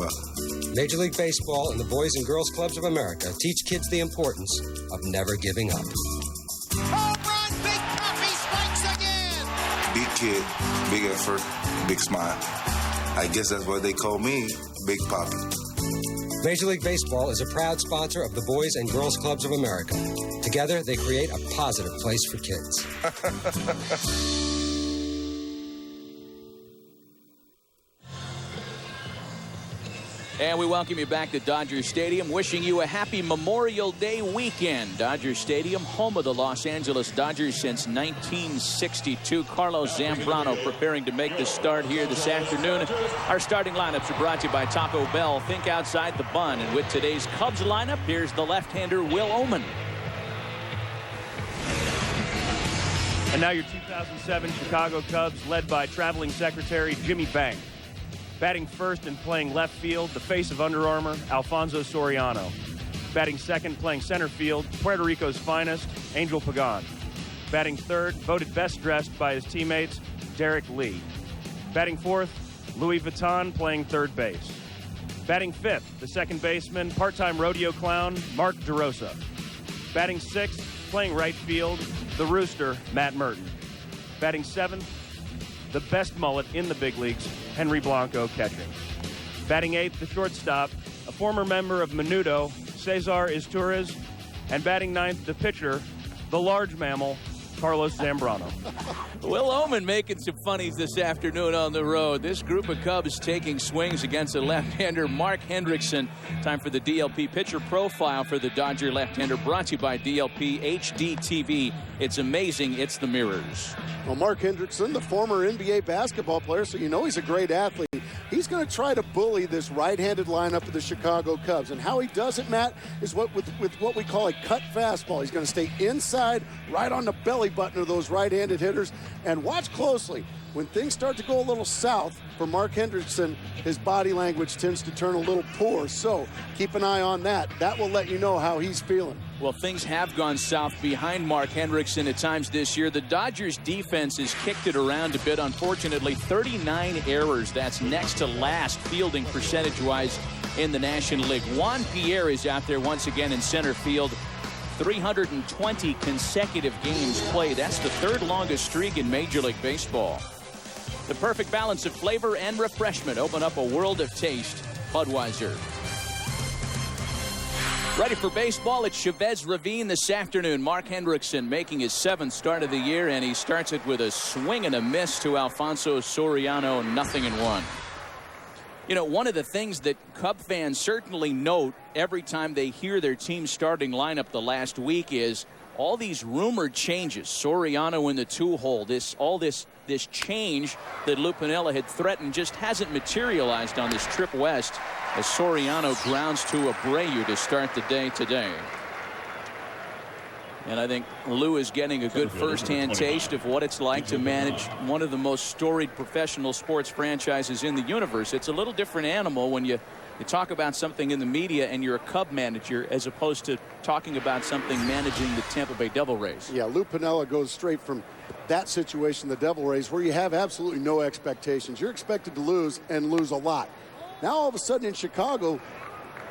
up. Major League Baseball and the Boys and Girls Clubs of America teach kids the importance of never giving up. Home run, Big Papi spikes again! Big kid, big effort, big smile. I guess that's why they call me Big Papi. Major League Baseball is a proud sponsor of the Boys and Girls Clubs of America. Together, they create a positive place for kids. And we welcome you back to Dodger Stadium, wishing you a happy Memorial Day weekend. Dodger Stadium, home of the Los Angeles Dodgers since 1962. Carlos Zambrano preparing to make the start here this afternoon. Our starting lineups are brought to you by Taco Bell. Think outside the bun. And with today's Cubs lineup, here's the left-hander Will Oman. And now your 2007 Chicago Cubs, led by traveling secretary Jimmy Bank. Batting first and playing left field, the face of Under Armour, Alfonso Soriano. Batting second, playing center field, Puerto Rico's finest, Angel Pagan. Batting third, voted best dressed by his teammates, Derek Lee. Batting fourth, Louis Vuitton playing third base. Batting fifth, the second baseman, part-time rodeo clown, Mark DeRosa. Batting sixth, playing right field, the Rooster, Matt Merton. Batting seventh, the best mullet in the big leagues, Henry Blanco catching. Batting eighth, the shortstop, a former member of Menudo, Cesar Izturis. And batting ninth, the pitcher, the large mammal, Carlos Zambrano. Will Oman making some funnies this afternoon on the road. This group of Cubs taking swings against the left-hander Mark Hendrickson. Time for the DLP pitcher profile for the Dodger left-hander, brought to you by DLP HD TV. It's amazing, it's the mirrors. Well, Mark Hendrickson, the former NBA basketball player, so you know he's a great athlete. He's going to try to bully this right-handed lineup of the Chicago Cubs. And how he does it, Matt, is with what we call a cut fastball. He's going to stay inside, right on the belly button of those right-handed hitters. And watch closely. When things start to go a little south for Mark Hendrickson, his body language tends to turn a little poor. So keep an eye on that. That will let you know how he's feeling. Well, things have gone south behind Mark Hendrickson at times this year. The Dodgers defense has kicked it around a bit. Unfortunately, 39 errors. That's next to last fielding percentage-wise in the National League. Juan Pierre is out there once again in center field. 320 consecutive games played. That's the third longest streak in Major League Baseball. The perfect balance of flavor and refreshment. Open up a world of taste. Budweiser. Ready for baseball at Chavez Ravine this afternoon. Mark Hendrickson making his 7th start of the year, and he starts it with a swing and a miss to Alfonso Soriano, 0-1. You know, one of the things that Cub fans certainly note every time they hear their team's starting lineup the last week is all these rumored changes. Soriano in the 2-hole, this change that Lou Piniella had threatened just hasn't materialized on this trip west as Soriano grounds to Abreu to start the day today. And I think Lou is getting a good first-hand taste of what it's like to manage one of the most storied professional sports franchises in the universe. It's a little different animal when you talk about something in the media and you're a Cub manager as opposed to talking about something managing the Tampa Bay Devil Rays. Yeah, Lou Piniella goes straight from that situation, the Devil Rays, where you have absolutely no expectations. You're expected to lose and lose a lot. Now all of a sudden in Chicago,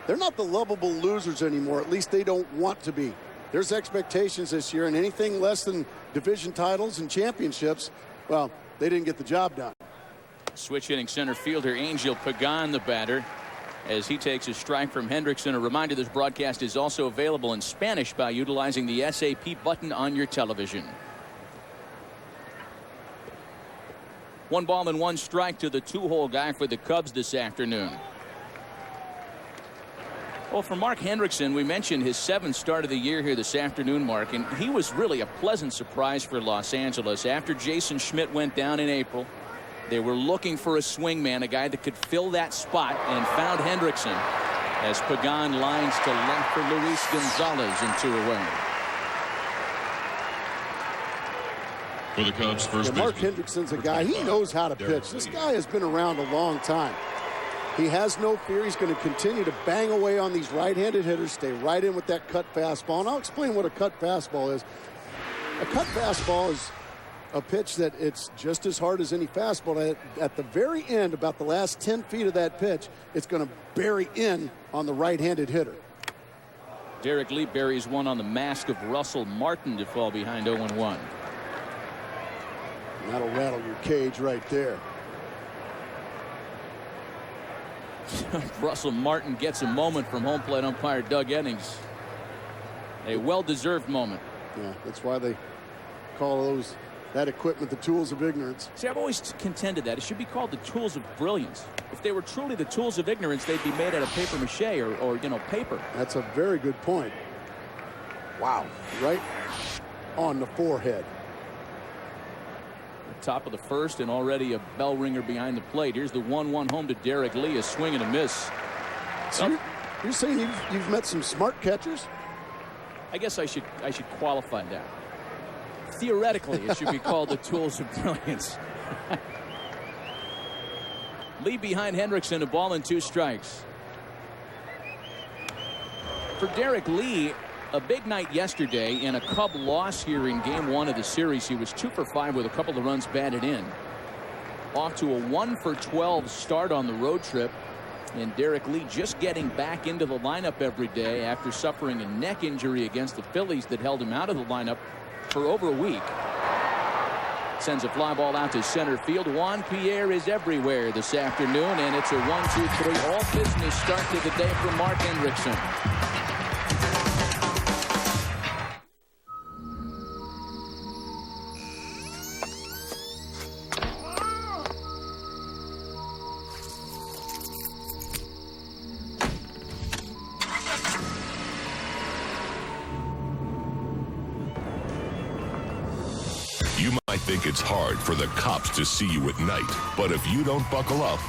they're not the lovable losers anymore. At least they don't want to be. There's expectations this year, and anything less than division titles and championships, well, they didn't get the job done. Switch hitting center fielder Angel Pagan, the batter, as he takes a strike from Hendrickson. A reminder, this broadcast is also available in Spanish by utilizing the SAP button on your television. 1 ball and 1 strike to the 2-hole guy for the Cubs this afternoon. Well, for Mark Hendrickson, we mentioned his 7th start of the year here this afternoon, Mark, and he was really a pleasant surprise for Los Angeles. After Jason Schmidt went down in April, they were looking for a swingman, a guy that could fill that spot, and found Hendrickson as Pagan lines to left for Luis Gonzalez and 2 away. For the Cubs, first Mark Hendrickson's a guy, he knows how to pitch. This guy has been around a long time. He has no fear. He's going to continue to bang away on these right-handed hitters, stay right in with that cut fastball. And I'll explain what a cut fastball is. A cut fastball is a pitch that it's just as hard as any fastball. At the very end, about the last 10 feet of that pitch, it's going to bury in on the right-handed hitter. Derek Lee buries one on the mask of Russell Martin to fall behind 0-1. That'll rattle your cage right there. Russell Martin gets a moment from home plate umpire Doug Innings. A well-deserved moment. Yeah, that's why they call that equipment the tools of ignorance. See, I've always contended that it should be called the tools of brilliance. If they were truly the tools of ignorance, they'd be made out of paper mache or paper. That's a very good point. Wow, right on the forehead. Top of the first, and already a bell ringer behind the plate. Here's the 1-1 home to Derek Lee, a swing and a miss. So you're saying you've met some smart catchers? I guess I should qualify that. Theoretically, it should be called the tools of brilliance. Lee behind Hendrickson, a ball and 2 strikes. For Derek Lee, a big night yesterday and a Cub loss here in game 1 of the series. He was 2 for 5 with a couple of runs batted in. Off to a 1 for 12 start on the road trip. And Derek Lee just getting back into the lineup every day after suffering a neck injury against the Phillies that held him out of the lineup for over a week. Sends a fly ball out to center field. Juan Pierre is everywhere this afternoon, and it's a 1-2-3 all business start to the day for Mark Hendrickson. You might think it's hard for the cops to see you at night, but if you don't buckle up,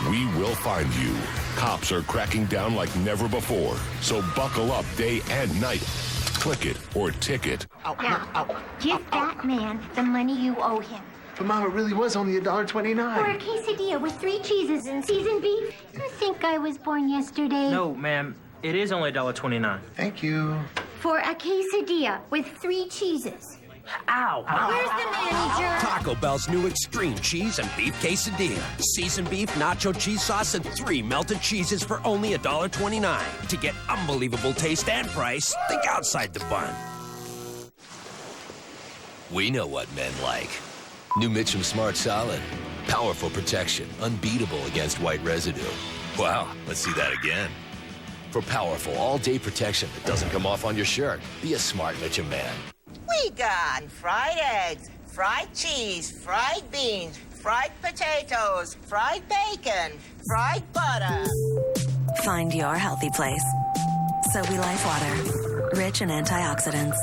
we will find you. Cops are cracking down like never before, so buckle up day and night. Click it or ticket. Now, give that man the money you owe him. But Mom, it really was only $1.29. For a quesadilla with 3 cheeses and seasoned beef? You think I was born yesterday? No, ma'am. It is only $1.29. Thank you. For a quesadilla with 3 cheeses. Ow. Where's the manager? Taco Bell's new extreme cheese and beef quesadilla. Seasoned beef, nacho cheese sauce, and 3 melted cheeses for only $1.29. To get unbelievable taste and price, think outside the bun. We know what men like. New Mitchum Smart Solid. Powerful protection, unbeatable against white residue. Wow, let's see that again. For powerful all-day protection that doesn't come off on your shirt, be a smart Mitchum man. We got fried eggs, fried cheese, fried beans, fried potatoes, fried bacon, fried butter. Find your healthy place. Sobe Life Water, rich in antioxidants.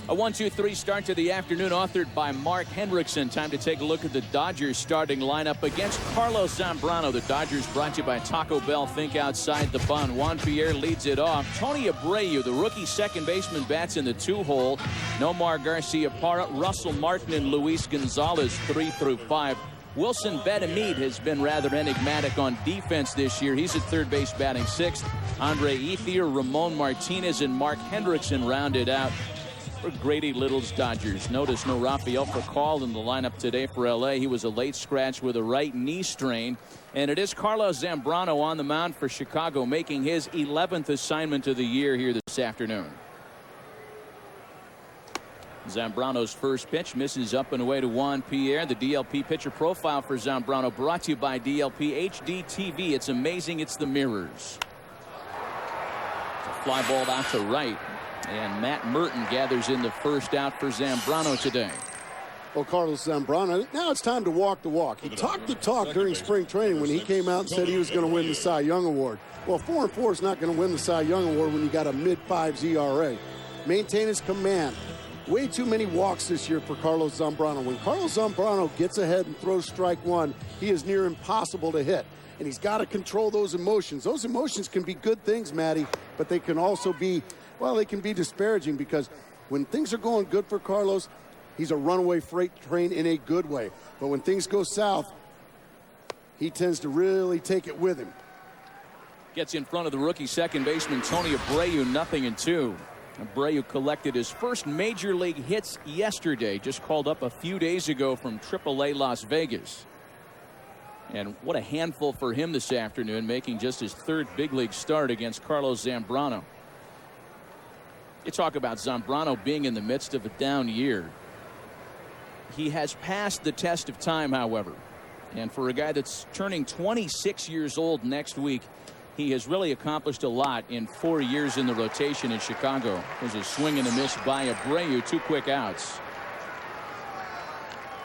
A 1-2-3 start to the afternoon, authored by Mark Hendrickson. Time to take a look at the Dodgers starting lineup against Carlos Zambrano. The Dodgers brought to you by Taco Bell. Think outside the bun. Juan Pierre leads it off. Tony Abreu, the rookie second baseman, bats in the 2-hole. Nomar Garcia-Parra, Russell Martin, and Luis Gonzalez 3 through 5. Wilson Betemit has been rather enigmatic on defense this year. He's at third base batting 6th. Andre Ethier, Ramon Martinez, and Mark Hendrickson rounded out for Grady Little's Dodgers. Notice no Rafael Furcal in the lineup today for L.A. He was a late scratch with a right knee strain. And it is Carlos Zambrano on the mound for Chicago, making his 11th assignment of the year here this afternoon. Zambrano's first pitch misses up and away to Juan Pierre. The DLP pitcher profile for Zambrano brought to you by DLP HD TV. It's amazing it's the mirrors. It's a fly ball out to right. And Matt Merton gathers in the first out for Zambrano today. Well, Carlos Zambrano, now it's time to walk the walk. He talked the talk during spring training when he came out and said he was going to win the Cy Young Award. Well, 4-4 is not going to win the Cy Young Award when you got a mid-5s ERA. Maintain his command. Way too many walks this year for Carlos Zambrano. When Carlos Zambrano gets ahead and throws strike one, he is near impossible to hit. And he's got to control those emotions. Those emotions can be good things, Matty, but they can also be, well, they can be disparaging, because when things are going good for Carlos, he's a runaway freight train in a good way. But when things go south, he tends to really take it with him. Gets in front of the rookie second baseman Tony Abreu, 0-2. Abreu collected his first major league hits yesterday, just called up a few days ago from AAA Las Vegas. And what a handful for him this afternoon, making just his third big league start against Carlos Zambrano. You talk about Zambrano being in the midst of a down year. He has passed the test of time, however. And for a guy that's turning 26 years old next week, he has really accomplished a lot in 4 years in the rotation in Chicago. There's a swing and a miss by Abreu, 2 quick outs.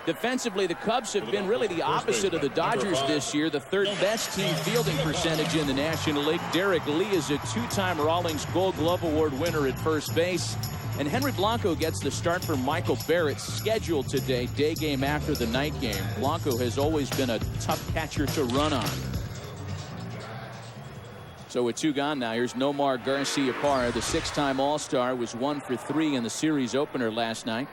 Defensively, the Cubs have been really the opposite of the Dodgers this year. The third best team fielding percentage in the National League. Derek Lee is a 2-time Rawlings Gold Glove Award winner at first base. And Henry Blanco gets the start for Michael Barrett, scheduled today, day game after the night game. Blanco has always been a tough catcher to run on. So with 2 gone now, here's Nomar Garciaparra. The 6-time All-Star was 1 for 3 in the series opener last night.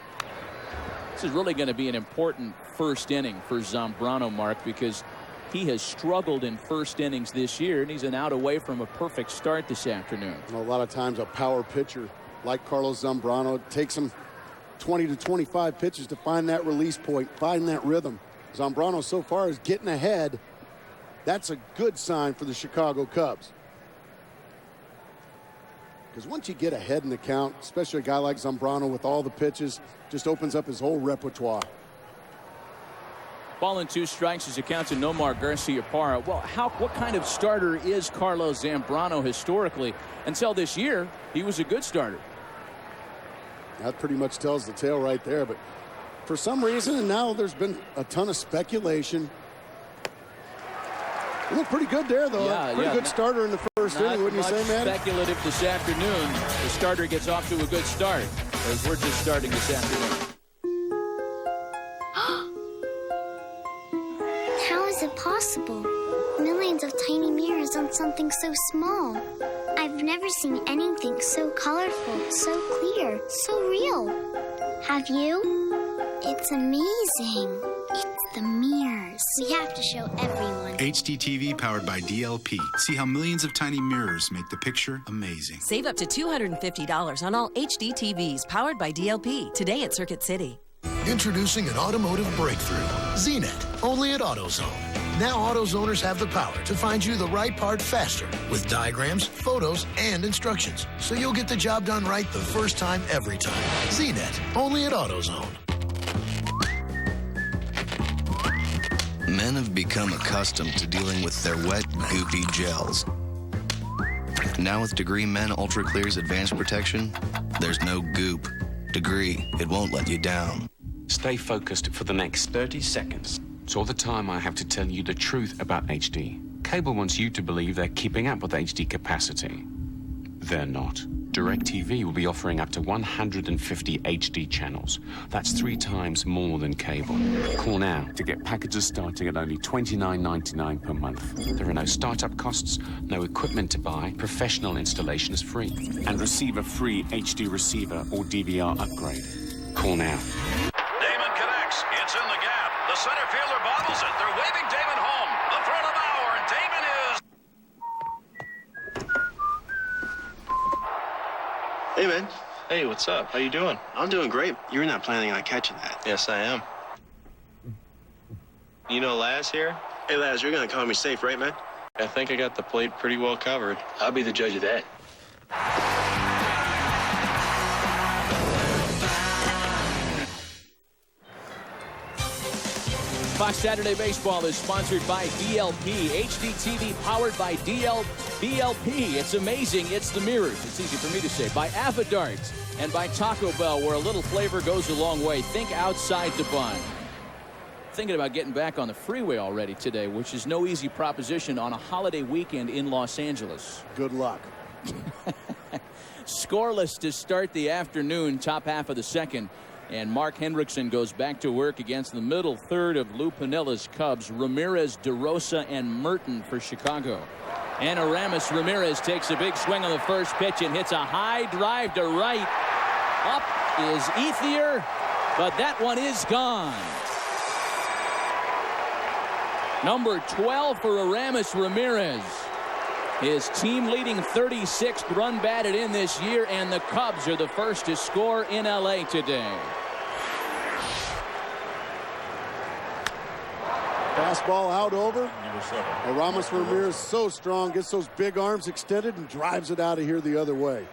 This is really going to be an important first inning for Zambrano, Mark, because he has struggled in first innings this year, and he's an out away from a perfect start this afternoon. A lot of times a power pitcher like Carlos Zambrano takes him 20 to 25 pitches to find that release point, find that rhythm. Zambrano so far is getting ahead. That's a good sign for the Chicago Cubs. Because once you get ahead in the count, especially a guy like Zambrano with all the pitches, just opens up his whole repertoire. Ball and 2 strikes as it counts to Nomar Garciaparra. Well, what kind of starter is Carlos Zambrano historically? Until this year, he was a good starter. That pretty much tells the tale right there. But for some reason, and now there's been a ton of speculation. He looked pretty good there, though. Pretty good starter in the first inning, wouldn't you say, man? Speculative this afternoon. The starter gets off to a good start, as we're just starting this afternoon. How is it possible? Millions of tiny mirrors on something so small. I've never seen anything so colorful, so clear, so real. Have you? It's amazing. It's the mirrors. We have to show everyone. HD TV powered by DLP. See how millions of tiny mirrors make the picture amazing. Save up to $250 on all HD TVs powered by DLP today at Circuit City. Introducing an automotive breakthrough. ZNet, only at AutoZone. Now AutoZoners have the power to find you the right part faster with diagrams, photos, and instructions. So you'll get the job done right the first time, every time. ZNet, only at AutoZone. Men have become accustomed to dealing with their wet, goopy gels. Now with Degree Men Ultra Clear's advanced protection, there's no goop. Degree, it won't let you down. Stay focused for the next 30 seconds. It's all the time I have to tell you the truth about HD. Cable wants you to believe they're keeping up with HD capacity. They're not. DirecTV will be offering up to 150 HD channels. That's 3 times more than cable. Call now to get packages starting at only $29.99 per month. There are no startup costs, no equipment to buy, professional installation is free, and receive a free HD receiver or DVR upgrade. Call now. Damon connects. It's in the gap. The center fielder bobbles it. They're waving Damon home. The throw to Bauer, and Damon is... Hey, man. Hey, what's up? How you doing? I'm doing great. You're not planning on catching that. Yes, I am. You know Laz here? Hey, Laz, you're going to call me safe, right, man? I think I got the plate pretty well covered. I'll be the judge of that. Fox Saturday Baseball is sponsored by DLP. HD TV powered by DLP. It's amazing. It's the mirrors. It's easy for me to say. By Avadarts and by Taco Bell, where a little flavor goes a long way. Think outside the bun. Thinking about getting back on the freeway already today, which is no easy proposition on a holiday weekend in Los Angeles. Good luck. Scoreless to start the afternoon, top half of the second. And Mark Hendrickson goes back to work against the middle third of Lou Pinilla's Cubs. Ramirez, DeRosa, and Merton for Chicago. And Aramis Ramirez takes a big swing on the first pitch and hits a high drive to right. Up is Ethier, but that one is gone. Number 12 for Aramis Ramirez. His team-leading 36th run batted in this year, and the Cubs are the first to score in L.A. today. Fastball out over. Aramis Ramirez so strong, gets those big arms extended and drives it out of here the other way.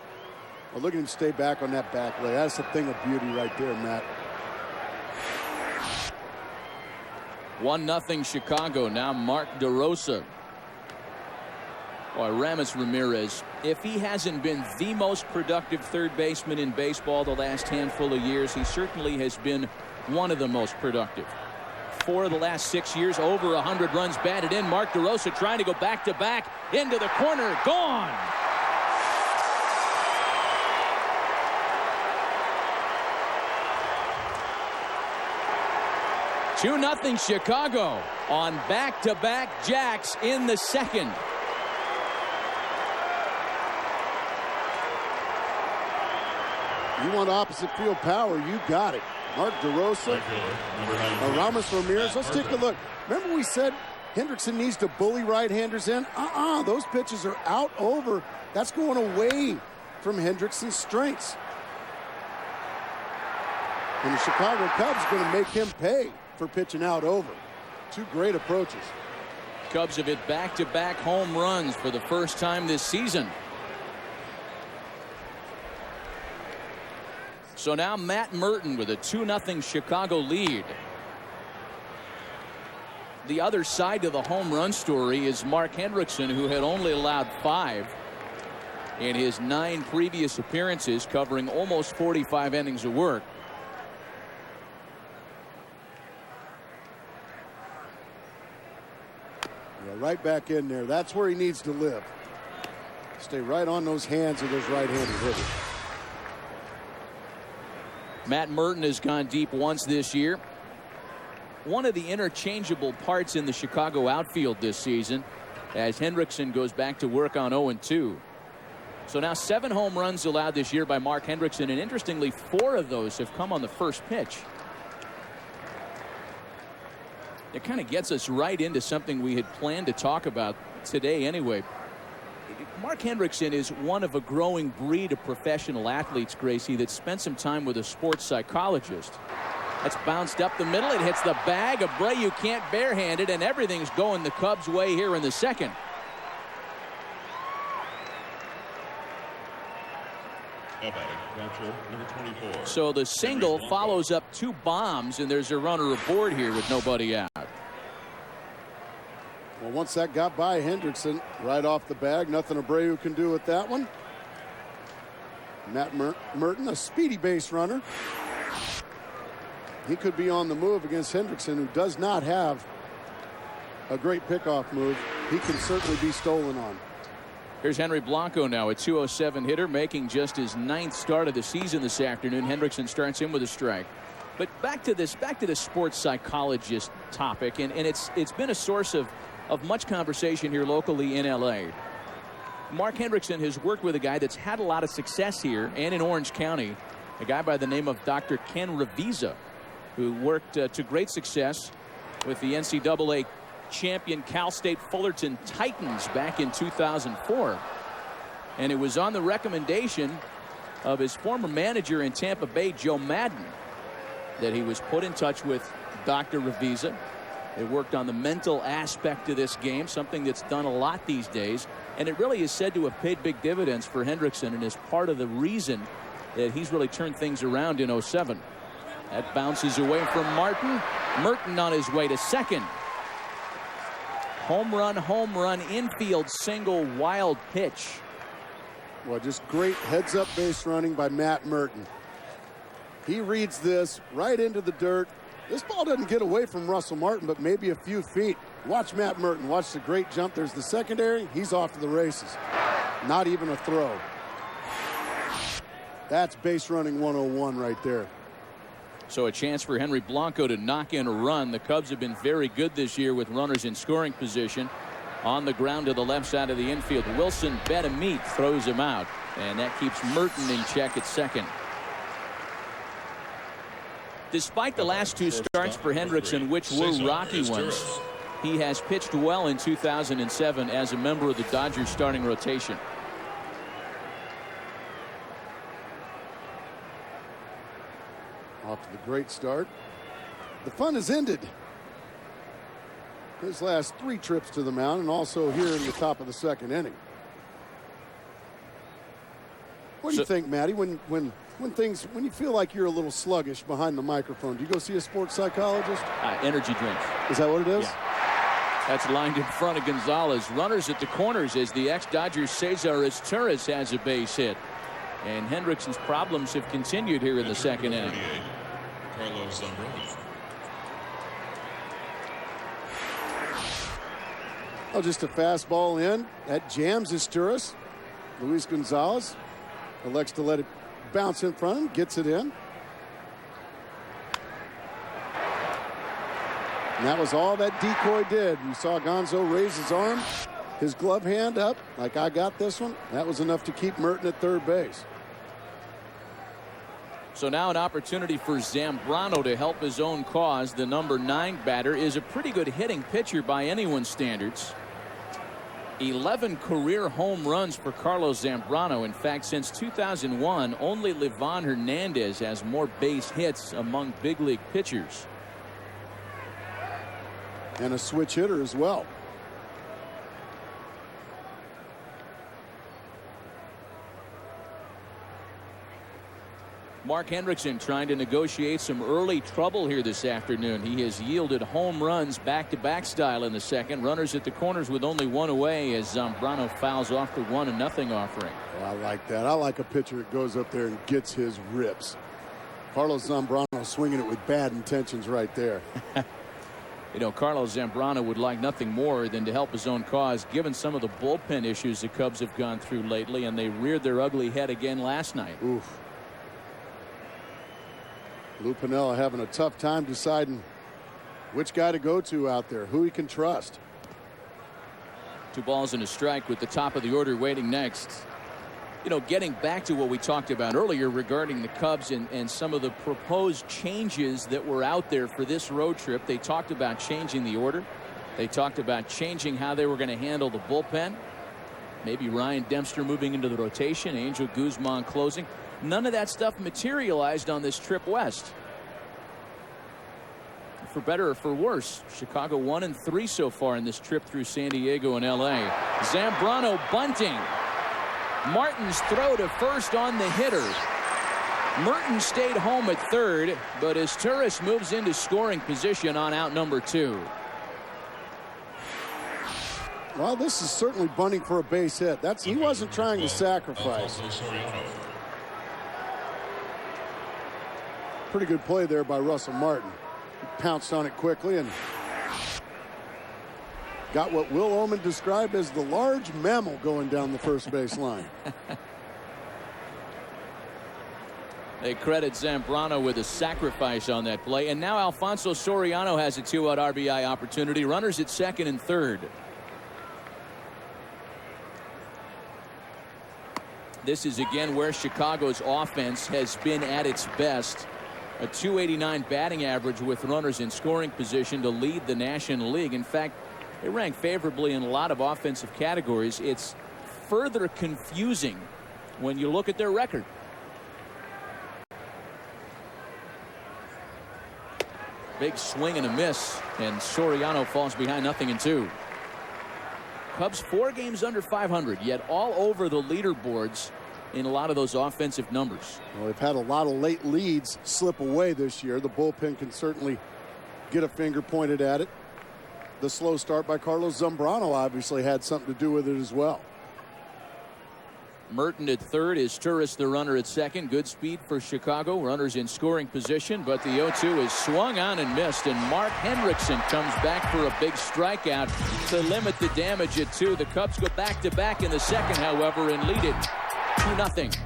Well, look at him stay back on that back leg. That's a thing of beauty right there, Matt. 1-0 Chicago. Now Mark DeRosa. Boy, Aramis Ramirez, if he hasn't been the most productive third baseman in baseball the last handful of years, he certainly has been one of the most productive. 4 of the last 6 years, over 100 runs batted in. Mark DeRosa trying to go back-to-back into the corner. Gone! Two-0 Chicago on back-to-back jacks in the second. You want opposite field power, you got it. Mark DeRosa, Aramis Ramirez. Let's take a look. Remember we said Hendrickson needs to bully right-handers in? Those pitches are out over. That's going away from Hendrickson's strengths. And the Chicago Cubs are going to make him pay for pitching out over. 2 great approaches. Cubs have hit back-to-back home runs for the first time this season. So now Matt Merton with a 2-0 Chicago lead. The other side to the home run story is Mark Hendrickson, who had only allowed 5 in his 9 previous appearances, covering almost 45 innings of work. Yeah, right back in there. That's where he needs to live. Stay right on those hands of those right-handed hitters. Matt Merton has gone deep once this year. One of the interchangeable parts in the Chicago outfield this season, as Hendrickson goes back to work on 0-2. So now 7 home runs allowed this year by Mark Hendrickson, and interestingly 4 of those have come on the first pitch. It kind of gets us right into something we had planned to talk about today anyway. Mark Hendrickson is one of a growing breed of professional athletes, Gracie, that spent some time with a sports psychologist. That's bounced up the middle. It hits the bag. Abreu can't barehand it, and everything's going the Cubs' way here in the second. So the single follows up 2 bombs, and there's a runner aboard here with nobody out. Well, once that got by Hendrickson, right off the bag, nothing Abreu can do with that one. Matt Merton, a speedy base runner. He could be on the move against Hendrickson, who does not have a great pickoff move. He can certainly be stolen on. Here's Henry Blanco now, a 207 hitter, making just his 9th start of the season this afternoon. Hendrickson starts in with a strike. But back to this sports psychologist topic, and it's been a source of much conversation here locally in L.A. Mark Hendrickson has worked with a guy that's had a lot of success here and in Orange County, a guy by the name of Dr. Ken Revisa, who worked to great success with the NCAA champion Cal State Fullerton Titans back in 2004. And it was on the recommendation of his former manager in Tampa Bay, Joe Madden, that he was put in touch with Dr. Revisa. They worked on the mental aspect of this game, something that's done a lot these days, and it really is said to have paid big dividends for Hendrickson and is part of the reason that he's really turned things around in 07. That bounces away from Martin. Merton on his way to second. Home run, infield single, wild pitch. Well, just great heads-up base running by Matt Merton. He reads this right into the dirt. This ball doesn't get away from Russell Martin, but maybe a few feet. Watch Matt Merton. Watch the great jump. There's the secondary. He's off to the races. Not even a throw. That's base running 101 right there. So a chance for Henry Blanco to knock in a run. The Cubs have been very good this year with runners in scoring position. On the ground to the left side of the infield, Wilson Betamit throws him out, and that keeps Merton in check at second. Despite the last 2 starts for Hendrickson, which were rocky ones, He has pitched well in 2007 as a member of the Dodgers starting rotation. Off to the great start. The fun has ended. His last 3 trips to the mound, and also here in the top of the second inning. What do you think, Matty, when you feel like you're a little sluggish behind the microphone, do you go see a sports psychologist? Energy drinks. Is that what it is? Yeah. That's lined in front of Gonzalez. Runners at the corners as the ex-Dodger Cesar Izturis has a base hit. And Hendrickson's problems have continued here in the second inning. Carlos Zambrano. Oh, just a fastball in. That jams Izturis. Luis Gonzalez elects to let it bounce in front of him, gets it in. And that was all that decoy did. You saw Gonzo raise his arm, his glove hand up, like I got this one. That was enough to keep Merton at third base. So now an opportunity for Zambrano to help his own cause. The number 9 batter is a pretty good hitting pitcher by anyone's standards. 11 career home runs for Carlos Zambrano. In fact, since 2001, only Livan Hernandez has more base hits among big league pitchers. And a switch hitter as well. Mark Hendrickson trying to negotiate some early trouble here this afternoon. He has yielded home runs back-to-back style in the second. Runners at the corners with only 1 away as Zambrano fouls off the 1-0 offering. Well, I like that. I like a pitcher that goes up there and gets his rips. Carlos Zambrano swinging it with bad intentions right there. You know, Carlos Zambrano would like nothing more than to help his own cause, given some of the bullpen issues the Cubs have gone through lately, and they reared their ugly head again last night. Oof. Lou Piniella having a tough time deciding which guy to go to out there, who he can trust. 2 balls and a strike with the top of the order waiting next. You know, getting back to what we talked about earlier regarding the Cubs and some of the proposed changes that were out there for this road trip. They talked about changing the order. They talked about changing how they were going to handle the bullpen. Maybe Ryan Dempster moving into the rotation, Angel Guzman closing. None of that stuff materialized on this trip west. For better or for worse, Chicago 1-3 so far in this trip through San Diego and LA. Zambrano bunting. Martin's throw to first on the hitter. Merton stayed home at third, but Izturis moves into scoring position on out number 2. Well, this is certainly bunting for a base hit. He wasn't trying to sacrifice. Pretty good play there by Russell Martin. He pounced on it quickly and got what Will Oman described as the large mammal going down the first base line. They credit Zambrano with a sacrifice on that play. And now Alfonso Soriano has a 2-out RBI opportunity. Runners at second and third. This is again where Chicago's offense has been at its best. A .289 batting average with runners in scoring position to lead the National League. In fact, they rank favorably in a lot of offensive categories. It's further confusing when you look at their record. Big swing and a miss, and Soriano falls behind 0-2. Cubs 4 games under 500, yet all over the leaderboards in a lot of those offensive numbers. Well, they've had a lot of late leads slip away this year. The bullpen can certainly get a finger pointed at it. The slow start by Carlos Zambrano obviously had something to do with it as well. Merton at third, Izturis the runner at second. Good speed for Chicago. Runners in scoring position, but the 0-2 is swung on and missed, and Mark Hendrickson comes back for a big strikeout to limit the damage at 2. The Cubs go back-to-back in the second, however, and lead it 2-0.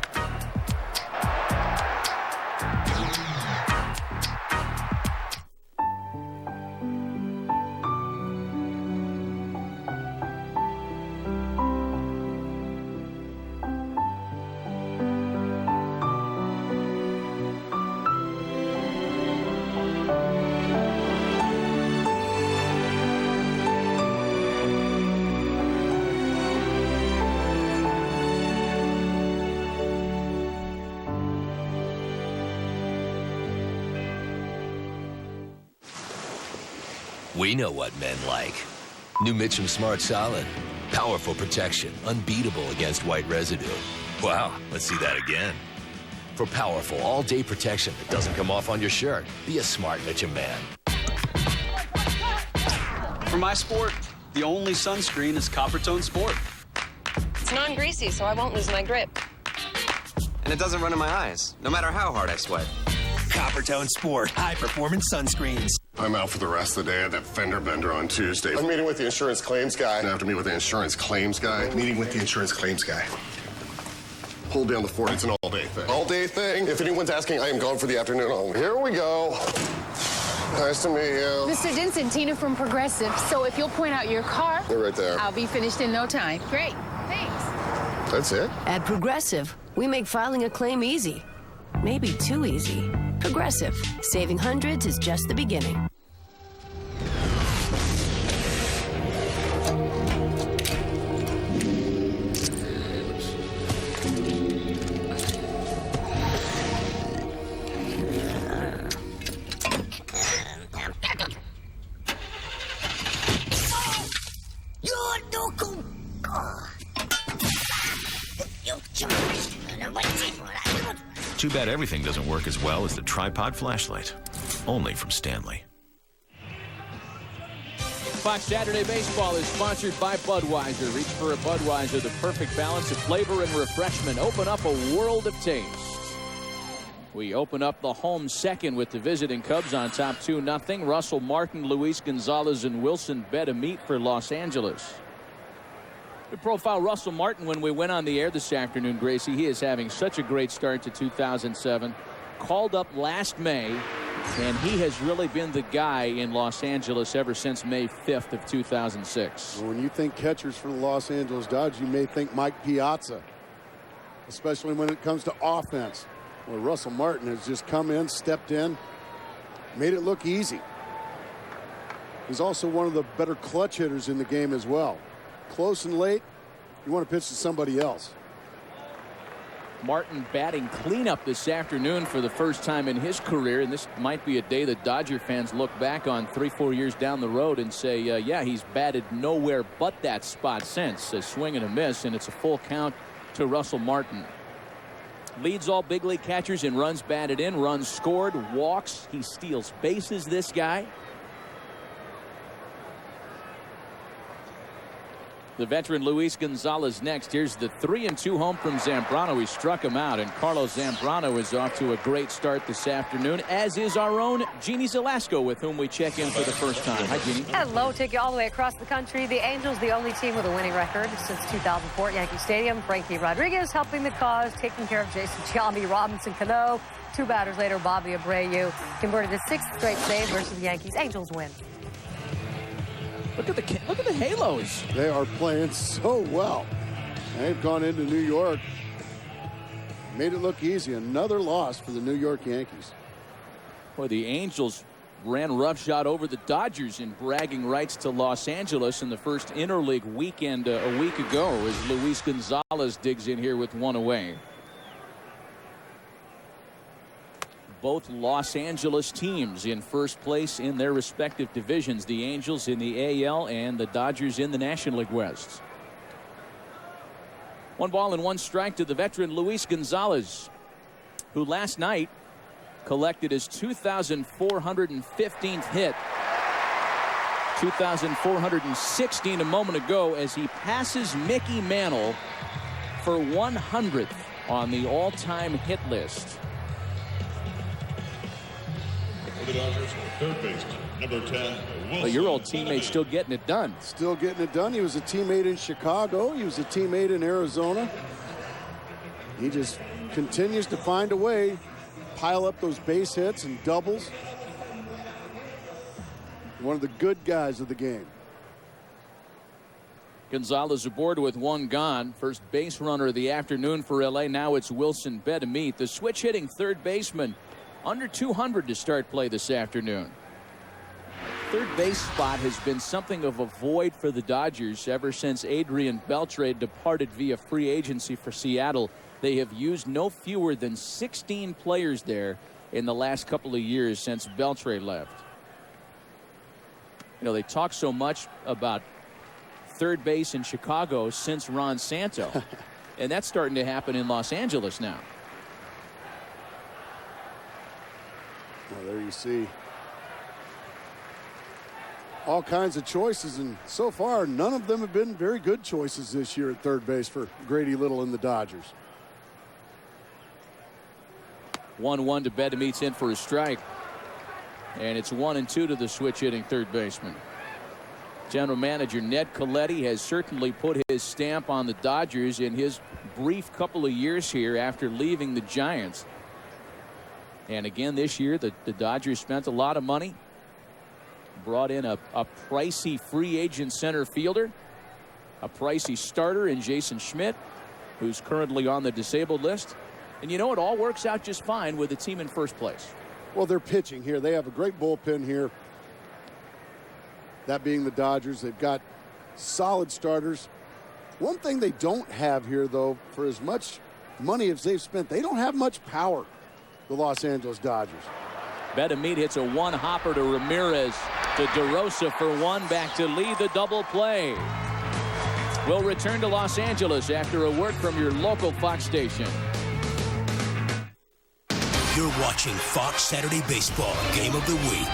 We know what men like. New Mitchum Smart Solid. Powerful protection, unbeatable against white residue. Wow, let's see that again. For powerful all-day protection that doesn't come off on your shirt, be a smart Mitchum man. For my sport, the only sunscreen is Coppertone Sport. It's non-greasy, so I won't lose my grip. And it doesn't run in my eyes, no matter how hard I sweat. Coppertone Sport, high-performance sunscreens. I'm out for the rest of the day at that fender bender on Tuesday. I'm meeting with the insurance claims guy. I have to meet with the insurance claims guy. Meeting with the insurance claims guy. Hold down the fort. It's an all-day thing. All-day thing? If anyone's asking, I am gone for the afternoon only. Here we go. Nice to meet you. Mr. Denson, Tina from Progressive. So if you'll point out your car, they're right there. I'll be finished in no time. Great. Thanks. That's it? At Progressive, we make filing a claim easy. Maybe too easy. Progressive. Saving hundreds is just the beginning. Too bad everything doesn't work as well as the tripod flashlight. Only from Stanley. Fox Saturday Baseball is sponsored by Budweiser. Reach for a Budweiser, the perfect balance of flavor and refreshment. Open up a world of taste. We open up the home second with the visiting Cubs on top 2-0. Russell Martin, Luis Gonzalez, and Wilson Betemit for Los Angeles. We profiled Russell Martin when we went on the air this afternoon, Gracie. He is having such a great start to 2007. Called up last May, and he has really been the guy in Los Angeles ever since May 5th of 2006. When you think catchers for the Los Angeles Dodgers, you may think Mike Piazza, especially when it comes to offense. Well, Russell Martin has just come in, stepped in, made it look easy. He's also one of the better clutch hitters in the game as well. Close and late, you want to pitch to somebody else. Martin batting cleanup this afternoon for the first time in his career, and this might be a day that Dodger fans look back on 3-4 years down the road and say, yeah, he's batted nowhere but that spot since. A swing and a miss, and it's a full count to Russell Martin. Leads all big league catchers in runs batted in, runs scored, walks. He steals bases, this guy. The veteran Luis Gonzalez next. Here's the 3-2 home from Zambrano. He struck him out, and Carlos Zambrano is off to a great start this afternoon, as is our own Jeannie Zelasco, with whom we check in for the first time. Hi, Jeannie. Hello. Take you all the way across the country. The Angels, the only team with a winning record since 2004 at Yankee Stadium. Frankie Rodriguez helping the cause, taking care of Jason Giambi, Robinson Cano. 2 batters later, Bobby Abreu converted his 6th straight save versus the Yankees. Angels win. Look at the Halos. They are playing so well. They've gone into New York, made it look easy. Another loss for the New York Yankees. Boy, the Angels ran roughshod over the Dodgers in bragging rights to Los Angeles in the first interleague weekend a week ago, as Luis Gonzalez digs in here with one away. Both Los Angeles teams in first place in their respective divisions. The Angels in the AL and the Dodgers in the National League West. 1 ball and 1 strike to the veteran Luis Gonzalez, who last night collected his 2,415th hit. 2,416 a moment ago, as he passes Mickey Mantle for 100th on the all-time hit list. For the Dodgers, third baseman, number 10, Well, your old teammate still getting it done. Still getting it done. He was a teammate in Chicago. He was a teammate in Arizona. He just continues to find a way, pile up those base hits and doubles. One of the good guys of the game. Gonzalez aboard with 1 gone. First base runner of the afternoon for LA. Now it's Wilson Betemit, the switch hitting third baseman, under 200 to start play this afternoon. Third base spot has been something of a void for the Dodgers ever since Adrian Beltre departed via free agency for Seattle. They have used no fewer than 16 players there in the last couple of years since Beltre left. they talk so much about third base in Chicago since Ron Santo. And that's starting to happen in Los Angeles now. Well, there you see all kinds of choices, and so far none of them have been very good choices this year at third base for Grady Little and the Dodgers. 1-1 to Bedemeat's in for a strike, and it's 1-2 to the switch hitting third baseman. General manager Ned Colletti has certainly put his stamp on the Dodgers in his brief couple of years here after leaving the Giants. And again this year the Dodgers spent a lot of money, brought in a pricey free agent center fielder, a pricey starter in Jason Schmidt, who's currently on the disabled list. And it all works out just fine with the team in first place. Well, they're pitching here. They have a great bullpen here. That being the Dodgers. They've got solid starters. One thing they don't have here, though, for as much money as they've spent, they don't have much power, the Los Angeles Dodgers. Bedemeat hits a one-hopper to Ramirez, to DeRosa for one, back to lead the double play. We'll return to Los Angeles after a word from your local Fox station. You're watching Fox Saturday Baseball Game of the Week.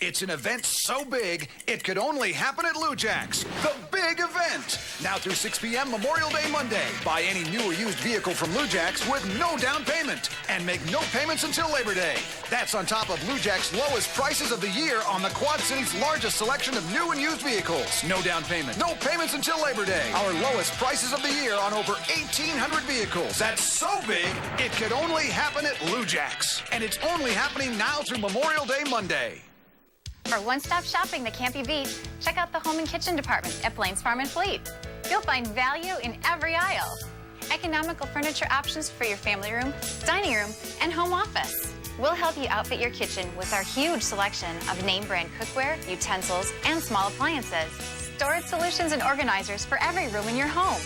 It's an event so big, it could only happen at Lou Jack's. The big event. Now through 6 p.m. Memorial Day Monday. Buy any new or used vehicle from Lou Jack's with no down payment. And make no payments until Labor Day. That's on top of Lou Jack's lowest prices of the year on the Quad City's largest selection of new and used vehicles. No down payment. No payments until Labor Day. Our lowest prices of the year on over 1,800 vehicles. That's so big, it could only happen at Lou Jack's. And it's only happening now through Memorial Day Monday. For one-stop shopping that can't be beat, check out the Home and Kitchen department at Blaine's Farm and Fleet. You'll find value in every aisle. Economical furniture options for your family room, dining room, and home office. We'll help you outfit your kitchen with our huge selection of name-brand cookware, utensils, and small appliances. Storage solutions and organizers for every room in your home.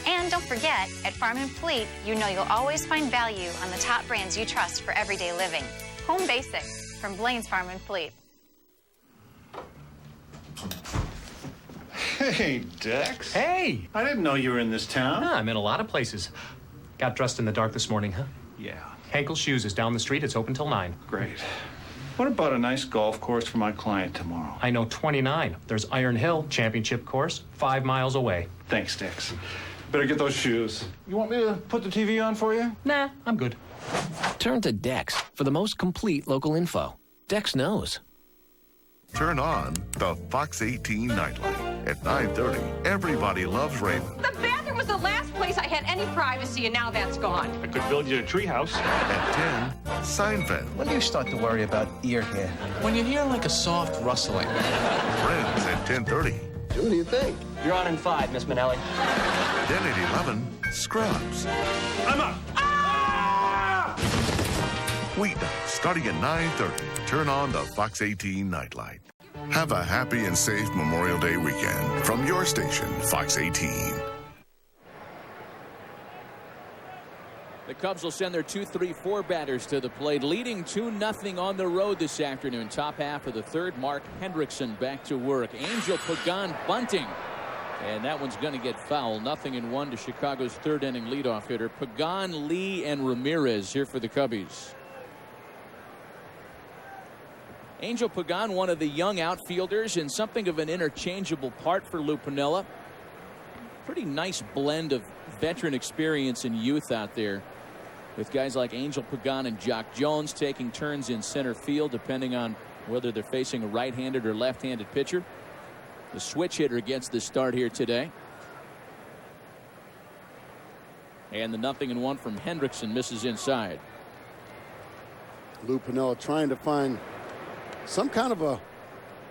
And don't forget, at Farm and Fleet, you'll always find value on the top brands you trust for everyday living. Home Basics from Blaine's Farm and Fleet. Hey, Dex. Hey! I didn't know you were in this town. Yeah, I'm in a lot of places. Got dressed in the dark this morning, huh? Yeah. Hankel's Shoes is down the street. It's open till 9. Great. What about a nice golf course for my client tomorrow? I know 29. There's Iron Hill Championship Course, 5 miles away. Thanks, Dex. Better get those shoes. You want me to put the TV on for you? Nah, I'm good. Turn to Dex for the most complete local info. Dex knows. Turn on the Fox 18 nightlight. At 9:30, everybody loves Raymond. The bathroom was the last place I had any privacy, and now that's gone. I could build you a treehouse. At 10, Seinfeld. When do you start to worry about ear hair? When you hear like a soft rustling. Friends at 10:30. What do you think? You're on in 5, Miss Minnelli. Then at 11, Scrubs. I'm up. Ah! Weeknights starting at 9:30. Turn on the Fox 18 nightlight. Have a happy and safe Memorial Day weekend from your station, Fox 18. The Cubs will send their 2-3-4 batters to the plate, leading 2-0 on the road this afternoon. Top half of the third, Mark Hendrickson back to work. Angel Pagan bunting. And that one's going to get foul. 0-1 to Chicago's third inning leadoff hitter. Pagan, Lee, and Ramirez here for the Cubbies. Angel Pagan, one of the young outfielders and something of an interchangeable part for Lou Piniella. Pretty nice blend of veteran experience and youth out there, with guys like Angel Pagan and Jock Jones taking turns in center field depending on whether they're facing a right-handed or left-handed pitcher. The switch hitter gets the start here today. And the 0-1 from Hendrickson misses inside. Lou Piniella trying to find some kind of a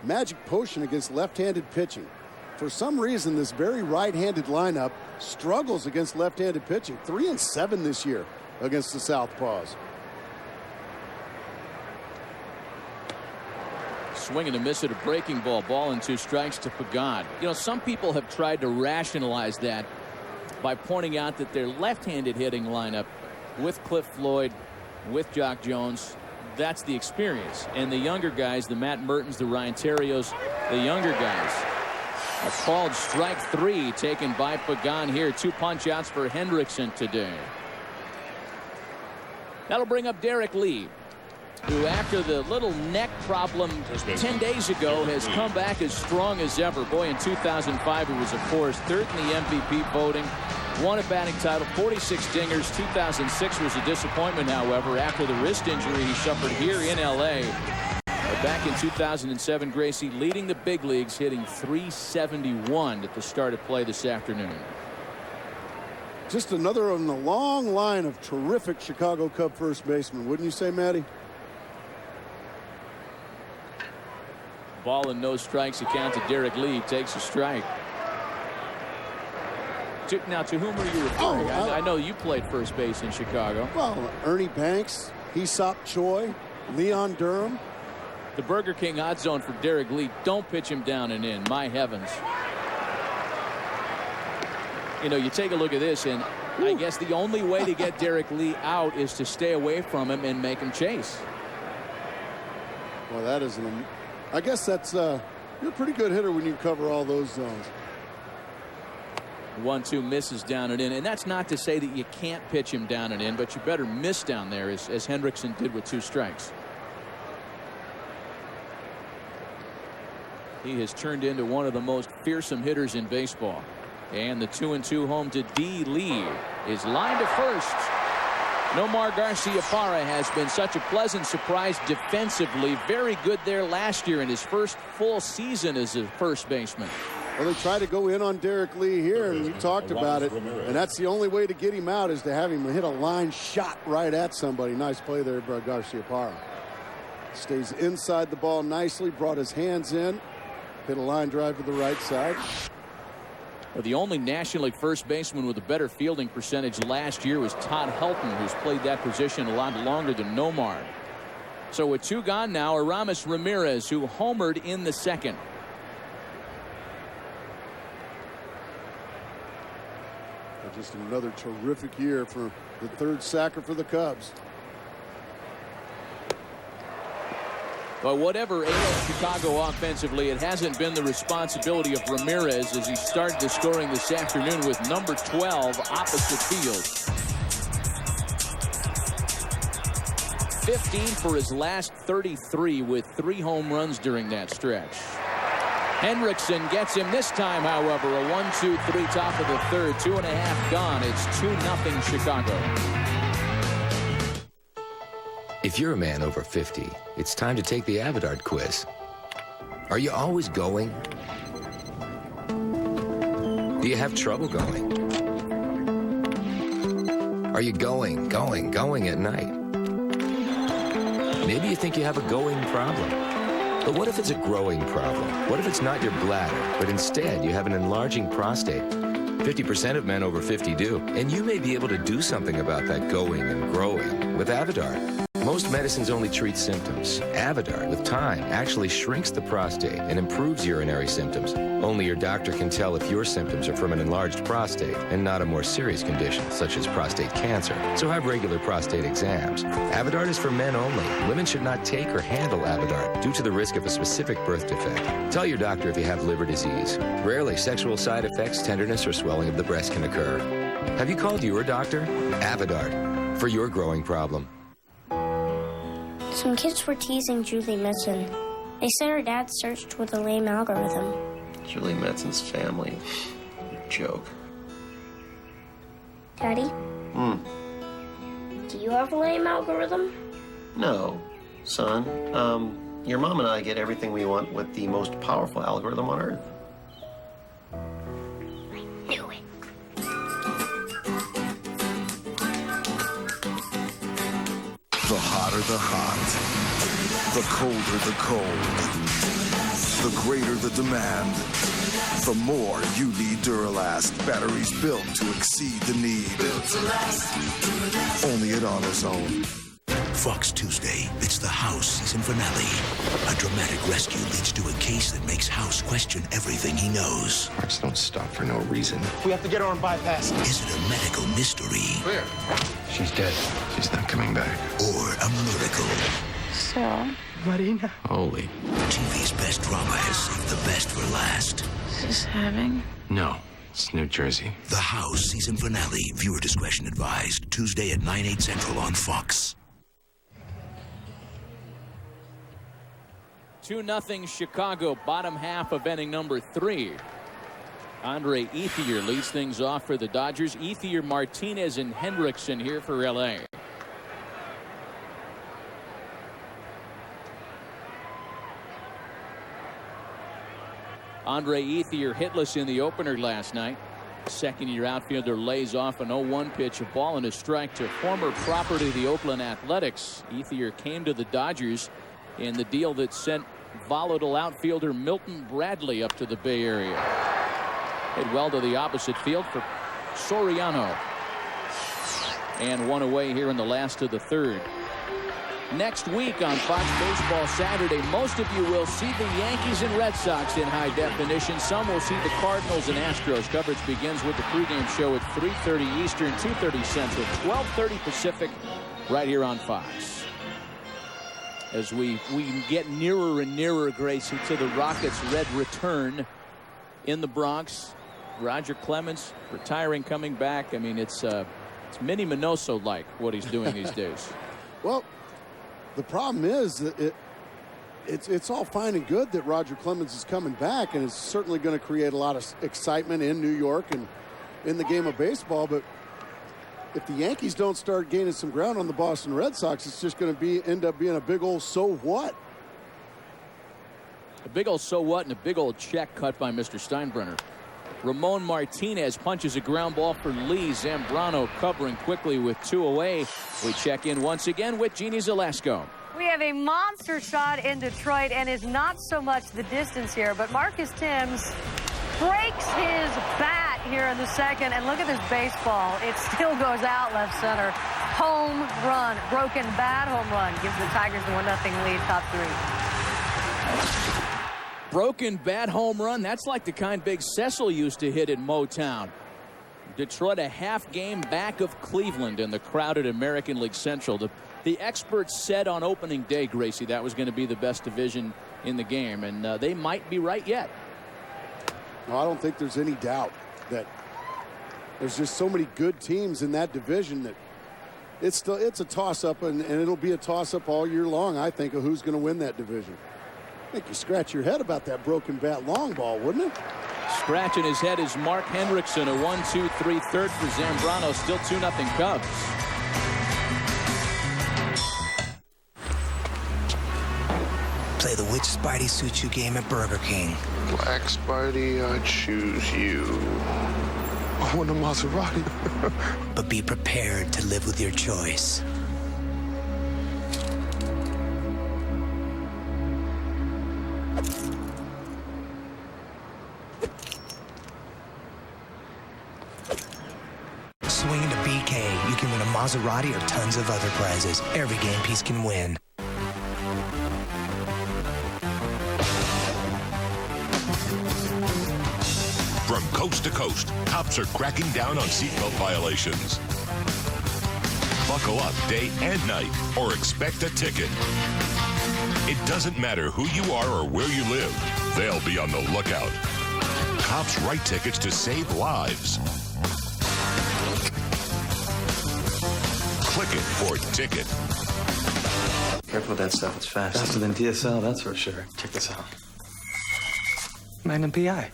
magic potion against left-handed pitching. For some reason, this very right-handed lineup struggles against left-handed pitching. 3-7 this year against the Southpaws. Swing and a miss at a breaking ball. Ball and 2 strikes to Pagan. Some people have tried to rationalize that by pointing out that their left-handed hitting lineup with Cliff Floyd, with Jock Jones, that's the experience. And the younger guys, the Matt Mertens, the Ryan Terrios, the younger guys. A called strike 3 taken by Pagan here. 2 punch outs for Hendrickson today. That'll bring up Derek Lee, who after the little neck problem 10 days ago has come back as strong as ever. Boy, in 2005 he was, of course, 3rd in the MVP voting, won a batting title, 46 dingers. 2006 was a disappointment, however, after the wrist injury he suffered here in L.A. But back in 2007, Gracie leading the big leagues, hitting .371 at the start of play this afternoon. Just another on the long line of terrific Chicago Cub first basemen, wouldn't you say, Matty? Ball and no strikes. Account to Derek Lee. Takes a strike. Now, to whom are you referring? I know you played first base in Chicago. Well, Ernie Banks, Aesop Choi, Leon Durham. The Burger King odds zone for Derek Lee. Don't pitch him down and in. My heavens. You know, you take a look at this, and I guess the only way to get Derek Lee out is to stay away from him and make him chase. Well, that is I guess that's you're a pretty good hitter when you cover all those zones. 1-2 misses down and in, and that's not to say that you can't pitch him down and in, but you better miss down there, as Hendrickson did with 2 strikes. He has turned into one of the most fearsome hitters in baseball. And the 2-2 home to D. Lee is lined to first. Nomar Garciaparra has been such a pleasant surprise defensively. Very good there last year in his first full season as a first baseman. Well, they try to go in on Derek Lee here, and you talked about it. And that's the only way to get him out, is to have him hit a line shot right at somebody. Nice play there by Garciaparra. Stays inside the ball nicely, brought his hands in, hit a line drive to the right side. Well, the only National League first baseman with a better fielding percentage last year was Todd Helton, who's played that position a lot longer than Nomar. So with 2 gone now, Aramis Ramirez, who homered in the second. Just another terrific year for the 3rd sacker for the Cubs. But whatever ails Chicago offensively, it hasn't been the responsibility of Ramirez as he started the scoring this afternoon with number 12 opposite field. 15 for his last 33 with 3 home runs during that stretch. Hendrickson gets him this time, however. A 1-2-3 top of the 3rd. 2.5 gone. It's 2-0 Chicago. If you're a man over 50, it's time to take the Avidart quiz. Are you always going? Do you have trouble going? Are you going at night? Maybe you think you have a going problem. But what if it's a growing problem? What if it's not your bladder, but instead you have an enlarging prostate? 50% of men over 50 do, and you may be able to do something about that going and growing with Avidart. Most medicines only treat symptoms. Avidart, with time, actually shrinks the prostate and improves urinary symptoms. Only your doctor can tell if your symptoms are from an enlarged prostate and not a more serious condition, such as prostate cancer. So have regular prostate exams. Avidart is for men only. Women should not take or handle Avidart due to the risk of a specific birth defect. Tell your doctor if you have liver disease. Rarely, sexual side effects, tenderness, or swelling of the breast can occur. Have you called your doctor? Avidart, for your growing problem. Some kids were teasing Julie Metzen. They said her dad searched with a lame algorithm. Julie Metzen's family. Joke. Daddy? Do you have a lame algorithm? No, son. Your mom and I get everything we want with the most powerful algorithm on Earth. I knew it. The hotter the hot, the colder the cold, the greater the demand, the more you need Duralast. Batteries built to exceed the need. Built to last. Only at AutoZone. Fox Tuesday, it's the House season finale. A dramatic rescue leads to a case that makes House question everything he knows. Hearts don't stop for no reason. We have to get her on bypass. Is it a medical mystery? Clear. She's dead. She's not coming back. Or a miracle? So, Marina. Holy. TV's best drama has saved the best for last. Is this having? No, it's New Jersey. The House season finale. Viewer discretion advised. Tuesday at 9/8 Central on Fox. 2-0 Chicago, bottom half of inning number 3. Andre Ethier leads things off for the Dodgers. Ethier, Martinez, and Hendrickson here for L.A. Andre Ethier hitless in the opener last night. Second-year outfielder lays off an 0-1 pitch, a ball and a strike to former property the Oakland Athletics. Ethier came to the Dodgers in the deal that sent volatile outfielder Milton Bradley up to the Bay Area. Hit well to the opposite field for Soriano. And one away here in the last of the third. Next week on Fox Baseball Saturday, most of you will see the Yankees and Red Sox in high definition. Some will see the Cardinals and Astros. Coverage begins with the pregame show at 3:30 Eastern, 2:30 Central, 12:30 Pacific, right here on Fox. As we get nearer and nearer, Gracie, to the Rockets' red return in the Bronx. Roger Clemens retiring, coming back. I mean, it's Minnie Minoso-like what he's doing these days. Well, the problem is that it's all fine and good that Roger Clemens is coming back, and it's certainly going to create a lot of excitement in New York and in the game of baseball. But if the Yankees don't start gaining some ground on the Boston Red Sox, it's just going to end up being a big old so what. A big old so what and a big old check cut by Mr. Steinbrenner. Ramon Martinez punches a ground ball for Lee. Zambrano covering quickly with 2 away. We check in once again with Jeannie Zalesko. We have a monster shot in Detroit, and it's not so much the distance here, but Marcus Thames breaks his bat here in the second, and look at this baseball. It still goes out left center. Home run, broken bat home run, gives the Tigers the 1-0 lead, top 3. Broken bat home run. That's like the kind Big Cecil used to hit in Motown. Detroit a half game back of Cleveland in the crowded American League Central. The experts said on opening day, Gracie, that was going to be the best division in the game, and they might be right yet. No, I don't think there's any doubt that there's just so many good teams in that division that it's a toss-up, and it'll be a toss-up all year long, I think, of who's going to win that division. I think you scratch your head about that broken bat long ball, wouldn't it? Scratching his head is Mark Hendrickson. A 1-2-3 third for Zambrano. Still 2-0 Cubs. Play the which Spidey suits you game at Burger King. Black Spidey, I choose you. I want a Maserati. But be prepared to live with your choice. Swing into BK. You can win a Maserati or tons of other prizes. Every game piece can win. From coast to coast, cops are cracking down on seatbelt violations. Buckle up day and night or expect a ticket. It doesn't matter who you are or where you live. They'll be on the lookout. Cops write tickets to save lives. Click it for ticket. Careful with that stuff, it's fast. Faster than DSL, that's for sure. Check this out. Magnum PI.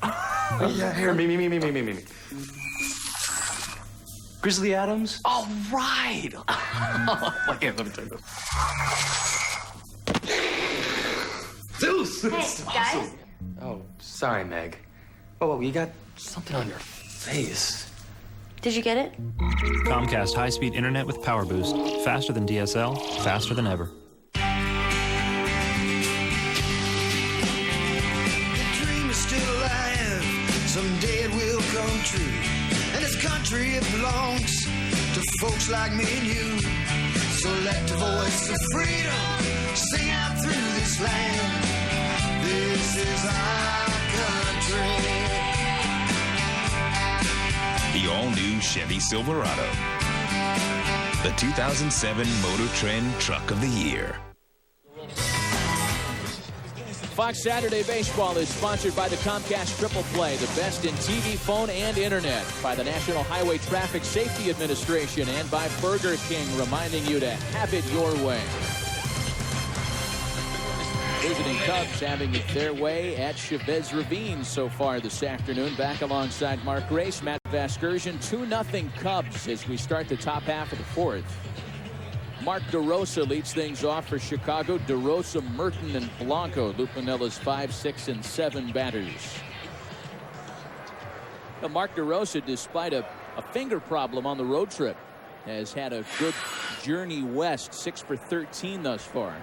Yeah, here, me. Grizzly Adams. All right. Okay, let me take this. Zeus! Hey, That's guys. awesome. Oh, sorry, Meg. Whoa, you got something on your face. Did you get it? Comcast high-speed internet with Power Boost. Faster than DSL, faster than ever. Dream is still alive. Someday it will come true. And this country, it belongs to folks like me and you. So let the voice of freedom sing out through this land. This is our country. The all-new Chevy Silverado. The 2007 Motor Trend Truck of the Year. Fox Saturday Baseball is sponsored by the Comcast Triple Play, the best in TV, phone, and internet, by the National Highway Traffic Safety Administration, and by Burger King, reminding you to have it your way. Visiting Cubs having it their way at Chavez Ravine so far this afternoon. Back alongside Mark Grace, Matt Vasgersian, 2-0 Cubs as we start the top half of the fourth. Mark DeRosa leads things off for Chicago. DeRosa, Merton, and Blanco, Lupinella's 5, 6, and 7 batters. Now, Mark DeRosa, despite a finger problem on the road trip, has had a good journey west, 6 for 13 thus far.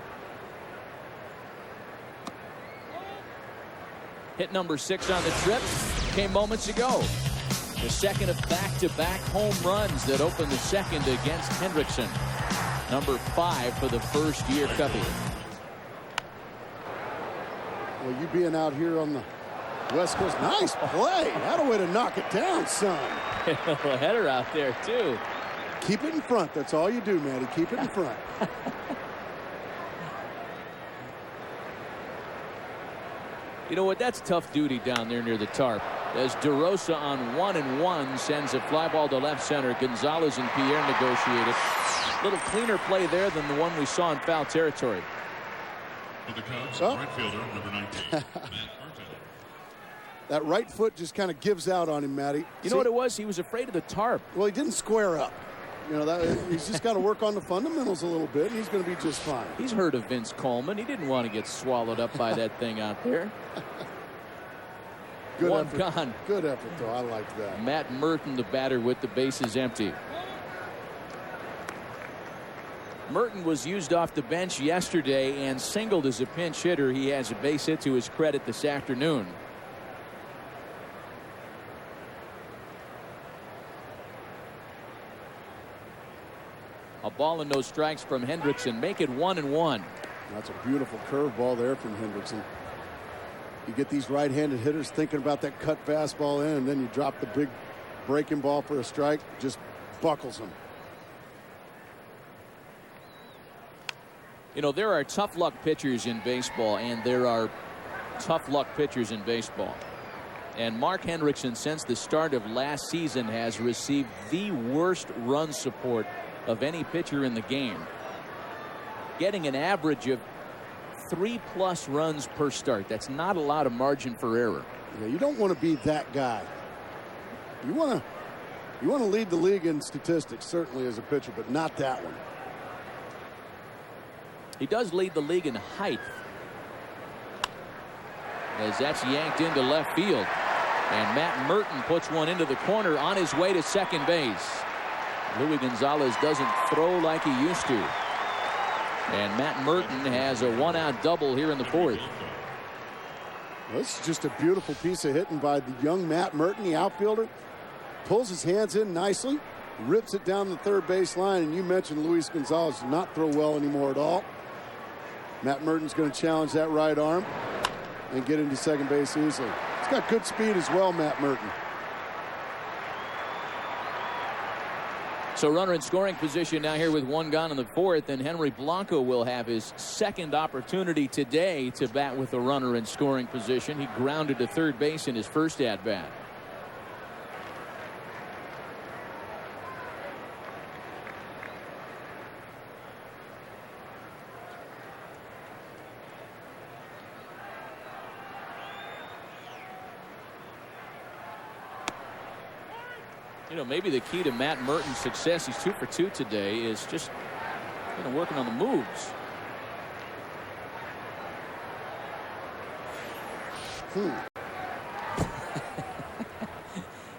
Hit number 6 on the trip came moments ago. The second of back-to-back home runs that opened the second against Hendrickson. Number 5 for the first-year Cubby. Well, you being out here on the West Coast, nice play. That a way to knock it down, son. A header out there, too. Keep it in front. That's all you do, Matty. Keep it in front. You know what? That's tough duty down there near the tarp. As DeRosa on 1-1 sends a fly ball to left center. Gonzalez and Pierre negotiated. Little cleaner play there than the one we saw in foul territory. For the Cubs, right fielder, number 19, Matt Merton. That right foot just kind of gives out on him, Matty. You know what it was? He was afraid of the tarp. Well, he didn't square up. You know, he's just got to work on the fundamentals a little bit, and he's going to be just fine. He's heard of Vince Coleman. He didn't want to get swallowed up by that thing out there. Good One effort. gone. Good effort, though. I like that. Matt Merton, the batter, with the bases empty. Merton was used off the bench yesterday and singled as a pinch hitter. He has a base hit to his credit this afternoon. A ball and no strikes from Hendrickson. Make it 1-1. That's a beautiful curveball there from Hendrickson. You get these right-handed hitters thinking about that cut fastball in, and then you drop the big breaking ball for a strike. Just buckles them. You know, there are tough luck pitchers in baseball, and there are tough luck pitchers in baseball. And Mark Hendrickson, since the start of last season, has received the worst run support of any pitcher in the game. Getting an average of 3+ runs per start. That's not a lot of margin for error. Yeah, you don't want to be that guy. You want to lead the league in statistics, certainly as a pitcher, but not that one. He does lead the league in height, as that's yanked into left field. And Matt Merton puts one into the corner on his way to second base. Luis Gonzalez doesn't throw like he used to. And Matt Merton has a 1-out double here in the fourth. Well, this is just a beautiful piece of hitting by the young Matt Merton, the outfielder. Pulls his hands in nicely, rips it down the third base line. And you mentioned Luis Gonzalez does not throw well anymore at all. Matt Merton's going to challenge that right arm and get into second base easily. He's got good speed as well, Matt Merton. So runner in scoring position now here with one gone in the fourth, and Henry Blanco will have his second opportunity today to bat with a runner in scoring position. He grounded to third base in his first at bat. You know, maybe the key to Matt Merton's success, he's 2 for 2 today, is just working on the moves.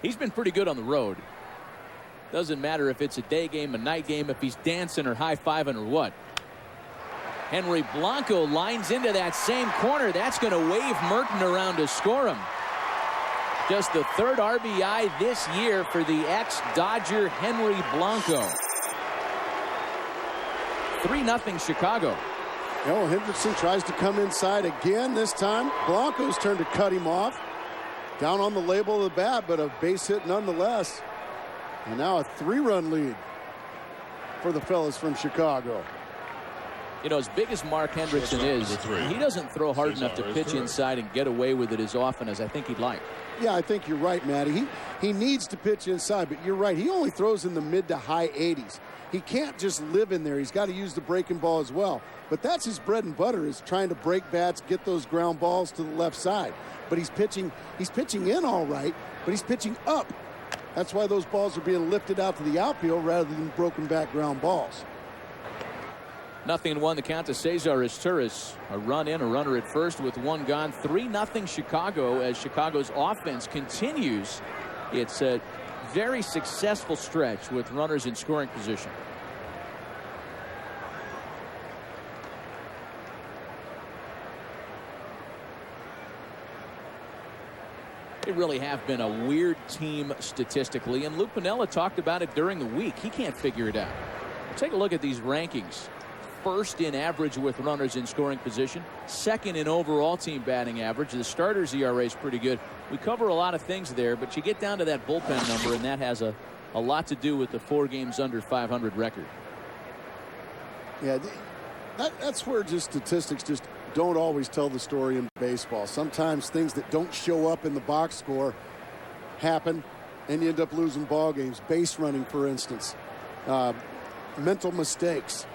He's been pretty good on the road. Doesn't matter if it's a day game, a night game, if he's dancing or high-fiving or what. Henry Blanco lines into that same corner. That's going to wave Merton around to score him. Just the third RBI this year for the ex-Dodger Henry Blanco. 3-0 Chicago. Well, Hendrickson tries to come inside again. This time, Blanco's turn to cut him off. Down on the label of the bat, but a base hit nonetheless. And now a 3-run lead for the fellas from Chicago. You know, as big as Mark Hendrickson is, he doesn't throw hard enough to pitch inside and get away with it as often as I think he'd like. Yeah, I think you're right, Matty. He needs to pitch inside, but you're right. He only throws in the mid to high 80s. He can't just live in there. He's got to use the breaking ball as well. But that's his bread and butter, is trying to break bats, get those ground balls to the left side. But he's pitching in all right, but he's pitching up. That's why those balls are being lifted out to the outfield rather than broken back ground balls. 0-1 the count to Cesar Izturis. A run in, a runner at first with one gone. 3-0 Chicago as Chicago's offense continues its very successful stretch with runners in scoring position. They really have been a weird team statistically, and Luke Piniella talked about it during the week. He can't figure it out. Take a look at these rankings. First in average with runners in scoring position, second in overall team batting average. The starters ERA is pretty good. We cover a lot of things there, but you get down to that bullpen number, and that has a lot to do with the 4 games under 500 record. Yeah, that's where just statistics just don't always tell the story in baseball. Sometimes things that don't show up in the box score happen, and you end up losing ball games. Base running, for instance, mental mistakes.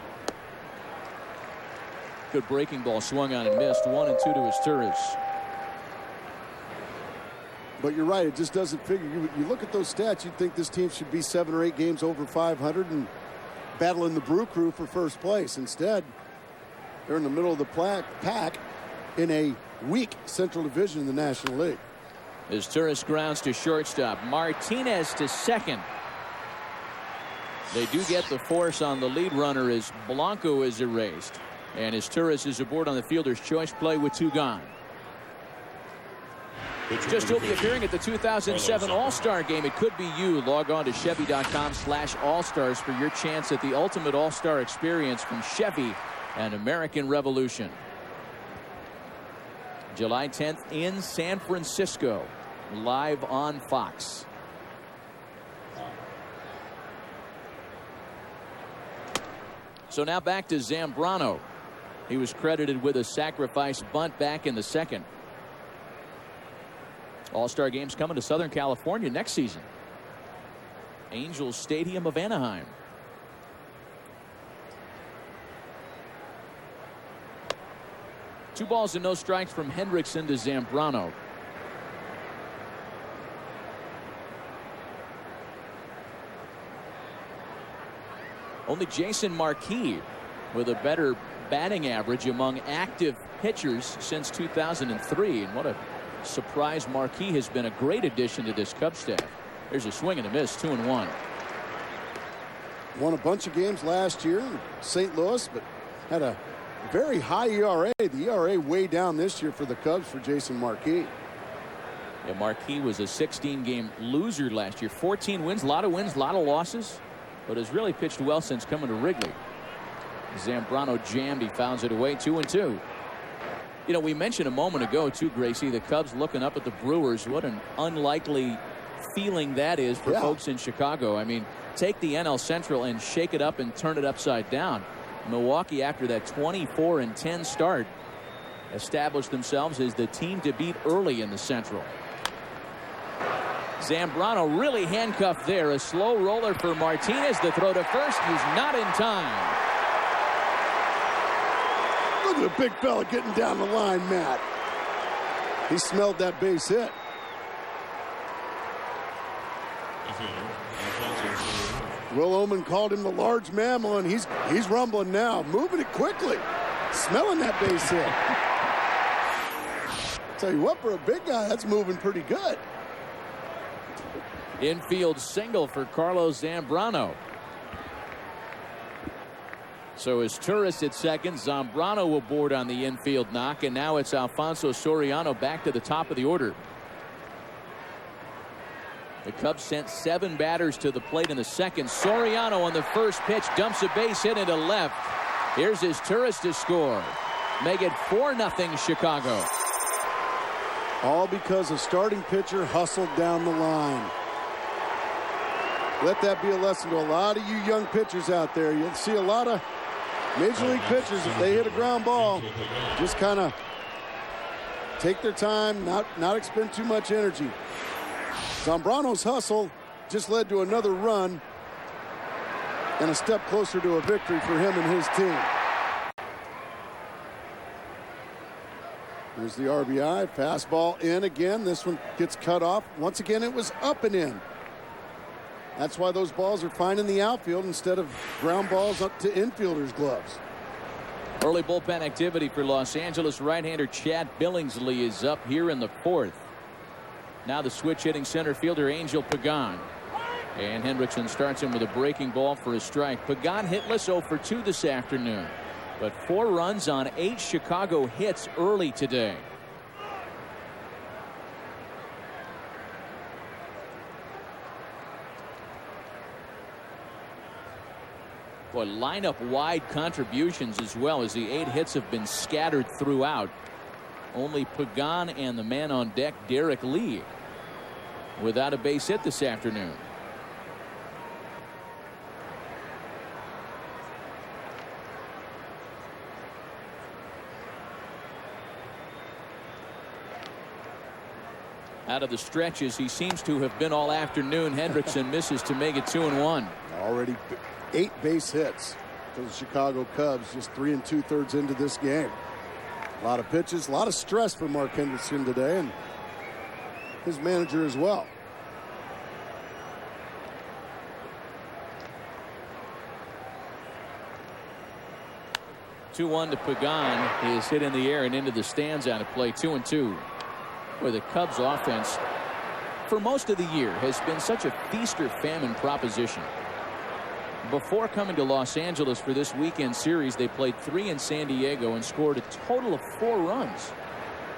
Good breaking ball swung on and missed. 1-2 to Izturis. But you're right, it just doesn't figure. You look at those stats, you'd think this team should be 7 or 8 games over 500 and battling the Brew Crew for first place. Instead, they're in the middle of the pack in a weak Central Division in the National League. Izturis grounds to shortstop. Martinez to second. They do get the force on the lead runner as Blanco is erased. And Izturis is aboard on the fielder's choice play with 2 gone. Just will be appearing at the 2007 All-Star Game. It could be you. Log on to Chevy.com/All-Stars for your chance at the ultimate All-Star experience from Chevy and American Revolution. July 10th in San Francisco, live on Fox. So now back to Zambrano. He was credited with a sacrifice bunt back in the second. All-Star games coming to Southern California next season. Angels Stadium of Anaheim. Two balls and no strikes from Hendrickson to Zambrano. Only Jason Marquis with a better batting average among active pitchers since 2003. And what a surprise Marquis has been. A great addition to this Cubs staff. There's a swing and a miss. 2-1. Won a bunch of games last year in St. Louis, but had a very high ERA. The ERA way down this year for the Cubs for Jason Marquis. Yeah, Marquis was a 16-game loser last year. 14 wins, a lot of losses, but has really pitched well since coming to Wrigley. Zambrano jammed. He fouls it away. 2-2. You know, we mentioned a moment ago, too, Gracie, the Cubs looking up at the Brewers. What an unlikely feeling that is for folks in Chicago. I mean, take the NL Central and shake it up and turn it upside down. Milwaukee, after that 24-10 start, established themselves as the team to beat early in the Central. Zambrano really handcuffed there. A slow roller for Martinez. The throw to first. He's not in time. Look at the big fella getting down the line, Matt. He smelled that base hit. Will Oman called him the large mammal, and he's rumbling now, moving it quickly, smelling that base hit. Tell you what, for a big guy, that's moving pretty good. Infield single for Carlos Zambrano. So Izturis at second. Zambrano aboard on the infield knock, and now it's Alfonso Soriano back to the top of the order. The Cubs sent 7 batters to the plate in the second. Soriano on the first pitch dumps a base hit into left. Here's Izturis to score. Make it 4-0 Chicago. All because a starting pitcher hustled down the line. Let that be a lesson to a lot of you young pitchers out there. You'll see a lot of Major league pitchers, if they hit a ground ball, just kind of take their time, not expend too much energy. Zambrano's hustle just led to another run and a step closer to a victory for him and his team. There's the RBI, fastball in again. This one gets cut off. Once again, it was up and in. That's why those balls are finding the outfield instead of ground balls up to infielders' gloves. Early bullpen activity for Los Angeles. Right-hander Chad Billingsley is up here in the 4th. Now the switch hitting center fielder Angel Pagan. And Hendrickson starts him with a breaking ball for a strike. Pagan hitless 0 for 2 this afternoon. But 4 runs on 8 Chicago hits early today. Boy, lineup wide contributions as well, as the 8 hits have been scattered throughout. Only Pagan and the man on deck, Derek Lee, without a base hit this afternoon. Out of the stretches he seems to have been all afternoon. Hendrickson misses to make it 2-1. Already 8 base hits for the Chicago Cubs, just 3 2/3 into this game. A lot of pitches, a lot of stress for Mark Hendrickson today, and his manager as well. (2-1) to Pagan is hit in the air and into the stands out of play. 2-2. Where the Cubs offense for most of the year has been such a feast or famine proposition. Before coming to Los Angeles for this weekend series, they played 3 in San Diego and scored a total of 4 runs.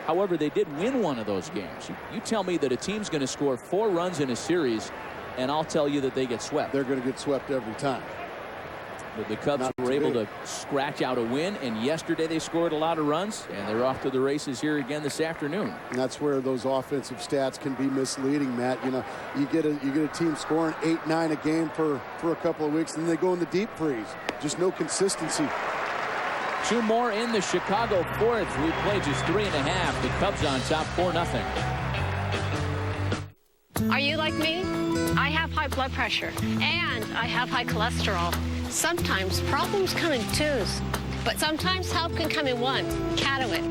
However, they did win one of those games. You tell me that a team's going to score 4 runs in a series, and I'll tell you that they get swept. They're going to get swept every time. But the Cubs were able to scratch out a win, and yesterday they scored a lot of runs, and they're off to the races here again this afternoon. And that's where those offensive stats can be misleading, Matt. You know, you get a team scoring 8, 9 a game for a couple of weeks, and then they go in the deep freeze. Just no consistency. 2 more in the Chicago 4th. We played just 3.5. The Cubs on top 4-0. Are you like me? I have high blood pressure and I have high cholesterol. Sometimes problems come in 2s, but sometimes help can come in 1. Catawit.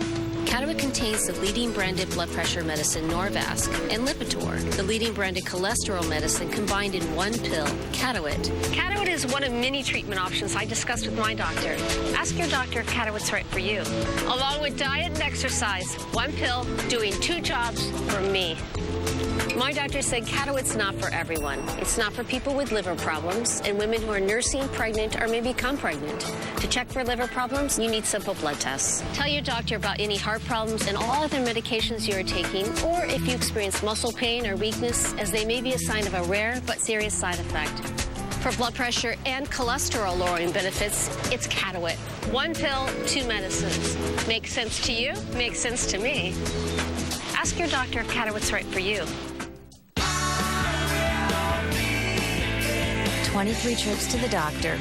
Catawit contains the leading branded blood pressure medicine Norvasc and Lipitor, the leading branded cholesterol medicine combined in 1 pill, Catawit. Catawit is one of many treatment options I discussed with my doctor. Ask your doctor if Catawit's right for you. Along with diet and exercise, 1 pill doing 2 jobs for me. My doctor said Catawit's not for everyone. It's not for people with liver problems and women who are nursing, pregnant, or may become pregnant. To check for liver problems, you need simple blood tests. Tell your doctor about any heart problems and all other medications you are taking, or if you experience muscle pain or weakness, as they may be a sign of a rare but serious side effect. For blood pressure and cholesterol lowering benefits, it's Catawit. 1 pill, 2 medicines. Makes sense to you, makes sense to me. Ask your doctor if Catawit's right for you. 23 trips to the doctor,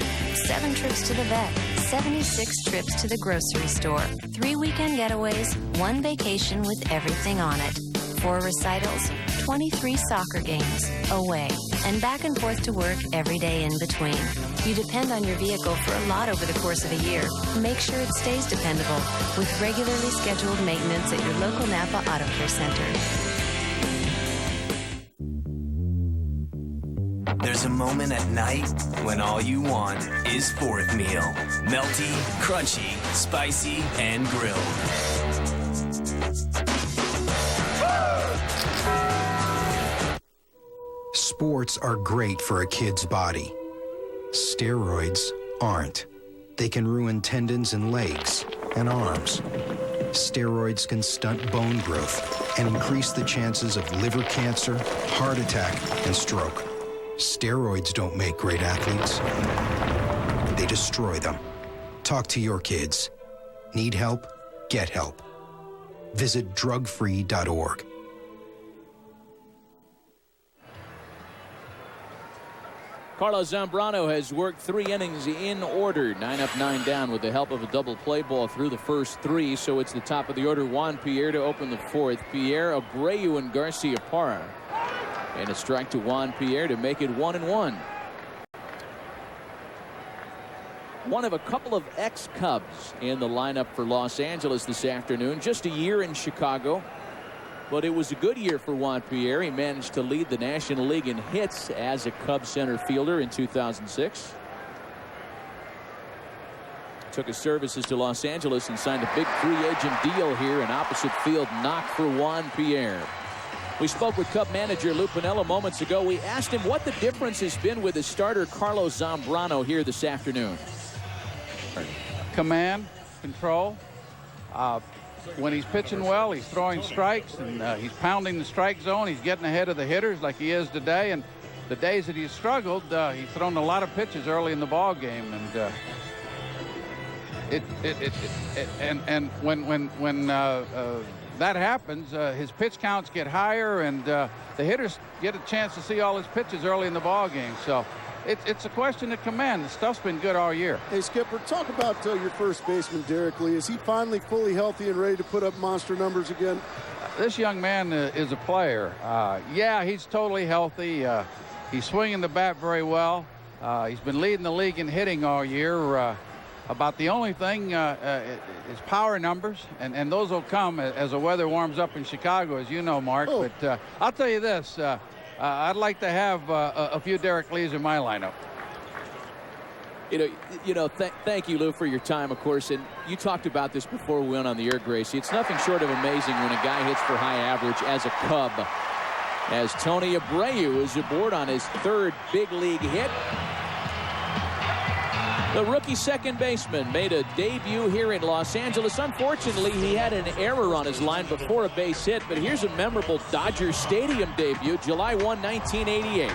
7 trips to the vet, 76 trips to the grocery store, 3 weekend getaways, 1 vacation with everything on it, 4 recitals, 23 soccer games, away, and back and forth to work every day in between. You depend on your vehicle for a lot over the course of a year. Make sure it stays dependable with regularly scheduled maintenance at your local Napa Auto Care Center. There's a moment at night when all you want is 4th meal. Melty, crunchy, spicy, and grilled. Sports are great for a kid's body. Steroids aren't. They can ruin tendons in legs and arms. Steroids can stunt bone growth and increase the chances of liver cancer, heart attack, and stroke. Steroids don't make great athletes. They destroy them. Talk to your kids. Need help? Get help. Visit Carlos Zambrano has worked 3 innings in order, 9 up, 9 down, with the help of a double play ball through the first 3. So it's the top of the order. Juan Pierre to open the 4th. Pierre, Abreu, and Garcia Parra. And a strike to Juan Pierre to make it 1-1. One of a couple of ex-Cubs in the lineup for Los Angeles this afternoon. Just a year in Chicago. But it was a good year for Juan Pierre. He managed to lead the National League in hits as a Cubs center fielder in 2006. Took his services to Los Angeles and signed a big free agent deal here. An opposite field knock for Juan Pierre. We spoke with Cub manager Lou Piniella moments ago. We asked him what the difference has been with his starter Carlos Zambrano here this afternoon. Command, control. When he's pitching well, he's throwing strikes, and he's pounding the strike zone. He's getting ahead of the hitters like he is today. And the days that he's struggled, he's thrown a lot of pitches early in the ball game. And when that happens, his pitch counts get higher, and the hitters get a chance to see all his pitches early in the ball game. So it's a question of command. The stuff's been good all year. Hey, Skipper, talk about your first baseman, Derek Lee. Is he finally fully healthy and ready to put up monster numbers again? This young man is a player. Yeah, he's totally healthy. He's swinging the bat very well. He's been leading the league in hitting all year. About the only thing is power numbers, and those will come as the weather warms up in Chicago, as you know, Mark. Oh. But I'll tell you this. I'd like to have a few Derek Lees in my lineup. Thank you, Lou, for your time, of course. And you talked about this before we went on the air, Gracie. It's nothing short of amazing when a guy hits for high average as a Cub. As Tony Abreu is aboard on his 3rd big league hit. The rookie second baseman made a debut here in Los Angeles. Unfortunately, he had an error on his line before a base hit, but here's a memorable Dodger Stadium debut, July 1, 1988.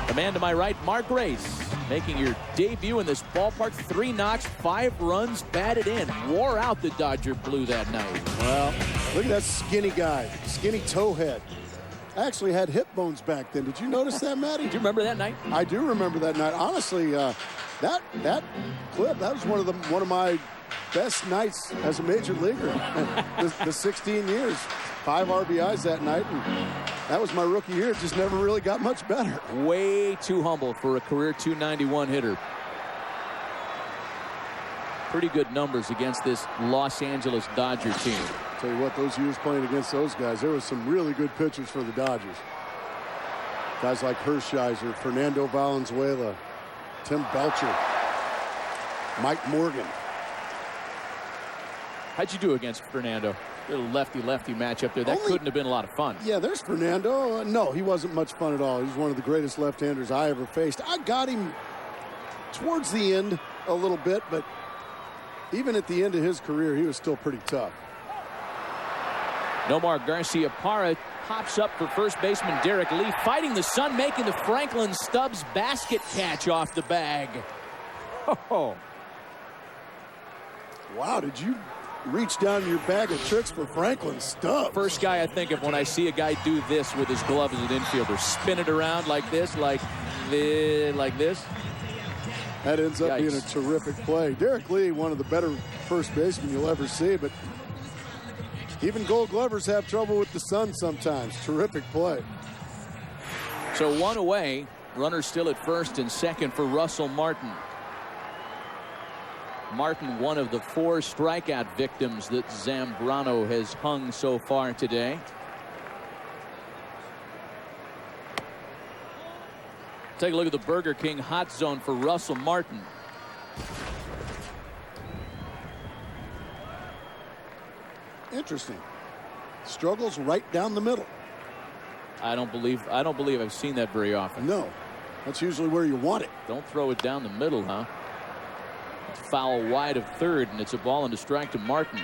The man to my right, Mark Grace, making your debut in this ballpark. 3 knocks, 5 runs batted in. Wore out the Dodger blue that night. Well, look at that skinny guy, skinny toe head. I actually had hip bones back then. Did you notice that, Matty? Do you remember that night? I do remember that night. Honestly, that clip, that was one of my best nights as a major leaguer. the 16 years, 5 RBIs that night, and that was my rookie year. It just never really got much better. Way too humble for a career .291 hitter. Pretty good numbers against this Los Angeles Dodger team. Tell you what, those years playing against those guys, there was some really good pitchers for the Dodgers. Guys like Hershiser, Fernando Valenzuela, Tim Belcher, Mike Morgan. How'd you do against Fernando? Little lefty-lefty matchup there. That couldn't have been a lot of fun. Yeah, there's Fernando. No, he wasn't much fun at all. He's one of the greatest left-handers I ever faced. I got him towards the end a little bit, but even at the end of his career, he was still pretty tough. Nomar Garcia-Parra pops up for first baseman Derek Lee, fighting the sun, making the Franklin Stubbs basket catch off the bag. Oh. Wow, did you reach down in your bag of tricks for Franklin Stubbs? First guy I think of when I see a guy do this with his glove as an infielder. Spin it around like this, like this. That ends up being a terrific play. Derek Lee, one of the better first basemen you'll ever see, but even Gold Glovers have trouble with the sun sometimes. Terrific play. So 1 away. Runners still at first and second for Russell Martin. Martin, one of the 4 strikeout victims that Zambrano has hung so far today. Take a look at the Burger King hot zone for Russell Martin. Interesting. Struggles right down the middle. I don't believe I've seen that very often. No. That's usually where you want it. Don't throw it down the middle, huh? It's foul wide of third, and it's a ball and a strike to Martin.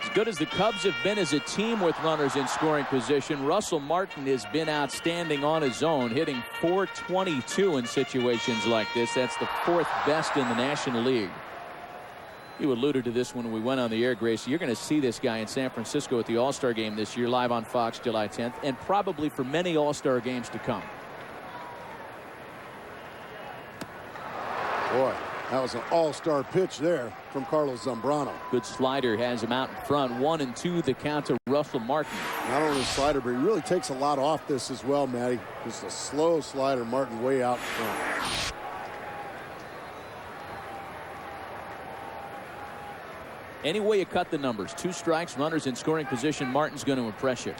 As good as the Cubs have been as a team with runners in scoring position, Russell Martin has been outstanding on his own, hitting .422 in situations like this. That's the 4th best in the National League. You alluded to this when we went on the air, Gracie. You're going to see this guy in San Francisco at the All-Star game this year, live on Fox July 10th, and probably for many All-Star games to come. Boy, that was an all-star pitch there from Carlos Zambrano. Good slider has him out in front. 1-2 the count to Russell Martin. Not only a slider, but he really takes a lot off this as well, Matty. Just a slow slider, Martin way out in front. Any way you cut the numbers, 2 strikes, runners in scoring position, Martin's going to impress you.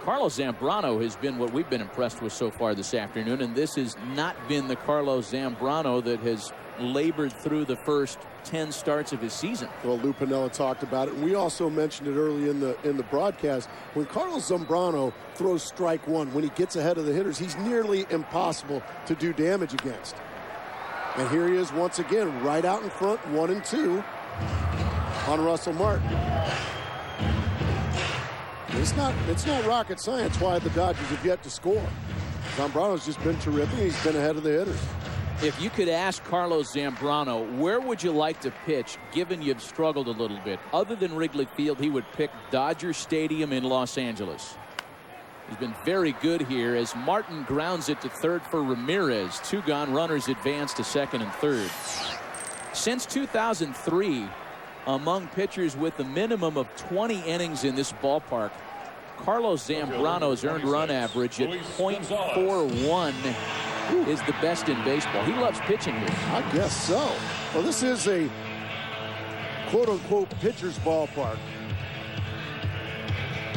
Carlos Zambrano has been what we've been impressed with so far this afternoon, and this has not been the Carlos Zambrano that has labored through the first 10 starts of his season. Well, Lou Piniella talked about it, and we also mentioned it early in the broadcast. When Carlos Zambrano throws strike one, when he gets ahead of the hitters, he's nearly impossible to do damage against. And here he is once again, right out in front, 1-2 on Russell Martin. It's not rocket science why the Dodgers have yet to score. Zambrano's just been terrific. He's been ahead of the hitters. If you could ask Carlos Zambrano, where would you like to pitch, given you've struggled a little bit? Other than Wrigley Field, he would pick Dodger Stadium in Los Angeles. He's been very good here as Martin grounds it to third for Ramirez. 2 gone, runners advance to second and third. Since 2003, among pitchers with a minimum of 20 innings in this ballpark, Carlos Zambrano's earned run average at .41 is the best in baseball. He loves pitching here. I guess so. Well, this is a quote-unquote pitcher's ballpark.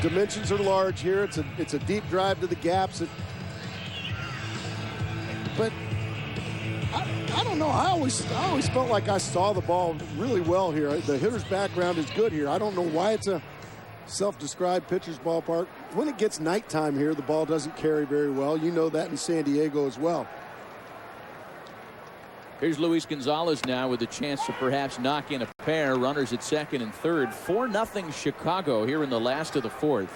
Dimensions are large here. It's a deep drive to the gaps. But I don't know. I always felt like I saw the ball really well here. The hitter's background is good here. I don't know why it's a self-described pitcher's ballpark. When it gets nighttime here, the ball doesn't carry very well. You know that in San Diego as well. Here's Luis Gonzalez now with a chance to perhaps knock in a pair. Runners at second and third. 4-0 Chicago here in the last of the fourth.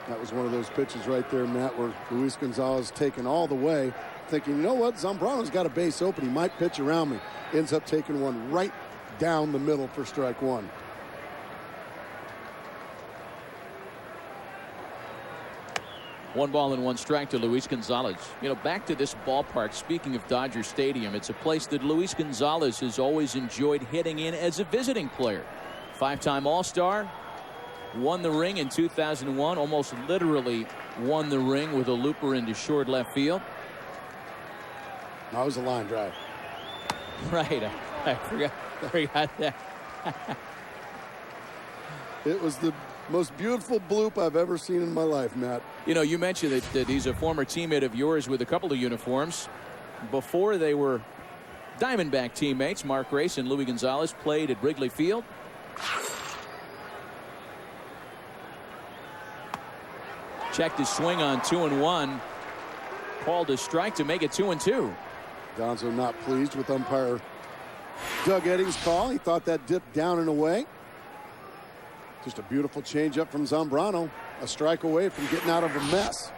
That was one of those pitches right there, Matt, where Luis Gonzalez taken all the way, thinking, you know what, Zambrano's got a base open. He might pitch around me. Ends up taking one right down the middle for strike one. One ball and 1 strike to Luis Gonzalez. You know, back to this ballpark, speaking of Dodger Stadium, it's a place that Luis Gonzalez has always enjoyed hitting in as a visiting player. 5-time All-Star, won the ring in 2001, almost literally won the ring with a looper into short left field. That was a line drive. Right, I forgot that. It was the most beautiful bloop I've ever seen in my life, Matt. You know, you mentioned that he's a former teammate of yours with a couple of uniforms. Before they were Diamondback teammates, Mark Grace and Luis Gonzalez played at Wrigley Field. Checked his swing on 2-1. Called a strike to make it 2-2. Gonzo not pleased with umpire Doug Eddings' call. He thought that dipped down and away. Just a beautiful changeup from Zambrano. A strike away from getting out of a mess.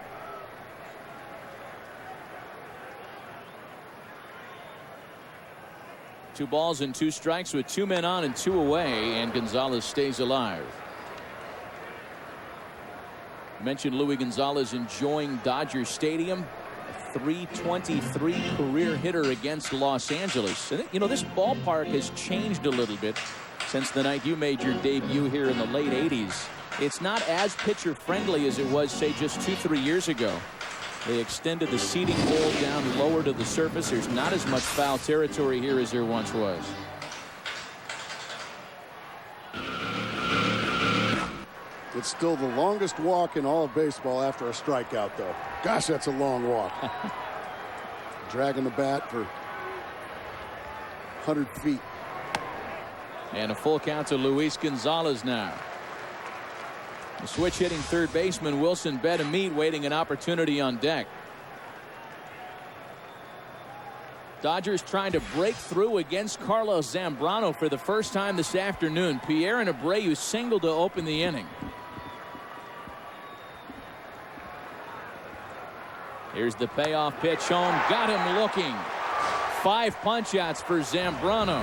Two balls and 2 strikes with 2 men on and 2 away, and Gonzalez stays alive. Mentioned Luis Gonzalez enjoying Dodger Stadium. A .323 career hitter against Los Angeles. And, you know, this ballpark has changed a little bit since the night you made your debut here in the late 80s. It's not as pitcher friendly as it was, say, just 2-3 years ago. They extended the seating hole down lower to the surface. There's not as much foul territory here as there once was. It's still the longest walk in all of baseball after a strikeout, though. Gosh, that's a long walk. Dragging the bat for 100 feet. And a full count to Luis Gonzalez now. The switch hitting third baseman Wilson Betemit waiting an opportunity on deck. Dodgers trying to break through against Carlos Zambrano for the first time this afternoon. Pierre and Abreu singled to open the inning. Here's the payoff pitch home. Got him looking. 5 punch-outs for Zambrano.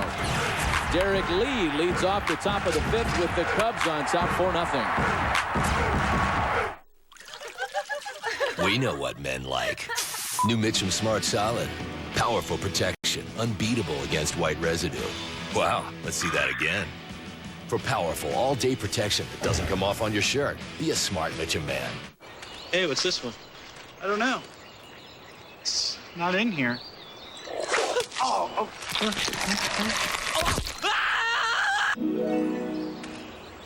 Derek Lee leads off the top of the 5th with the Cubs on top 4-0. We know what men like. New Mitchum Smart Solid. Powerful protection. Unbeatable against white residue. Wow, let's see that again. For powerful all-day protection that doesn't come off on your shirt, be a smart Mitchum man. Hey, what's this one? I don't know. It's not in here. Oh.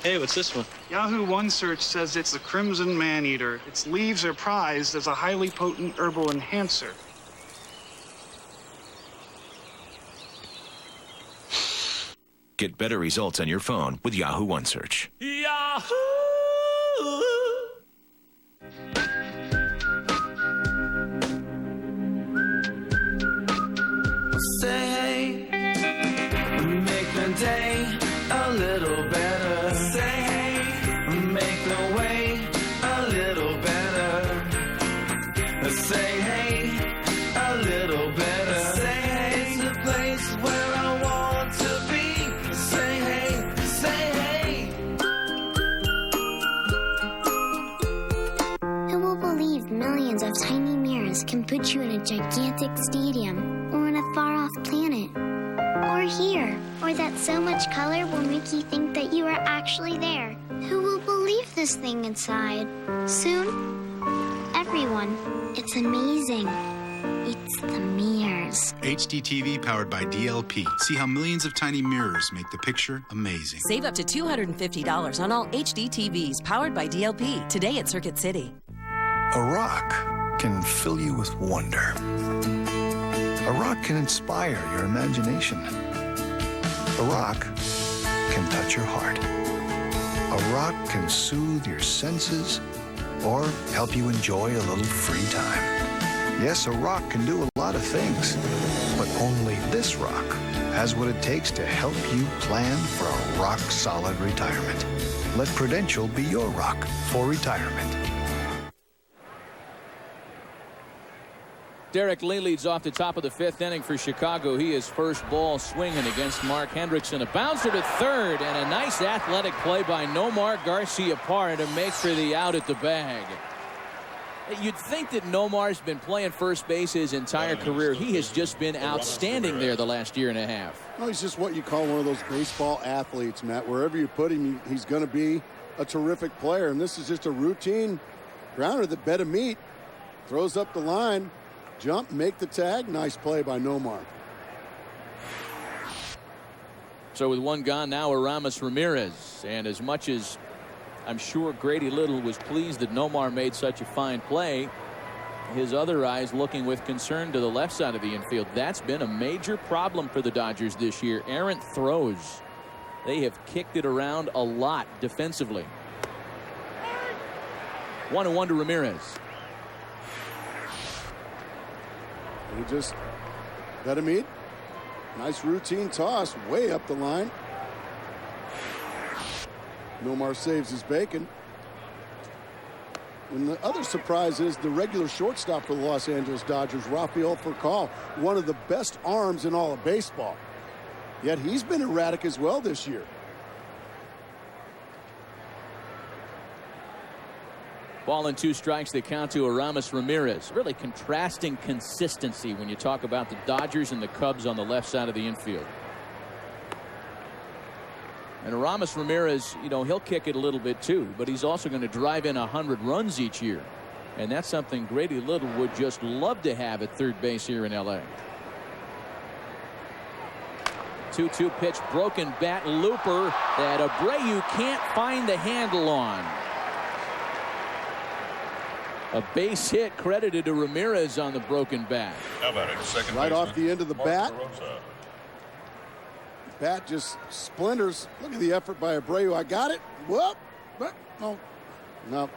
Hey, what's this one? Yahoo OneSearch says it's the Crimson Maneater. Its leaves are prized as a highly potent herbal enhancer. Get better results on your phone with Yahoo OneSearch. Yahoo! Say hey, make the day a little better. Say hey, make the way a little better. Say hey, a little better. Say hey, it's the place where I want to be. Say hey, say hey. Who will believe millions of tiny mirrors can put you in a gigantic stadium or on a far-off planet? Or here, or that so much color will make you think that you are actually there. Who will believe this thing inside? Soon, everyone. It's amazing. It's the mirrors. HDTV powered by DLP. See how millions of tiny mirrors make the picture amazing. Save up to $250 on all HD TVs powered by DLP today at Circuit City. A rock can fill you with wonder. A rock can inspire your imagination. A rock can touch your heart. A rock can soothe your senses or help you enjoy a little free time. Yes, a rock can do a lot of things, but only this rock has what it takes to help you plan for a rock-solid retirement. Let Prudential be your rock for retirement. Derek Lee leads off the top of the 5th inning for Chicago. He is first ball swinging against Mark Hendrickson. A bouncer to third and a nice athletic play by Nomar Garciaparra to make for the out at the bag. You'd think that Nomar's been playing first base his entire career. He has just been outstanding there the last year and a half. Well, he's just what you call one of those baseball athletes, Matt. Wherever you put him, he's going to be a terrific player. And this is just a routine grounder that bet a meat. Throws up the line. Jump, make the tag. Nice play by Nomar. So with one gone now, Aramis Ramirez. And as much as I'm sure Grady Little was pleased that Nomar made such a fine play, his other eyes looking with concern to the left side of the infield. That's been a major problem for the Dodgers this year. Errant throws. They have kicked it around a lot defensively. 1-1 to Ramirez. He just bet a meat. Nice routine toss way up the line. Nomar saves his bacon. And the other surprise is the regular shortstop for the Los Angeles Dodgers, Rafael Furcal, one of the best arms in all of baseball. Yet he's been erratic as well this year. Ball and 2 strikes, they count to Aramis Ramirez. Really contrasting consistency when you talk about the Dodgers and the Cubs on the left side of the infield. And Aramis Ramirez, you know, he'll kick it a little bit too, but he's also going to drive in 100 runs each year. And that's something Grady Little would just love to have at third base here in LA. 2-2 pitch, broken bat, looper that Abreu can't find the handle on. A base hit credited to Ramirez on the broken bat. How about it? Second right baseman, off the end of the Mark bat. DeRosa. Bat just splinters. Look at the effort by Abreu. I got it. Whoop. No,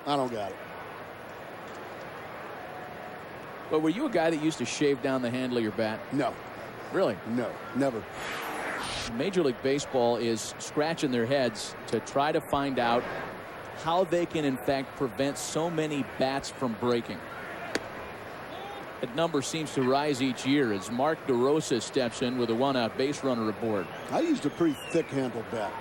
I don't got it. But were you a guy that used to shave down the handle of your bat? No. Really? No, never. Major League Baseball is scratching their heads to try to find out how they can in fact prevent so many bats from breaking. That number seems to rise each year as Mark DeRosa steps in with a 1-out base runner aboard. I used a pretty thick-handled bat.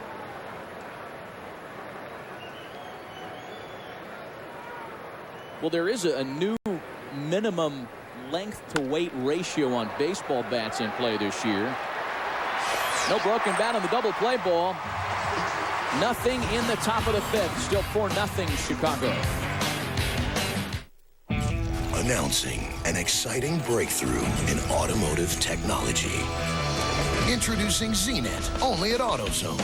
Well, there is a new minimum length to weight ratio on baseball bats in play this year. No broken bat on the double play ball. Nothing in the top of the fifth. Still 4-0 Chicago. Announcing an exciting breakthrough in automotive technology. Introducing ZNet, only at AutoZone.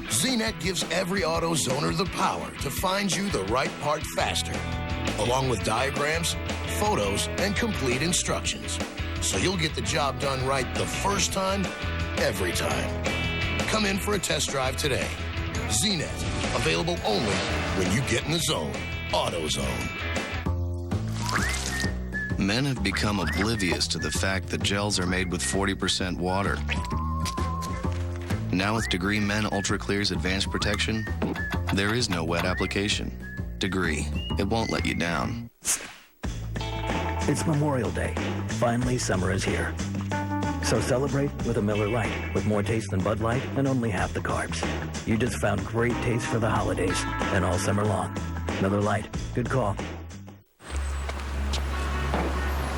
ZNet gives every AutoZoner the power to find you the right part faster, along with diagrams, photos, and complete instructions. So you'll get the job done right the first time, every time. Come in for a test drive today. ZNet, available only when you get in the zone. AutoZone. Men have become oblivious to the fact that gels are made with 40% water. Now with Degree Men Ultra Clear's advanced protection, there is no wet application. Degree, it won't let you down. It's Memorial Day. Finally, summer is here. So celebrate with a Miller Lite, with more taste than Bud Light and only half the carbs. You just found great taste for the holidays and all summer long. Miller Lite, good call.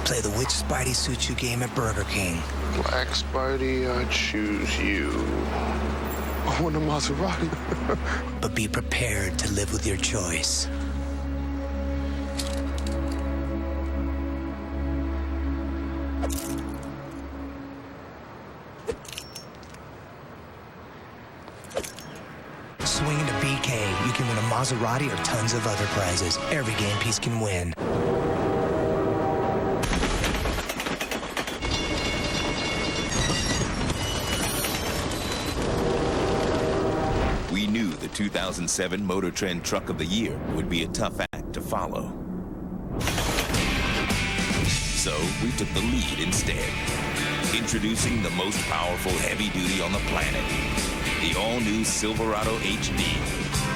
Play the Which Spidey Suits You game at Burger King. Black Spidey, I choose you. I want a Maserati. But be prepared to live with your choice. Swing into BK. You can win a Maserati or tons of other prizes. Every game piece can win. We knew the 2007 Motor Trend Truck of the Year would be a tough act to follow. So we took the lead instead. Introducing the most powerful heavy duty on the planet. The all-new Silverado HD.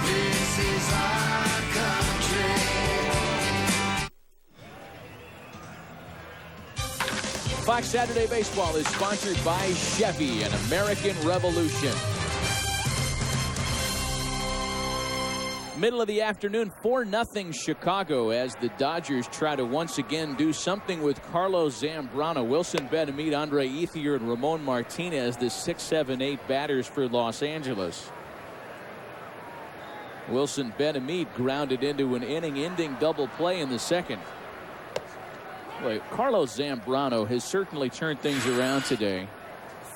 This is our country. Fox Saturday Baseball is sponsored by Chevy and American Revolution. Middle of the afternoon, 4-0 Chicago as the Dodgers try to once again do something with Carlos Zambrano, Wilson Betemit, Andre Ethier, and Ramon Martinez, the 6, 7, 8 batters for Los Angeles. Wilson Betemit grounded into an inning-ending double play in the second. Boy, Carlos Zambrano has certainly turned things around today.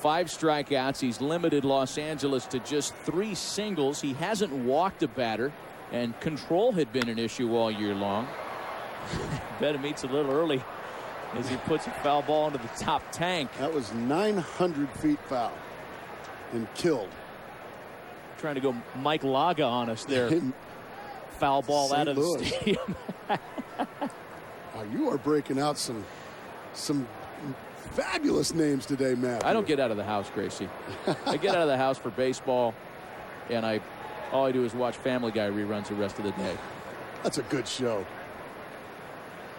5 strikeouts. He's limited Los Angeles to just 3 singles. He hasn't walked a batter, and control had been an issue all year long. Betemit's a little early as he puts a foul ball into the top tank. That was 900 feet foul and killed. Trying to go Mike Laga on us there. Foul ball out of the stadium. You are breaking out some fabulous names today, Matt. I don't get out of the house, Gracie. I get out of the house for baseball, and all I do is watch Family Guy reruns the rest of the day. That's a good show.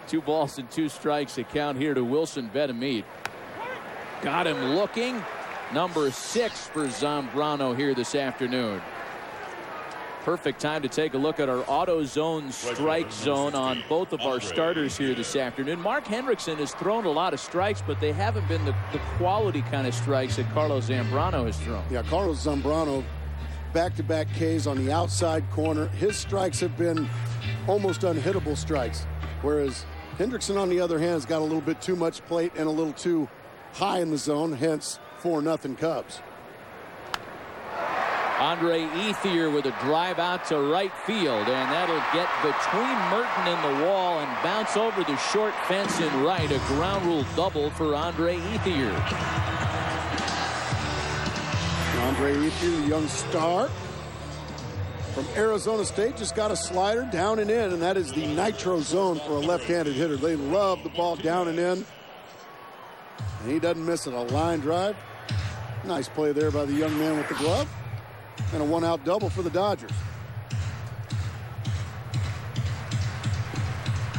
2 balls and 2 strikes to count here to Wilson Betemit. Got him looking. Number 6 for Zambrano here this afternoon. Perfect time to take a look at our AutoZone strike zone on both of our starters here this afternoon. Mark Hendrickson has thrown a lot of strikes, but they haven't been the quality kind of strikes that Carlos Zambrano has thrown. Yeah, Carlos Zambrano, back-to-back Ks on the outside corner. His strikes have been almost unhittable strikes, whereas Hendrickson, on the other hand, has got a little bit too much plate and a little too high in the zone, hence 4-0 Cubs. Andre Ethier with a drive out to right field, and that'll get between Merton and the wall and bounce over the short fence in right. A ground rule double for Andre Ethier. Andre Ethier, the young star from Arizona State, just got a slider down and in, and that is the nitro zone for a left-handed hitter. They love the ball down and in, and he doesn't miss it. A line drive. Nice play there by the young man with the glove. And a 1-out double for the Dodgers.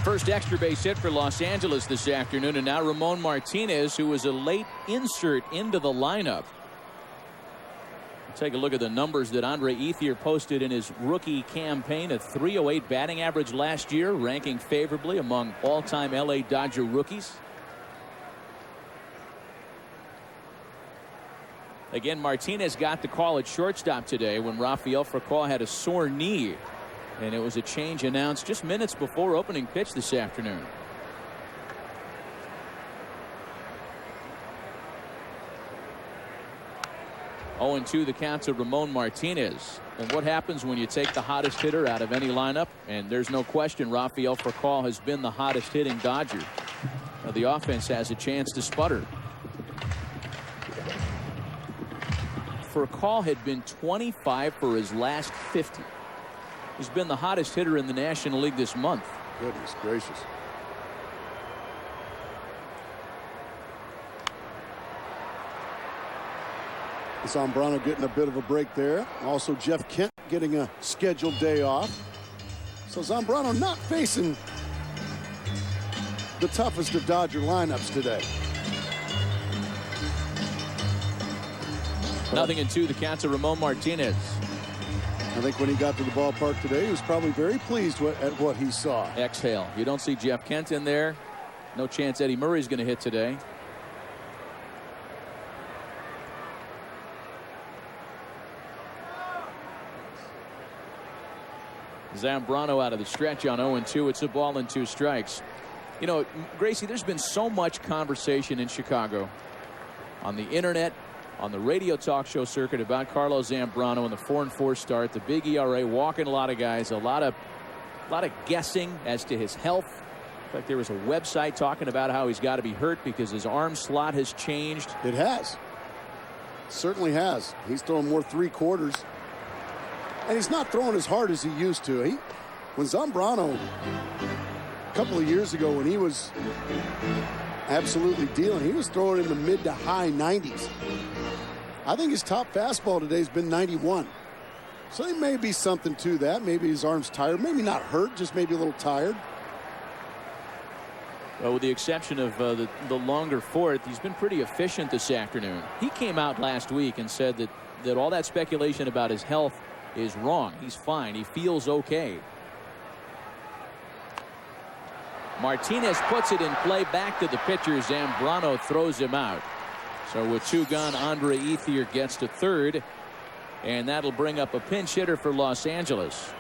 First extra base hit for Los Angeles this afternoon, and now Ramon Martinez, who was a late insert into the lineup. Take a look at the numbers that Andre Ethier posted in his rookie campaign. A .308 batting average last year, ranking favorably among all-time LA Dodger rookies. Again, Martinez got the call at shortstop today when Rafael Furcal had a sore knee. And it was a change announced just minutes before opening pitch this afternoon. Oh, 0-2 the count to Ramon Martinez. And what happens when you take the hottest hitter out of any lineup? And there's no question Rafael Furcal has been the hottest hitting Dodger. Now the offense has a chance to sputter. Furcal had been 25 for his last 50. He's been the hottest hitter in the National League this month. Goodness gracious. Zambrano getting a bit of a break there. Also Jeff Kent getting a scheduled day off. So Zambrano not facing the toughest of Dodger lineups today. 0-2 the count to Ramon Martinez. I think when he got to the ballpark today, he was probably very pleased at what he saw. Exhale. You don't see Jeff Kent in there. No chance Eddie Murray's going to hit today. Zambrano out of the stretch on 0-2. It's a ball and 2 strikes. You know, Gracie, there's been so much conversation in Chicago on the internet, on the radio talk show circuit about Carlos Zambrano and the 4-4 start, the big ERA, walking a lot of guys, a lot of guessing as to his health. In fact, there was a website talking about how he's got to be hurt because his arm slot has changed. It has. Certainly has. He's throwing more 3/4. And he's not throwing as hard as he used to. When Zambrano, a couple of years ago, when he was absolutely dealing, he was throwing in the mid to high 90s. I think his top fastball today has been 91. So there may be something to that. Maybe his arm's tired. Maybe not hurt, just maybe a little tired. Well, with the exception of the longer fourth, he's been pretty efficient this afternoon. He came out last week and said that all that speculation about his health is wrong. He's fine. He feels okay. Martinez puts it in play back to the pitcher. Zambrano throws him out. So with 2 gone, Andre Ethier gets to third, and that'll bring up a pinch hitter for Los Angeles.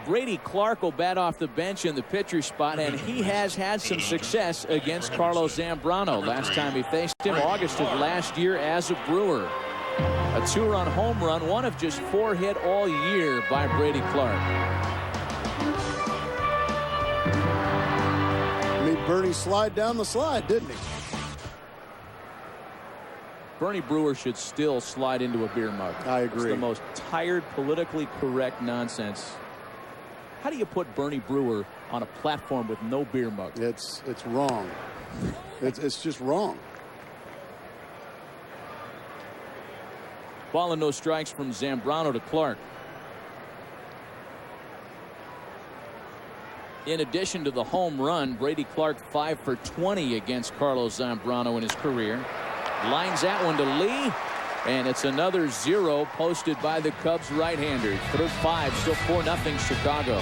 Brady Clark will bat off the bench in the pitcher spot, and he has had some success against Carlos Zambrano. Last time he faced him, August of last year as a Brewer. A 2-run home run, one of just 4 hit all year by Brady Clark. Made Bernie slide down the slide, didn't he? Bernie Brewer should still slide into a beer mug. I agree. It's the most tired, politically correct nonsense. How do you put Bernie Brewer on a platform with no beer mug? It's wrong. It's just wrong. Ball and no strikes from Zambrano to Clark. In addition to the home run, Brady Clark 5 for 20 against Carlos Zambrano in his career. Lines that one to Lee, and it's another 0 posted by the Cubs right-hander. Through 5, still 4-0 Chicago.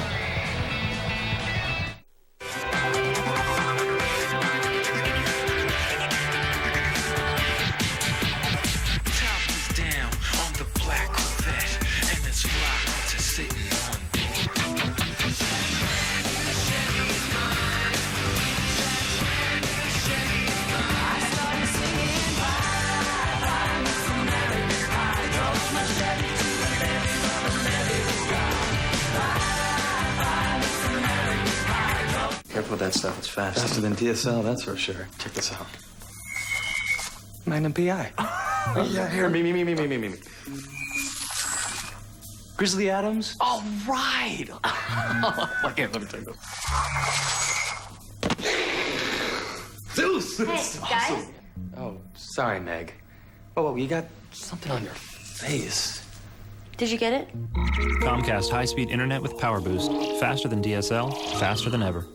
Careful with that stuff. It's fast. Faster than TSL, that's for sure. Check this out. Magnum PI. Yeah, here, me. Grizzly Adams. All right. Okay, let me take this. Zeus! Hey, That's guys? awesome. Oh, sorry, Meg. Oh, you got something on your face. Did you get it? Comcast high-speed internet with Power Boost. Faster than DSL, faster than ever.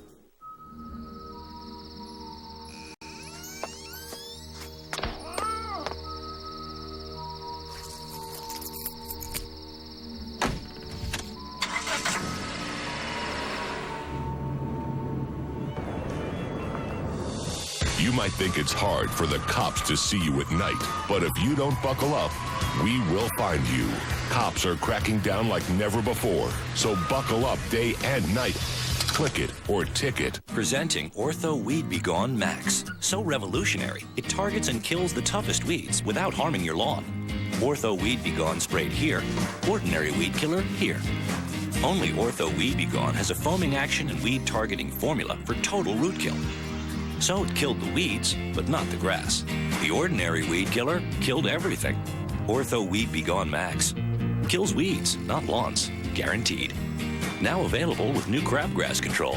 You might think it's hard for the cops to see you at night, but if you don't buckle up, we will find you. Cops are cracking down like never before, so buckle up day and night. Click it or ticket. Presenting Ortho Weed Be Gone Max. So revolutionary, it targets and kills the toughest weeds without harming your lawn. Ortho Weed Be Gone sprayed here, ordinary weed killer here. Only Ortho Weed Be Gone has a foaming action and weed targeting formula for total root kill. So it killed the weeds, but not the grass. The ordinary weed killer killed everything. Ortho Weed Be Gone Max. Kills weeds, not lawns. Guaranteed. Now available with new crabgrass control.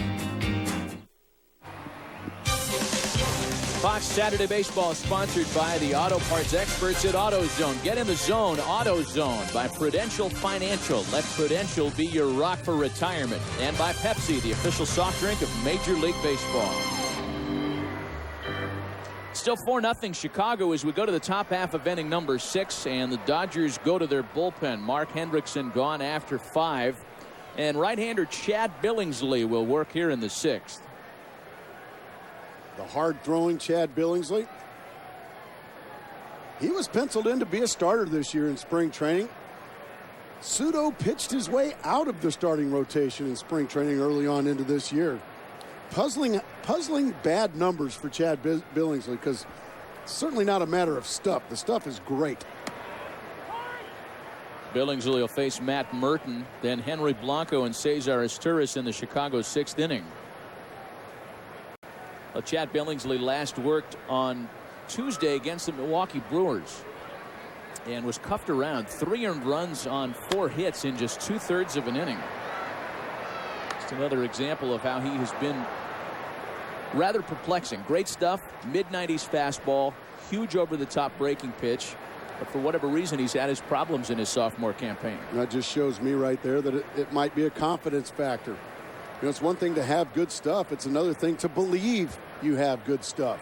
Fox Saturday Baseball is sponsored by the auto parts experts at AutoZone. Get in the zone, AutoZone, by Prudential Financial. Let Prudential be your rock for retirement. And by Pepsi, the official soft drink of Major League Baseball. Still 4-0 Chicago as we go to the top half of inning number 6, and the Dodgers go to their bullpen. Mark Hendrickson gone after 5, and right-hander Chad Billingsley will work here in the 6th. The hard-throwing Chad Billingsley. He was penciled in to be a starter this year in spring training. Sudo pitched his way out of the starting rotation in spring training early on into this year. Puzzling bad numbers for Chad Billingsley, because it's certainly not a matter of stuff. The stuff is great. Billingsley will face Matt Merton, then Henry Blanco and Cesar Asturias in the Chicago 6th inning. Well, Chad Billingsley last worked on Tuesday against the Milwaukee Brewers and was cuffed around. 3 earned runs on 4 hits in just 2/3 of an inning. Just another example of how he has been rather perplexing. Great stuff, mid-90s fastball, huge over-the-top breaking pitch. But for whatever reason, he's had his problems in his sophomore campaign. And that just shows me right there that it might be a confidence factor. You know, it's one thing to have good stuff. It's another thing to believe you have good stuff.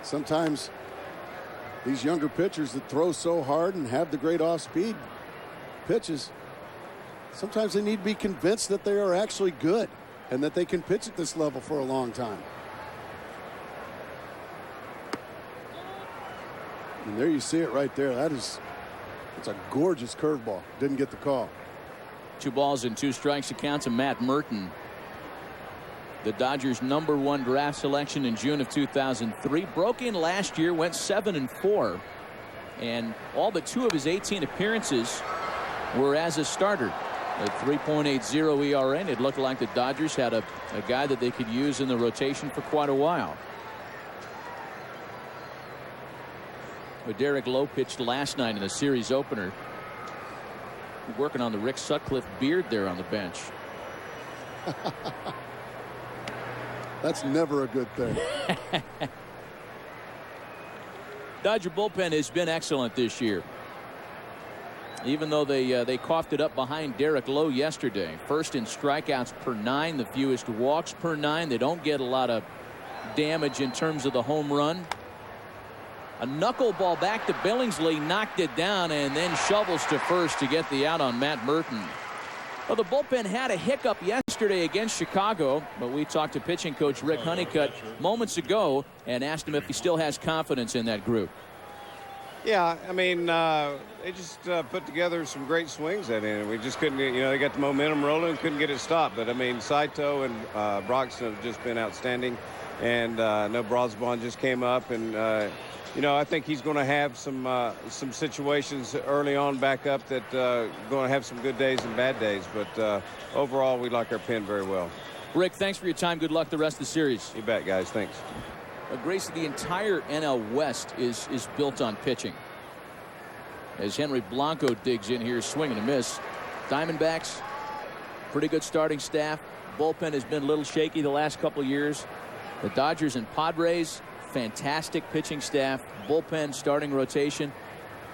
Sometimes these younger pitchers that throw so hard and have the great off-speed pitches, sometimes they need to be convinced that they are actually good and that they can pitch at this level for a long time. And there you see it right there. It's a gorgeous curveball. Didn't get the call. 2 balls and 2 strikes accounts of Matt Merton. The Dodgers' #1 draft selection in June of 2003. Broke in last year, went 7-4. And all but 2 of his 18 appearances were as a starter. A 3.80 ERA, and it looked like the Dodgers had a guy that they could use in the rotation for quite a while. But Derek Lowe pitched last night in the series opener. Working on the Rick Sutcliffe beard there on the bench. That's never a good thing. Dodger bullpen has been excellent this year. Even though they coughed it up behind Derek Lowe yesterday. First in strikeouts per 9, the fewest walks per 9. They don't get a lot of damage in terms of the home run. A knuckleball back to Billingsley, knocked it down, and then shovels to first to get the out on Matt Merton. Well, the bullpen had a hiccup yesterday against Chicago, but we talked to pitching coach Rick Honeycutt moments ago and asked him if he still has confidence in that group. Yeah, I mean, they just put together some great swings that inning. We just couldn't, they got the momentum rolling and couldn't get it stopped. But, I mean, Saito and Broxton have just been outstanding. And no Brosbon just came up. And, I think he's going to have some situations early on back up that going to have some good days and bad days. But overall, we like our pen very well. Rick, thanks for your time. Good luck the rest of the series. You bet, guys. Thanks. Grace, the entire NL West is built on pitching. As Henry Blanco digs in here, swing and a miss. Diamondbacks, pretty good starting staff. Bullpen has been a little shaky the last couple of years. The Dodgers and Padres, fantastic pitching staff. Bullpen, starting rotation.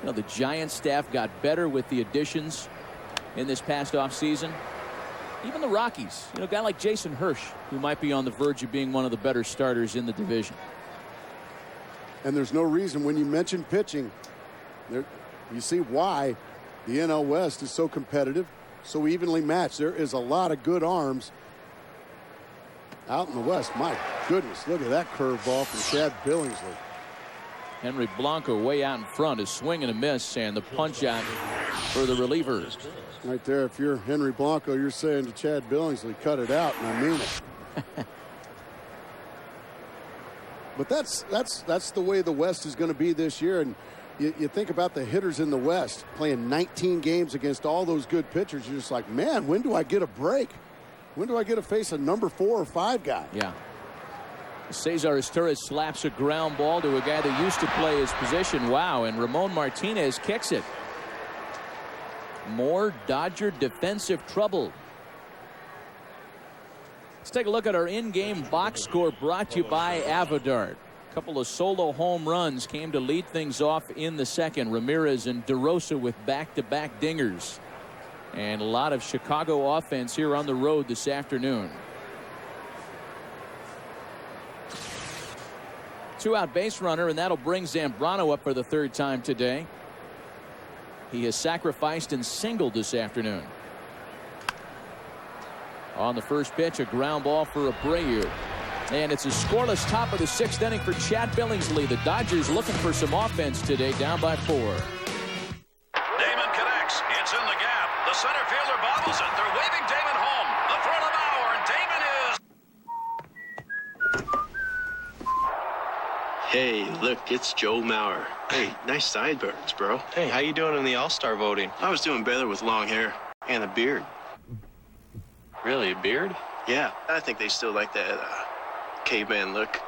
You know, the Giants staff got better with the additions in this past offseason. Even the Rockies, you know, a guy like Jason Hirsch, who might be on the verge of being one of the better starters in the division. And there's no reason when you mention pitching, you see why the NL West is so competitive, so evenly matched. There is a lot of good arms out in the West. My goodness, look at that curveball from Chad Billingsley. Henry Blanco way out in front, is swing and a miss, and the punch out for the reliever. Right there, if you're Henry Blanco, you're saying to Chad Billingsley, cut it out, and I mean it. But that's the way the West is going to be this year. And you think about the hitters in the West playing 19 games against all those good pitchers. You're just like, man, when do I get a break? When do I get to face a number 4 or 5 guy? Yeah. Cesar Izturis slaps a ground ball to a guy that used to play his position. Wow. And Ramon Martinez kicks it. More Dodger defensive trouble. Let's take a look at our in-game box score, brought to you by Avodart. A couple of solo home runs came to lead things off in the second. Ramirez and DeRosa with back-to-back dingers. And a lot of Chicago offense here on the road this afternoon. 2-out base runner, and that'll bring Zambrano up for the 3rd time today. He has sacrificed and singled this afternoon. On the first pitch, a ground ball for Abreu. And it's a scoreless top of the 6th inning for Chad Billingsley. The Dodgers looking for some offense today, down by 4. Damon connects. It's in the gap. The center fielder bobbles it. They're waving Damon home. The throw to Bauer, and Damon is... Hey, look, it's Joe Mauer. Hey, nice sideburns, bro. Hey, how you doing in the All-Star voting? I was doing better with long hair and a beard. Really, a beard? Yeah, I think they still like that caveman look.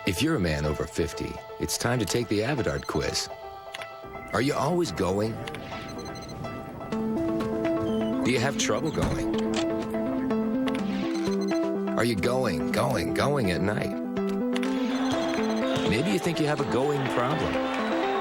If you're a man over 50, it's time to take the Avodart quiz. Are you always going? Do you have trouble going? Are you going at night? Maybe you think you have a going problem.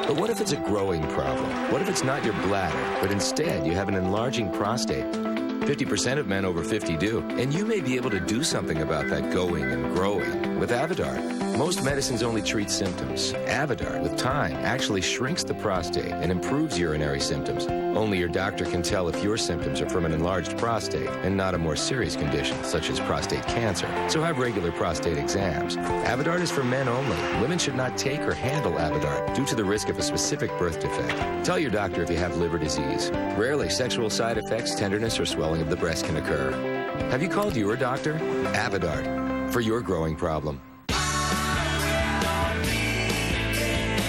But what if it's a growing problem? What if it's not your bladder, but instead you have an enlarging prostate? 50% of men over 50 do, and you may be able to do something about that going and growing with Avodart. Most medicines only treat symptoms. Avodart, with time, actually shrinks the prostate and improves urinary symptoms. Only your doctor can tell if your symptoms are from an enlarged prostate and not a more serious condition, such as prostate cancer. So have regular prostate exams. Avodart is for men only. Women should not take or handle Avodart due to the risk of a specific birth defect. Tell your doctor if you have liver disease. Rarely, sexual side effects, tenderness, or swelling of the breast can occur. Have you called your doctor? Avodart, for your growing problem.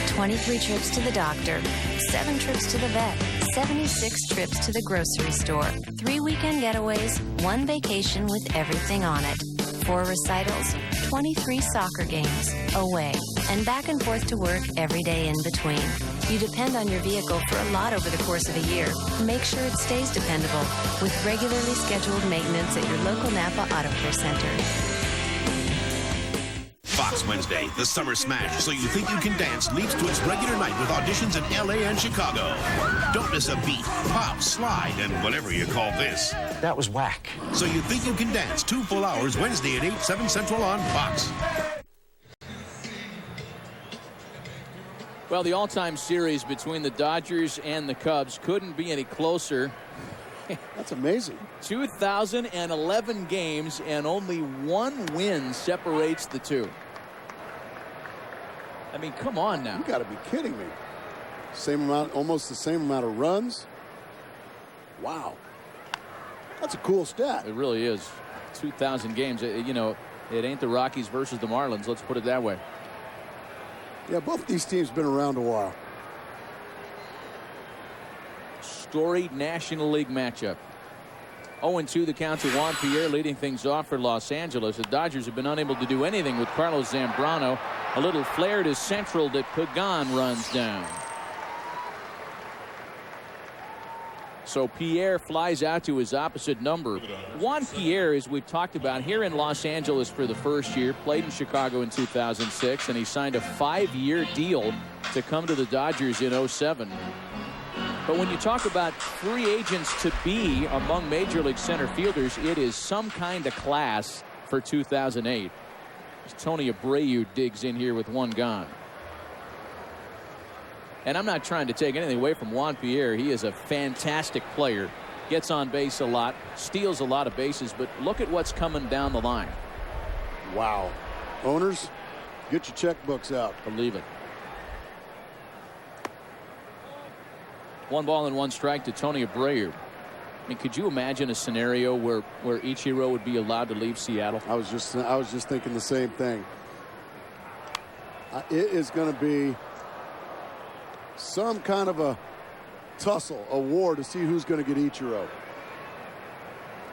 23 trips to the doctor, 7 trips to the vet, 76 trips to the grocery store, 3 weekend getaways, 1 vacation with everything on it, 4 recitals, 23 soccer games, away, and back and forth to work every day in between. You depend on your vehicle for a lot over the course of a year. Make sure it stays dependable with regularly scheduled maintenance at your local Napa Auto Care Center. Fox Wednesday, the summer smash So You Think You Can Dance leads to its regular night with auditions in LA and Chicago. Don't miss a beat, pop, slide, and whatever you call this. That was whack. So You Think You Can Dance, 2 full hours, Wednesday at 8, 7 Central on Fox. Well, the all-time series between the Dodgers and the Cubs couldn't be any closer. That's amazing. 2,011 games, and only 1 win separates the two. I mean, come on now. You got to be kidding me. Same amount, almost the same amount of runs. Wow. That's a cool stat. It really is. 2,000 games. You know, it ain't the Rockies versus the Marlins. Let's put it that way. Yeah, both these teams been around a while. Storied National League matchup. 0-2 the count to Juan Pierre, leading things off for Los Angeles. The Dodgers have been unable to do anything with Carlos Zambrano. A little flare to central that Pagan runs down. So Pierre flies out to his opposite number. Juan Pierre, as we've talked about, here in Los Angeles for the first year, played in Chicago in 2006, and he signed a 5-year deal to come to the Dodgers in 2007. But when you talk about free agents to be among Major League center fielders, it is some kind of class for 2008. Tony Abreu digs in here with one gone. And I'm not trying to take anything away from Juan Pierre. He is a fantastic player. Gets on base a lot, steals a lot of bases, but look at what's coming down the line. Wow. Owners, get your checkbooks out. Believe it. 1 ball and 1 strike to Tony Abreu. I mean, could you imagine a scenario where Ichiro would be allowed to leave Seattle? I was just thinking the same thing. It is going to be some kind of a tussle, a war to see who's going to get Ichiro.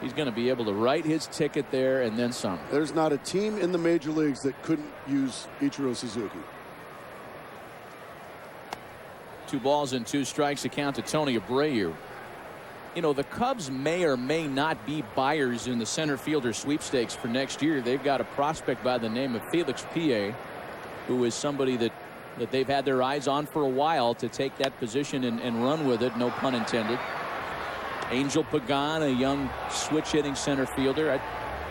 He's going to be able to write his ticket there and then some. There's not a team in the major leagues that couldn't use Ichiro Suzuki. 2 balls and 2 strikes to count to Tony Abreu. You know, the Cubs may or may not be buyers in the center fielder sweepstakes for next year. They've got a prospect by the name of Felix Pie, who is somebody that they've had their eyes on for a while to take that position and run with it, no pun intended. Angel Pagan, a young switch-hitting center fielder.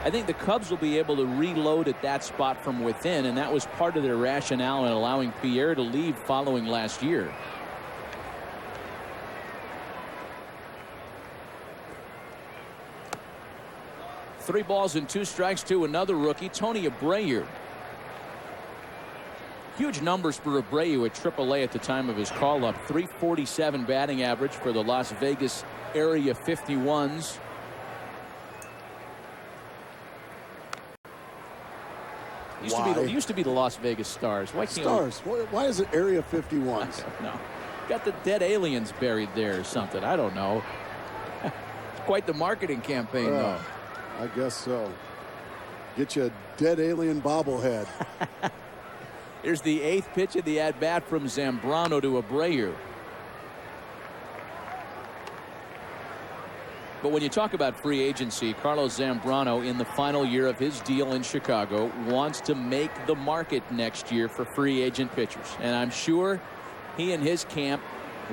I think the Cubs will be able to reload at that spot from within, and that was part of their rationale in allowing Pierre to leave following last year. Three balls and 2 strikes to another rookie, Tony Abreu. Huge numbers for Abreu at AAA at the time of his call-up. .347 batting average for the Las Vegas Area 51s. Used to be the Las Vegas Stars. Why can't Stars? Why is it Area 51s? I don't know. Got the dead aliens buried there or something. I don't know. Quite the marketing campaign, though. I guess so. Get you a dead alien bobblehead. Here's the 8th pitch of the at-bat from Zambrano to Abreu. But when you talk about free agency, Carlos Zambrano, in the final year of his deal in Chicago, wants to make the market next year for free agent pitchers. And I'm sure he and his camp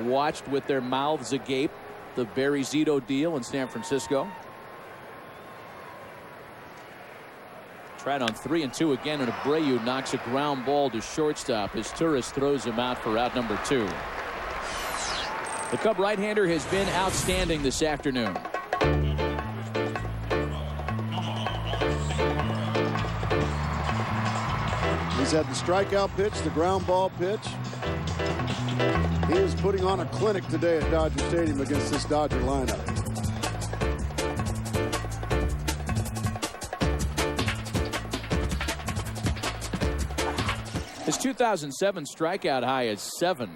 watched with their mouths agape the Barry Zito deal in San Francisco. Tried on 3-2 again, and Abreu knocks a ground ball to shortstop as Turris throws him out for out number 2. The Cub right-hander has been outstanding this afternoon. He's had the strikeout pitch, the ground ball pitch. He is putting on a clinic today at Dodger Stadium against this Dodger lineup. His 2007 strikeout high is 7.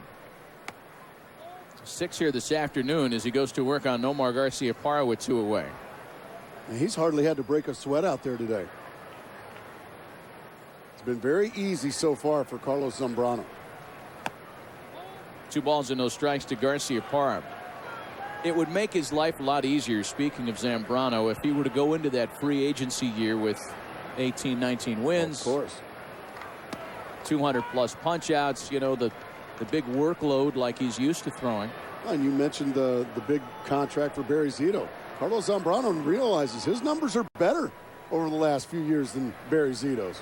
6 here this afternoon as he goes to work on Nomar Garciaparra with 2 away. And he's hardly had to break a sweat out there today. It's been very easy so far for Carlos Zambrano. 2 balls and no strikes to Garciaparra. It would make his life a lot easier, speaking of Zambrano, if he were to go into that free agency year with 18, 19 wins. Of course. 200+ punch-outs, you know, the big workload like he's used to throwing. And you mentioned the big contract for Barry Zito. Carlos Zambrano realizes his numbers are better over the last few years than Barry Zito's.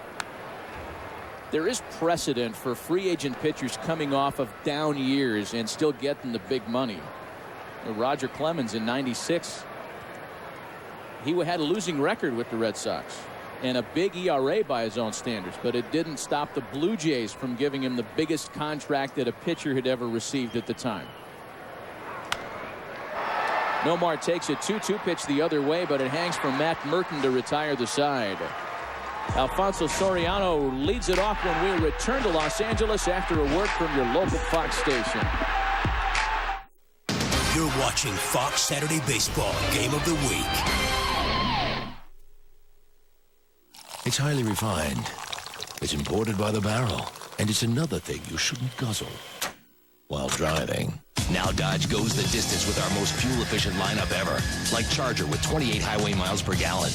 There is precedent for free agent pitchers coming off of down years and still getting the big money. Roger Clemens in '96, he had a losing record with the Red Sox and a big ERA by his own standards, but it didn't stop the Blue Jays from giving him the biggest contract that a pitcher had ever received at the time. Nomar takes a 2-2 pitch the other way, but it hangs for Matt Merton to retire the side. Alfonso Soriano leads it off when we return to Los Angeles after a word from your local Fox station. You're watching Fox Saturday Baseball Game of the Week. It's highly refined. It's imported by the barrel. And it's another thing you shouldn't guzzle while driving. Now Dodge goes the distance with our most fuel-efficient lineup ever, like Charger with 28 highway miles per gallon,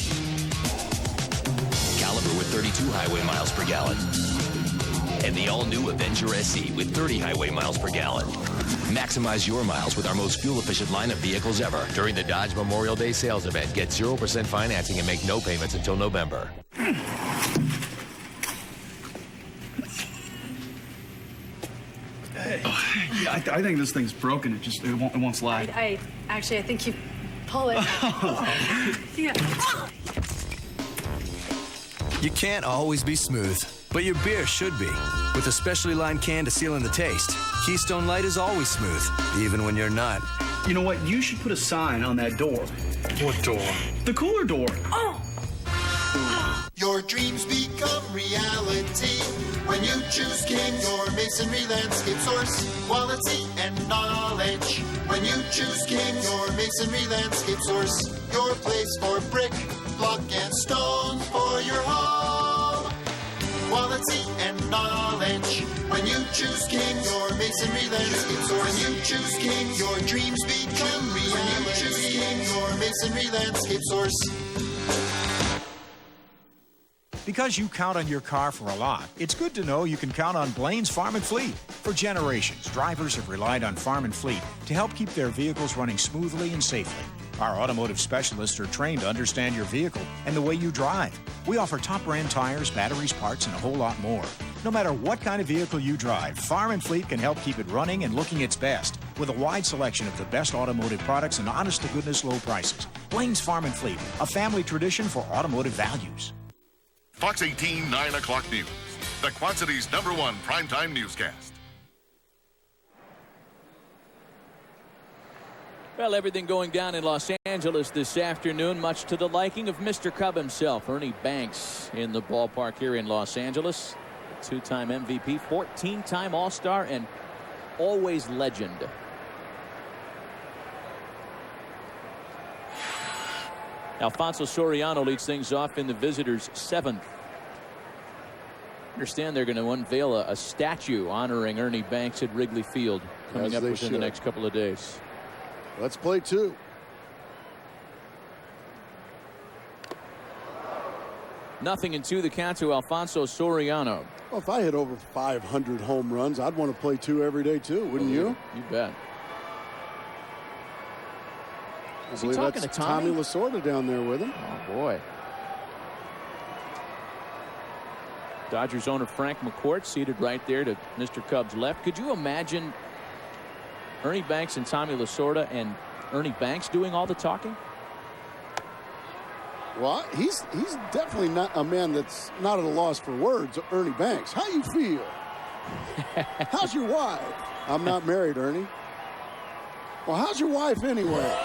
Caliber with 32 highway miles per gallon, and the all-new Avenger SE with 30 highway miles per gallon. Maximize your miles with our most fuel-efficient line of vehicles ever during the Dodge Memorial Day sales event. Get 0% financing and make no payments until November. Yeah, I think this thing's broken. It won't slide. I think you pull it. Yeah. You can't always be smooth, but your beer should be. With a specially lined can to seal in the taste, Keystone Light is always smooth, even when you're not. You know what? You should put a sign on that door. What door? The cooler door. Oh! Your dreams become reality when you choose King, your masonry landscape source, quality and knowledge. When you choose King, your masonry landscape source, your place for brick, block, and stone for your home. Quality and knowledge. When you choose King, your masonry landscape source. When you choose King, your dreams become reality. When you choose King, your masonry landscape source. Because you count on your car for a lot, it's good to know you can count on Blaine's Farm and Fleet. For generations, drivers have relied on Farm and Fleet to help keep their vehicles running smoothly and safely. Our automotive specialists are trained to understand your vehicle and the way you drive. We offer top brand tires, batteries, parts, and a whole lot more. No matter what kind of vehicle you drive, Farm and Fleet can help keep it running and looking its best with a wide selection of the best automotive products and honest-to-goodness low prices. Blaine's Farm and Fleet, a family tradition for automotive values. Fox 18, 9 o'clock news. The Quad City's #1 primetime newscast. Well, everything going down in Los Angeles this afternoon, much to the liking of Mr. Cub himself. Ernie Banks in the ballpark here in Los Angeles. Two-time MVP, 14-time All-Star, and always legend. Alfonso Soriano leads things off in the visitors' 7th. Understand they're going to unveil a statue honoring Ernie Banks at Wrigley Field coming up within the next couple of days. Let's play 2. Nothing in 2, the count to Alfonso Soriano. Well, if I hit over 500 home runs, I'd want to play 2 every day too, wouldn't you? You bet. I believe that's Tommy Lasorda down there with him. Oh, boy. Dodgers owner Frank McCourt seated right there to Mr. Cub's left. Could you imagine Ernie Banks and Tommy Lasorda and Ernie Banks doing all the talking? Well, he's definitely not a man that's not at a loss for words. Ernie Banks, how you feel? How's your wife? I'm not married, Ernie. Well, how's your wife anyway?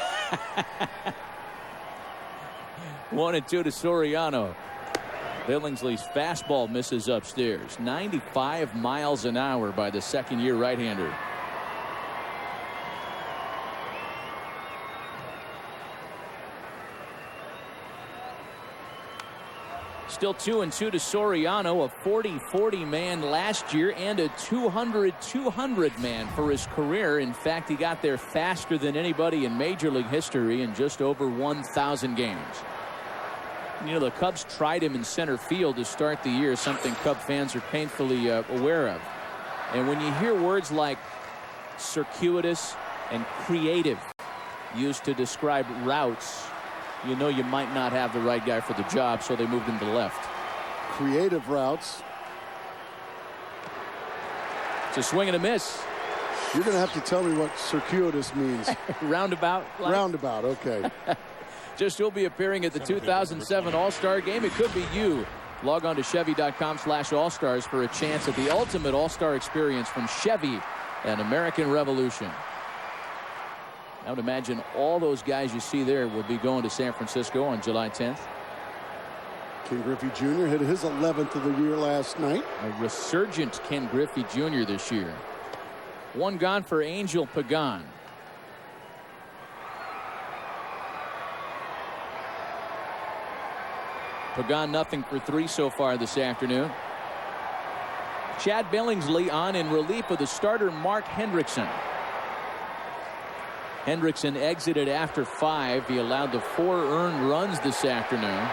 1-2 to Soriano. Billingsley's fastball misses upstairs. 95 miles an hour by the second-year right-hander. Still 2-2 to Soriano, a 40-40 man last year and a 200-200 man for his career. In fact, he got there faster than anybody in Major League history in just over 1,000 games. You know, the Cubs tried him in center field to start the year, something Cub fans are painfully aware of. And when you hear words like circuitous and creative used to describe routes, you know you might not have the right guy for the job, so they moved him to left. Creative routes. It's a swing and a miss. You're going to have to tell me what circuitous means. Roundabout? Like? Roundabout, okay. Just will be appearing at the 2007 All-Star Game. It could be you. Log on to Chevy.com/All-Stars for a chance at the ultimate All-Star experience from Chevy and American Revolution. I would imagine all those guys you see there will be going to San Francisco on July 10th. Ken Griffey Jr. hit his 11th of the year last night. A resurgent Ken Griffey Jr. this year. One gone for Angel Pagan. Pagan nothing for 3 so far this afternoon. Chad Billingsley on in relief of the starter Mark Hendrickson. Hendrickson exited after 5. He allowed the 4 earned runs this afternoon.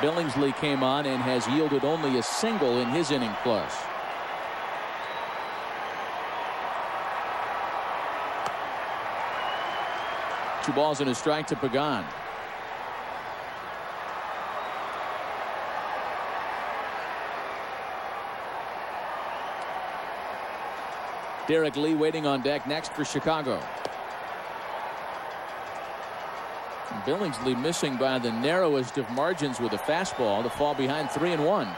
Billingsley came on and has yielded only a single in his inning plus. Two balls and a strike to Pagan. Derek Lee waiting on deck next for Chicago. Billingsley missing by the narrowest of margins with a fastball to fall behind 3-1.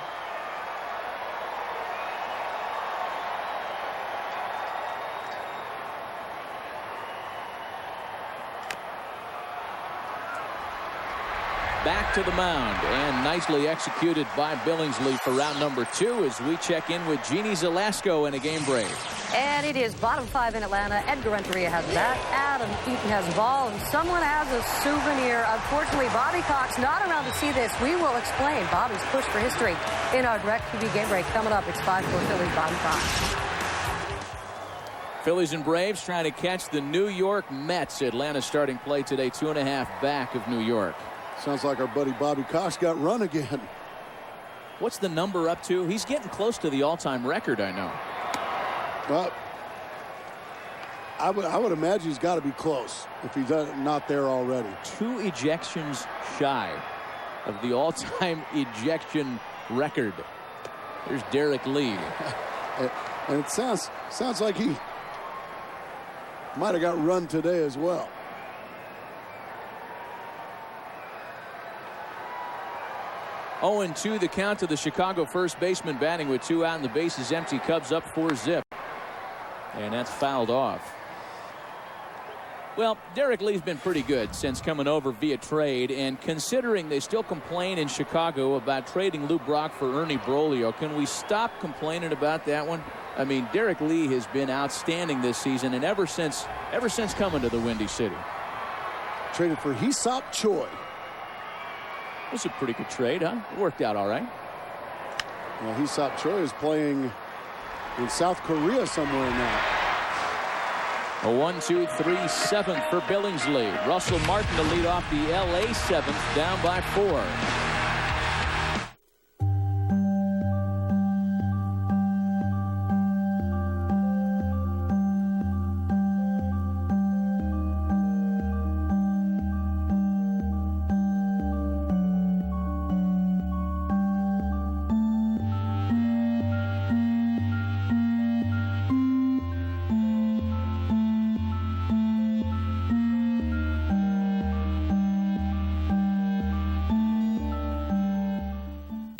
Back to the mound, and nicely executed by Billingsley for round number 2 as we check in with Jeannie Zelasco in a game break. And it is bottom 5 in Atlanta. Edgar Renteria has that. Adam Eaton has the ball, and someone has a souvenir. Unfortunately, Bobby Cox not around to see this. We will explain Bobby's push for history in our direct TV game break coming up. It's 5-4 Phillies, Bobby Cox. Phillies and Braves trying to catch the New York Mets. Atlanta starting play today, 2.5 back of New York. Sounds like our buddy Bobby Cox got run again. What's the number up to? He's getting close to the all-time record, I know. Well, I would imagine he's got to be close if he's not there already. 2 ejections shy of the all-time ejection record. There's Derek Lee. And it sounds like he might have got run today as well. Oh, 0-2 the count to the Chicago first baseman batting with 2 out and the bases empty. Cubs up 4-zip. And that's fouled off. Well, Derek Lee's been pretty good since coming over via trade, and considering they still complain in Chicago about trading Lou Brock for Ernie Broglio, can we stop complaining about that one? I mean, Derek Lee has been outstanding this season, and ever since coming to the Windy City. Traded for Hee-Seop Choi. It was a pretty good trade, huh? It worked out all right. Well, Hee-Seop Choi is playing in South Korea somewhere now. A 1-2-3 7th for Billingsley. Russell Martin to lead off the LA 7th, down by 4.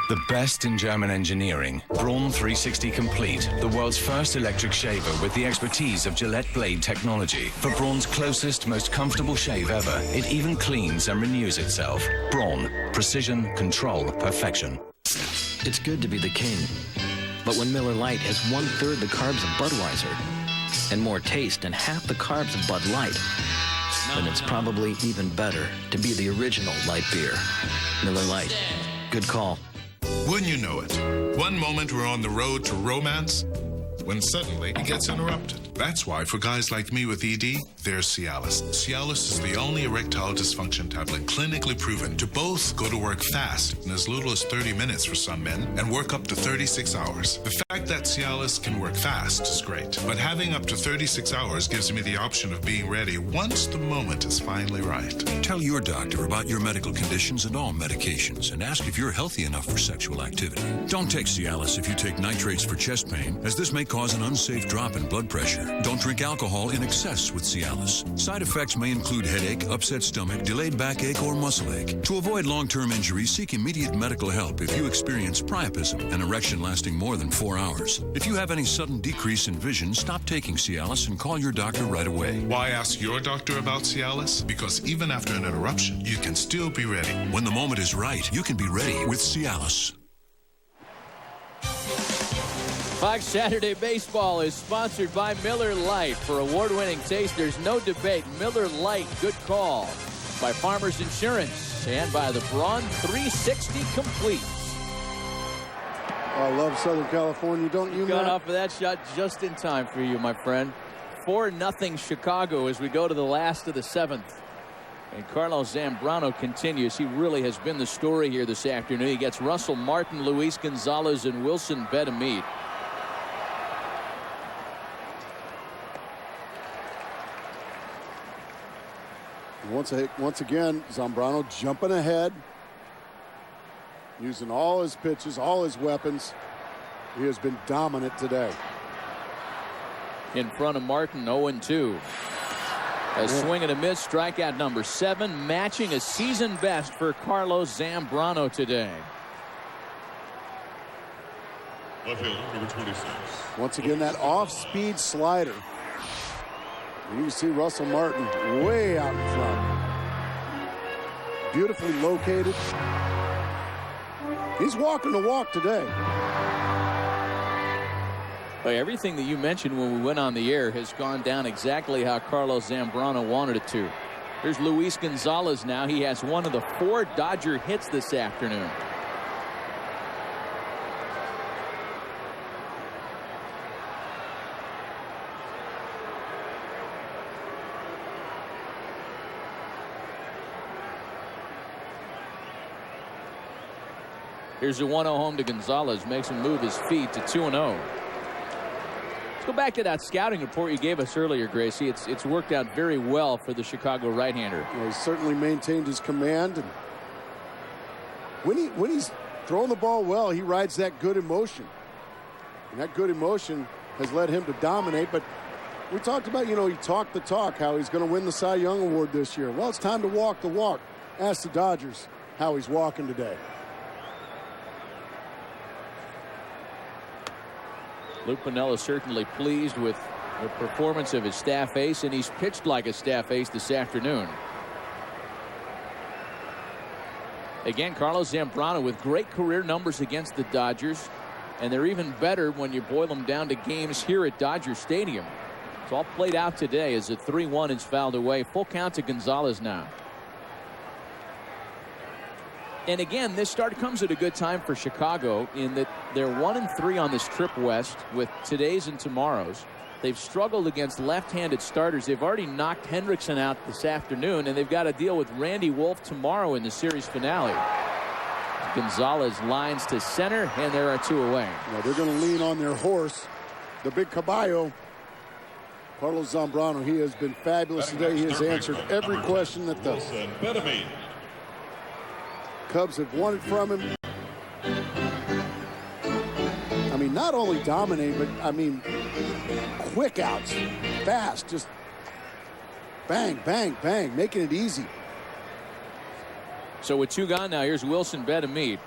The best in German engineering. Braun 360 Complete, the world's first electric shaver with the expertise of Gillette blade technology. For Braun's closest, most comfortable shave ever, it even cleans and renews itself. Braun, precision, control, perfection. It's good to be the king. But when Miller Lite has 1/3 the carbs of Budweiser and more taste than half the carbs of Bud Light, then it's probably even better to be the original light beer. Miller Lite. Good call. Wouldn't you know it? One moment we're on the road to romance, when suddenly it gets interrupted. That's why for guys like me with ED, there's Cialis. Cialis is the only erectile dysfunction tablet clinically proven to both go to work fast in as little as 30 minutes for some men and work up to 36 hours. The fact that Cialis can work fast is great, but having up to 36 hours gives me the option of being ready once the moment is finally right. Tell your doctor about your medical conditions and all medications and ask if you're healthy enough for sexual activity. Don't take Cialis if you take nitrates for chest pain, as this may cause an unsafe drop in blood pressure. Don't drink alcohol in excess with Cialis. Side effects may include headache, upset stomach, delayed backache, or muscle ache. To avoid long-term injury, seek immediate medical help if you experience priapism, an erection lasting more than 4 hours. If you have any sudden decrease in vision, stop taking Cialis and call your doctor right away. Why ask your doctor about Cialis? Because even after an interruption, you can still be ready. When the moment is right, you can be ready with Cialis. Fox Saturday Baseball is sponsored by Miller Lite. For award-winning taste, there's no debate. Miller Lite, good call. By Farmers Insurance and by the Braun 360 Complete. I love Southern California, don't you, Got Matt? off of that shot just in time for you, my friend. 4-0 Chicago as we go to the last of the 7th. And Carlos Zambrano continues. He really has been the story here this afternoon. He gets Russell Martin, Luis Gonzalez, and Wilson Betemit. Once again, Zambrano jumping ahead, using all his pitches, all his weapons. He has been dominant today. In front of Martin, 0-2. A swing and a miss, strikeout number 7, matching a season best for Carlos Zambrano today. Left field, number 26. Once again, that off-speed slider. You can see Russell Martin way out in front. Beautifully located. He's walking the walk today. Everything that you mentioned when we went on the air has gone down exactly how Carlos Zambrano wanted it to. Here's Luis Gonzalez now. He has one of the 4 Dodger hits this afternoon. Here's a 1-0 home to Gonzalez. Makes him move his feet to 2-0. Go back to that scouting report you gave us earlier, Gracie. It's worked out very well for the Chicago right-hander. Well, he's certainly maintained his command, and when he's throwing the ball well, he rides that good emotion, and that good emotion has led him to dominate. But we talked about, he talked the talk, how he's going to win the Cy Young Award this year. Well, it's time to walk the walk. Ask the Dodgers how he's walking today. Luke Piniella certainly pleased with the performance of his staff ace, and he's pitched like a staff ace this afternoon. Again, Carlos Zambrano with great career numbers against the Dodgers, and they're even better when you boil them down to games here at Dodger Stadium. It's all played out today as a 3-1 is fouled away. Full count to Gonzalez now. And again, this start comes at a good time for Chicago in that they're 1-3 on this trip west with today's and tomorrow's. They've struggled against left-handed starters. They've already knocked Hendrickson out this afternoon, and they've got to deal with Randy Wolf tomorrow in the series finale. Gonzalez lines to center, and there are 2 away. Now they're going to lean on their horse, the big caballo, Carlos Zambrano. He has been fabulous today. He has answered every question that the Cubs have wanted from him. I mean, not only dominate, but I mean, quick outs, fast, just bang, bang, bang, making it easy. So with 2 gone now, here's Wilson Betemit.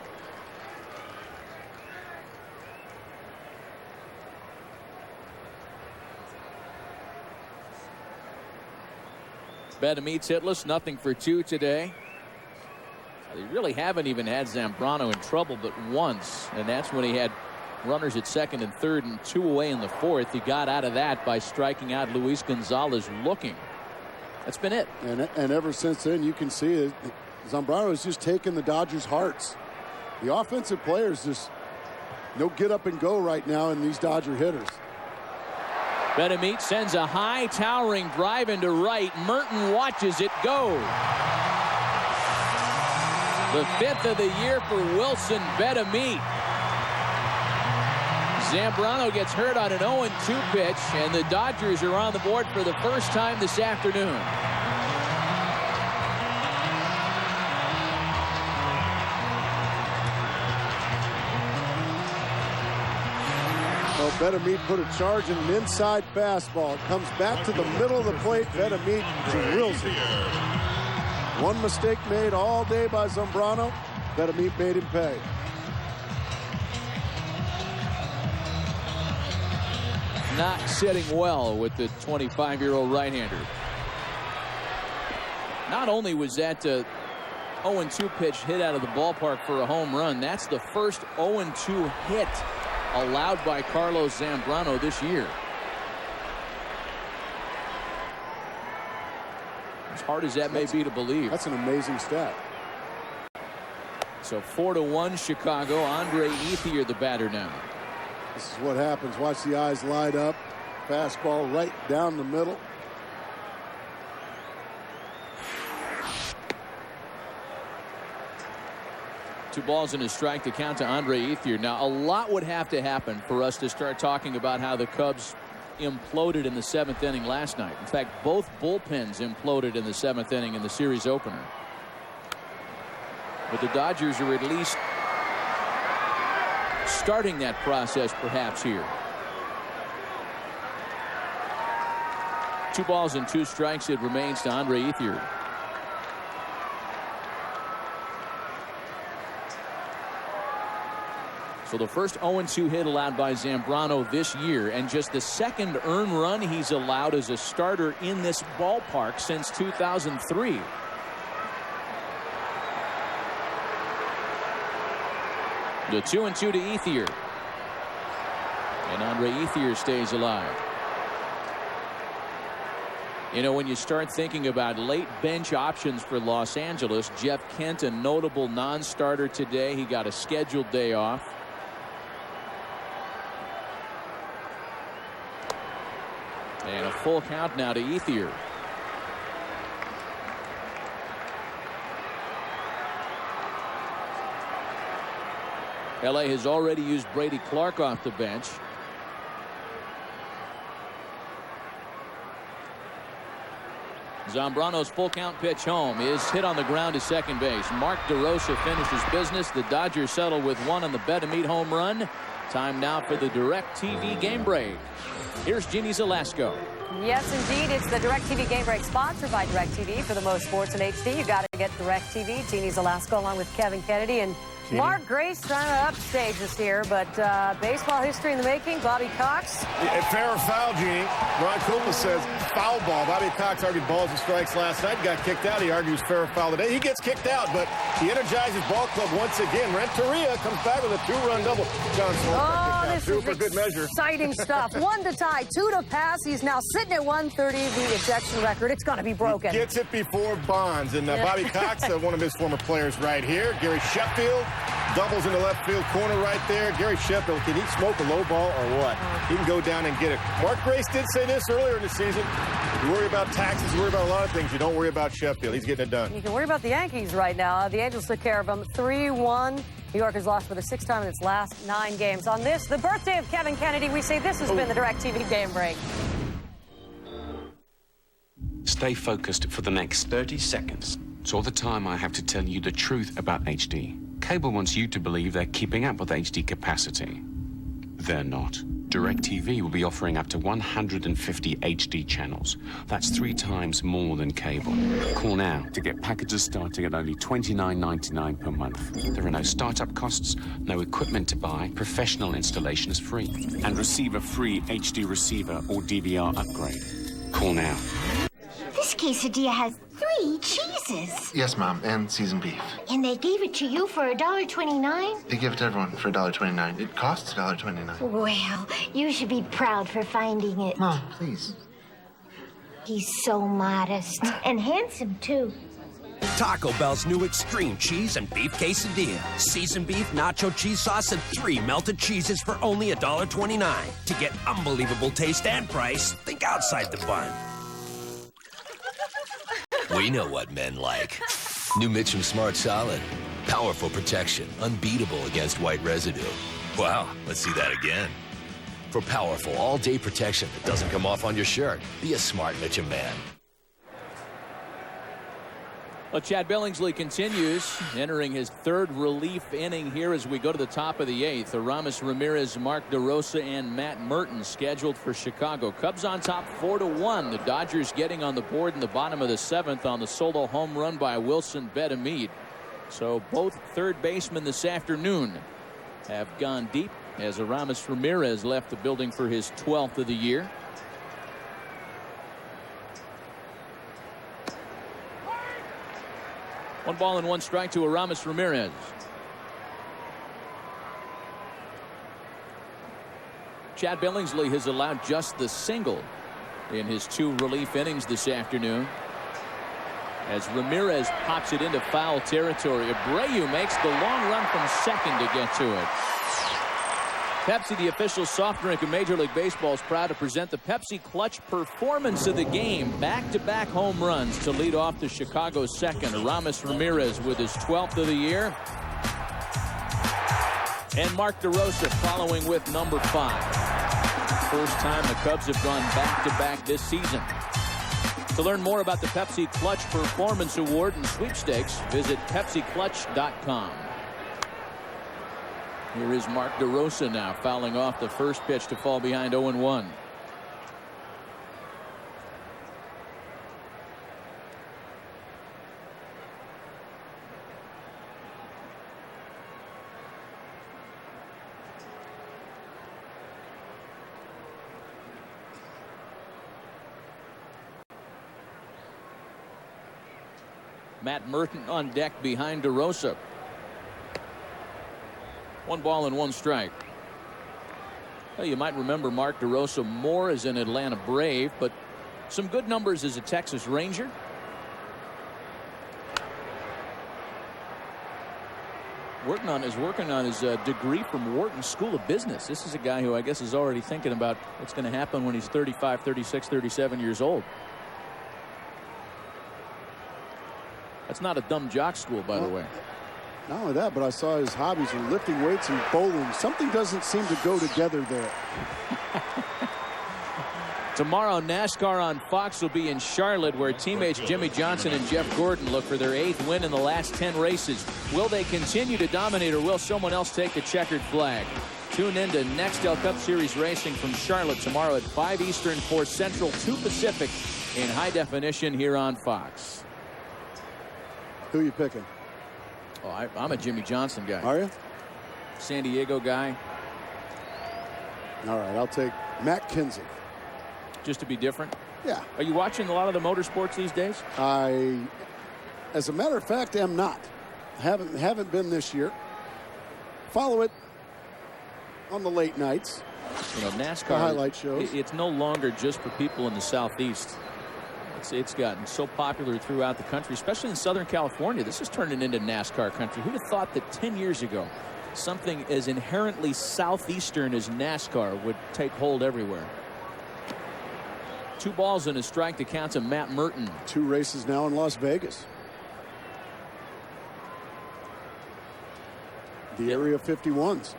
Betemit's hitless, nothing for 2 today. They really haven't even had Zambrano in trouble but once, and that's when he had runners at second and third and 2 away in the 4th. He got out of that by striking out Luis Gonzalez looking. That's been it. And ever since then, you can see it. Zambrano has just taken the Dodgers' hearts. The offensive players just no get up and go right now in these Dodger hitters. Betemit sends a high towering drive into right. Merton watches it go. The 5th of the year for Wilson Betemit. Zambrano gets hurt on an 0-2 pitch, and the Dodgers are on the board for the first time this afternoon. Well, Betemit put a charge in an inside fastball. It comes back to the middle of the plate. Betemit drills it. One mistake made all day by Zambrano. Betemit made him pay. Not sitting well with the 25-year-old right-hander. Not only was that 0-2 pitch hit out of the ballpark for a home run, that's the first 0-2 hit allowed by Carlos Zambrano this year. As hard as that may be to believe. That's an amazing stat. So 4-1 Chicago. Andre Ethier the batter now. This is what happens. Watch the eyes light up. Fastball right down the middle. Two balls and a strike to count to Andre Ethier. Now, a lot would have to happen for us to start talking about how the Cubs imploded in the 7th inning last night. In fact, both bullpens imploded in the 7th inning in the series opener. But the Dodgers are at least starting that process perhaps here. 2 balls and 2 strikes. It remains to Andre Ethier. So the first 0-2 hit allowed by Zambrano this year, and just the second earned run he's allowed as a starter in this ballpark since 2003. The 2-2 to Ethier. And Andre Ethier stays alive. You know, when you start thinking about late bench options for Los Angeles, Jeff Kent, a notable non-starter today. He got a scheduled day off. And a full count now to Ethier. LA has already used Brady Clark off the bench. Zambrano's full count pitch home is hit on the ground to second base. Mark DeRosa finishes business. The Dodgers settle with 1 on the Betemit home run. Time now for the DirecTV game break. Here's Jeannie Zelasco. Yes, indeed. It's the DirecTV game break sponsored by DirecTV. For the most sports in HD, you got to get DirecTV. Jeannie Zelasco along with Kevin Kennedy and Mark Grace trying to upstage us here, but baseball history in the making. Bobby Cox. Fair or foul, Jeannie. Ron Coolman says foul ball. Bobby Cox argued balls and strikes last night. Got kicked out. He argues fair or foul today. He gets kicked out, but he energizes ball club once again. Renteria comes back with a 2-run double. This is for good measure. Exciting stuff. 1 to tie, 2 to pass. He's now sitting at 130. The ejection record. It's going to be broken. He gets it before Bonds. And Bobby Cox, one of his former players right here. Gary Sheffield doubles in the left field corner right there. Gary Sheffield, can he smoke a low ball or what? He can go down and get it. Mark Grace did say this earlier in the season. You worry about taxes, you worry about a lot of things. You don't worry about Sheffield. He's getting it done. You can worry about the Yankees right now. The Angels took care of them 3-1. New York has lost for the 6th time in its last 9 games. On this, the birthday of Kevin Kennedy, we say this has been the DirecTV game break. Stay focused for the next 30 seconds. It's all the time I have to tell you the truth about HD. Cable wants you to believe they're keeping up with HD capacity. They're not. DirecTV will be offering up to 150 HD channels. That's 3 times more than cable. Call now to get packages starting at only $29.99 per month. There are no startup costs, no equipment to buy, professional installation is free, and receive a free HD receiver or DVR upgrade. Call now. This quesadilla has 3 cheeses. Yes, Mom, and seasoned beef. And they gave it to you for $1.29? They give it to everyone for $1.29. It costs $1.29. Well, you should be proud for finding it. Mom, please. He's so modest. And handsome, too. Taco Bell's new extreme cheese and beef quesadilla. Seasoned beef, nacho cheese sauce, and 3 melted cheeses for only $1.29. To get unbelievable taste and price, think outside the bun. We know what men like. New Mitchum Smart Solid. Powerful protection, unbeatable against white residue. Wow, let's see that again. For powerful all-day protection that doesn't come off on your shirt, be a smart Mitchum man. Well, Chad Billingsley continues, entering his 3rd relief inning here as we go to the top of the 8th. Aramis Ramirez, Mark DeRosa, and Matt Merton scheduled for Chicago. Cubs on top 4-1. The Dodgers getting on the board in the bottom of the 7th on the solo home run by Wilson Betemit. So both third basemen this afternoon have gone deep as Aramis Ramirez left the building for his 12th of the year. One ball and 1 strike to Aramis Ramirez. Chad Billingsley has allowed just the single in his 2 relief innings this afternoon. As Ramirez pops it into foul territory, Abreu makes the long run from second to get to it. Pepsi, the official soft drink of Major League Baseball, is proud to present the Pepsi Clutch Performance of the Game. Back-to-back home runs to lead off the Chicago second. Aramis Ramirez with his 12th of the year. And Mark DeRosa following with number 5. First time the Cubs have gone back-to-back this season. To learn more about the Pepsi Clutch Performance Award and sweepstakes, visit PepsiClutch.com. Here is Mark DeRosa now, fouling off the first pitch to fall behind 0-1. Matt Merton on deck behind DeRosa. 1 ball and 1 strike. Well, you might remember Mark DeRosa more as an Atlanta Brave, but some good numbers as a Texas Ranger. Working on his degree from Wharton School of Business. This is a guy who I guess is already thinking about what's going to happen when he's 35, 36, 37 years old. That's not a dumb jock school, by the way. Not only that, but I saw his hobbies are lifting weights and bowling. Something doesn't seem to go together there. Tomorrow, NASCAR on Fox will be in Charlotte, where teammates Jimmy Johnson and Jeff Gordon look for their 8th win in the last 10 races. Will they continue to dominate, or will someone else take the checkered flag? Tune in to Nextel Cup Series racing from Charlotte tomorrow at 5 Eastern, 4 Central, 2 Pacific in high definition here on Fox. Who are you picking? Oh, I'm a Jimmy Johnson guy. Are you? San Diego guy. All right, I'll take Matt Kenseth. Just to be different? Yeah. Are you watching a lot of the motorsports these days? I, as a matter of fact, am not. Haven't been this year. Follow it on the late nights. You know, NASCAR, the highlight shows. It's no longer just for people in the Southeast. It's gotten so popular throughout the country, especially in Southern California. This is turning into NASCAR country. Who'd have thought that 10 years ago something as inherently southeastern as NASCAR would take hold everywhere? 2 balls and a strike to count to Matt Merton. 2 races now in Las Vegas. The area 51s.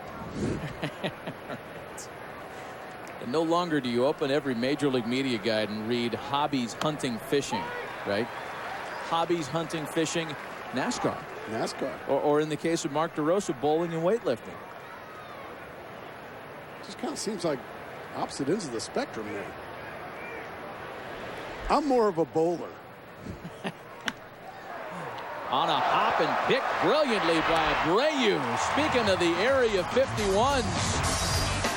And no longer do you open every Major League Media guide and read hobbies, hunting, fishing, right? Hobbies, hunting, fishing, NASCAR. NASCAR. Or in the case of Mark DeRosa, bowling and weightlifting. Just kind of seems like opposite ends of the spectrum there. I'm more of a bowler. On a hop and pick brilliantly by Abreu. Speaking of the area 51s.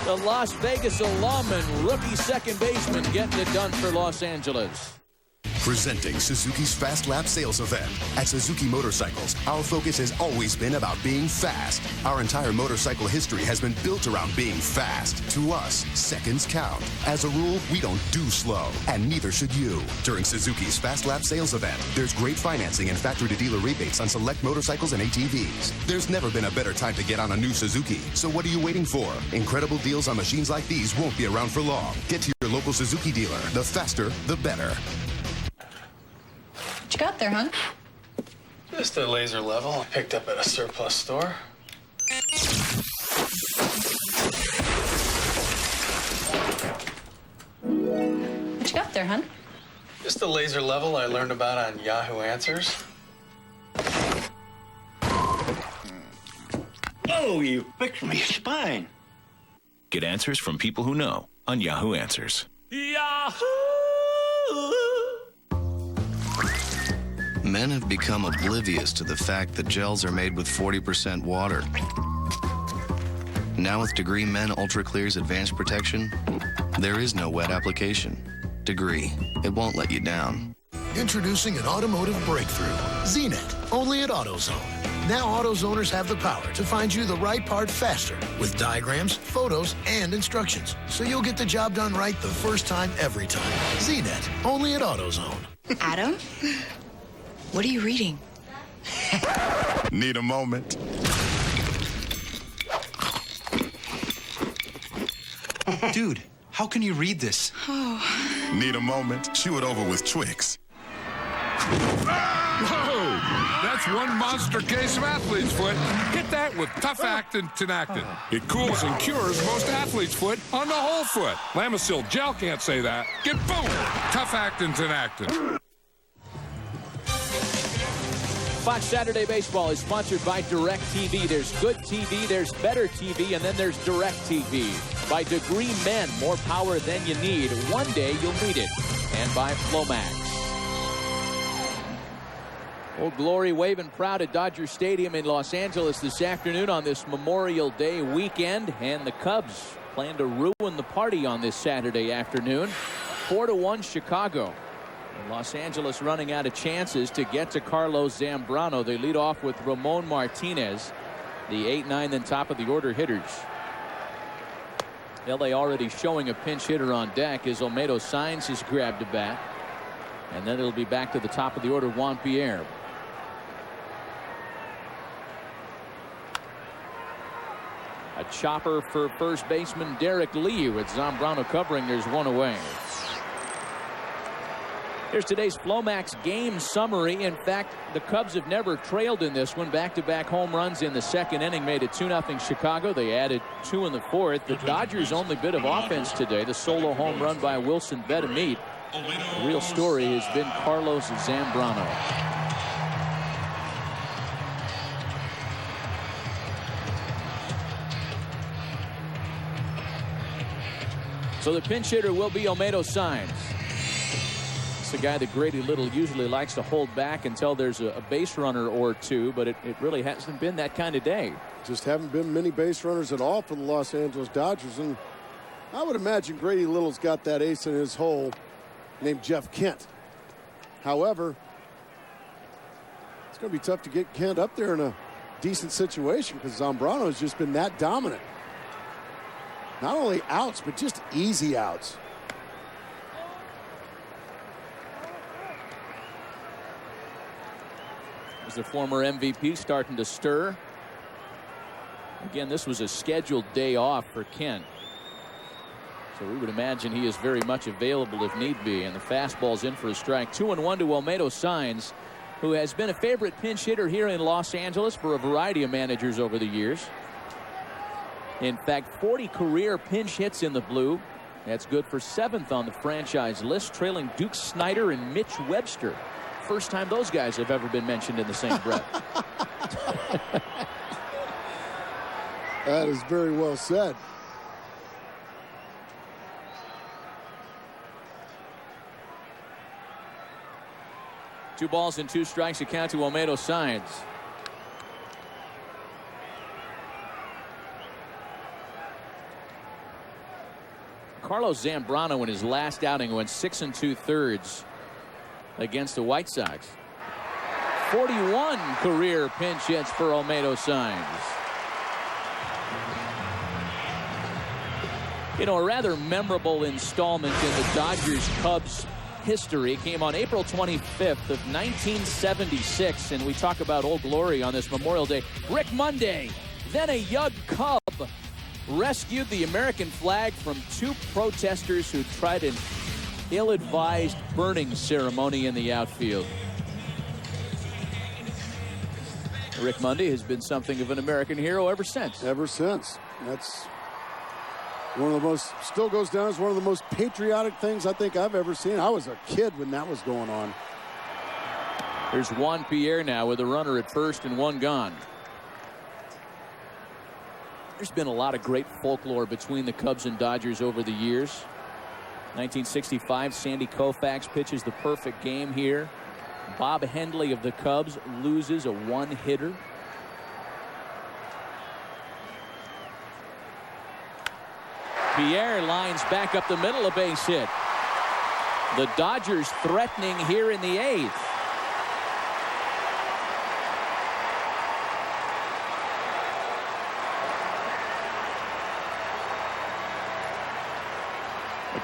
The Las Vegas alum and rookie second baseman getting it done for Los Angeles. Presenting Suzuki's Fast Lap Sales Event. At Suzuki Motorcycles, our focus has always been about being fast. Our entire motorcycle history has been built around being fast. To us, seconds count. As a rule, we don't do slow, and neither should you. During Suzuki's Fast Lap Sales Event, there's great financing and factory-to-dealer rebates on select motorcycles and ATVs. There's never been a better time to get on a new Suzuki. So what are you waiting for? Incredible deals on machines like these won't be around for long. Get to your local Suzuki dealer. The faster, the better. What you got there, hon? Just a laser level I picked up at a surplus store. What you got there, hon? Just a laser level I learned about on Yahoo Answers. Oh, you picked me spine. Get answers from people who know on Yahoo Answers. Yahoo! Men have become oblivious to the fact that gels are made with 40% water. Now with Degree Men Ultra Clear's advanced protection, there is no wet application. Degree, it won't let you down. Introducing an automotive breakthrough. Z-Net, only at AutoZone. Now AutoZoners have the power to find you the right part faster with diagrams, photos, and instructions. So you'll get the job done right the first time, every time. Z-Net, only at AutoZone. Adam? What are you reading? Need a moment? Dude, how can you read this? Need a moment? Chew it over with Twix. Whoa! That's one monster case of athlete's foot. Get that with Tough Actin Tinactin. It cools and cures most athlete's foot on the whole foot. Lamisil Gel can't say that. Get boom! Tough Actin Tinactin. Fox Saturday Baseball is sponsored by DirecTV. There's good TV, there's better TV, and then there's DirecTV. By Degree Men, more power than you need. One day you'll need it. And by Flomax. Old Glory waving proud at Dodger Stadium in Los Angeles this afternoon on this Memorial Day weekend. And the Cubs plan to ruin the party on this Saturday afternoon. 4-1 Chicago. Los Angeles running out of chances to get to Carlos Zambrano. They lead off with Ramon Martinez, the 8-9 then top of the order hitters. LA already showing a pinch hitter on deck as Olmedo Saenz has grabbed a bat. And then it'll be back to the top of the order, Juan Pierre. A chopper for first baseman Derek Lee with Zambrano covering. There's one away. Here's today's Flomax game summary. In fact, the Cubs have never trailed in this one. Back-to-back home runs in the second inning made it 2-0 Chicago. They added 2 in the fourth. The Dodgers' only bit of offense today, the solo home run by Wilson Betemit. The real story has been Carlos Zambrano. So the pinch hitter will be Olmedo Saenz. The guy that Grady Little usually likes to hold back until there's a base runner or two, but it really hasn't been that kind of day. Just haven't been many base runners at all for the Los Angeles Dodgers, and I would imagine Grady Little's got that ace in his hole named Jeff Kent. However, it's going to be tough to get Kent up there in a decent situation because Zambrano has just been that dominant. Not only outs, but just easy outs. As the former MVP starting to stir. Again, this was a scheduled day off for Kent. So we would imagine he is very much available if need be. And the fastball's in for a strike. 2-1 to Olmedo Saenz, who has been a favorite pinch hitter here in Los Angeles for a variety of managers over the years. In fact, 40 career pinch hits in the blue. That's good for 7th on the franchise list, trailing Duke Snider and Mitch Webster. First time those guys have ever been mentioned in the same breath. That is very well said. Two balls and 2 strikes, a count to Olmedo Saenz. Carlos Zambrano in his last outing went 6 2/3 against the White Sox. 41 career pinch hits for Olmedo Saenz. You know, a rather memorable installment in the Dodgers-Cubs history came on April 25th of 1976, and we talk about Old Glory on this Memorial Day. Rick Monday, then a young Cub, rescued the American flag from 2 protesters who tried an ill-advised burning ceremony in the outfield. Rick Monday has been something of an American hero ever since. Ever since. That's one of the most, still goes down as one of the most patriotic things I think I've ever seen. I was a kid when that was going on. Here's Juan Pierre now with a runner at first and 1 gone. There's been a lot of great folklore between the Cubs and Dodgers over the years. 1965, Sandy Koufax pitches the perfect game here. Bob Hendley of the Cubs loses a 1-hitter. Pierre lines back up the middle, a base hit. The Dodgers threatening here in the 8th.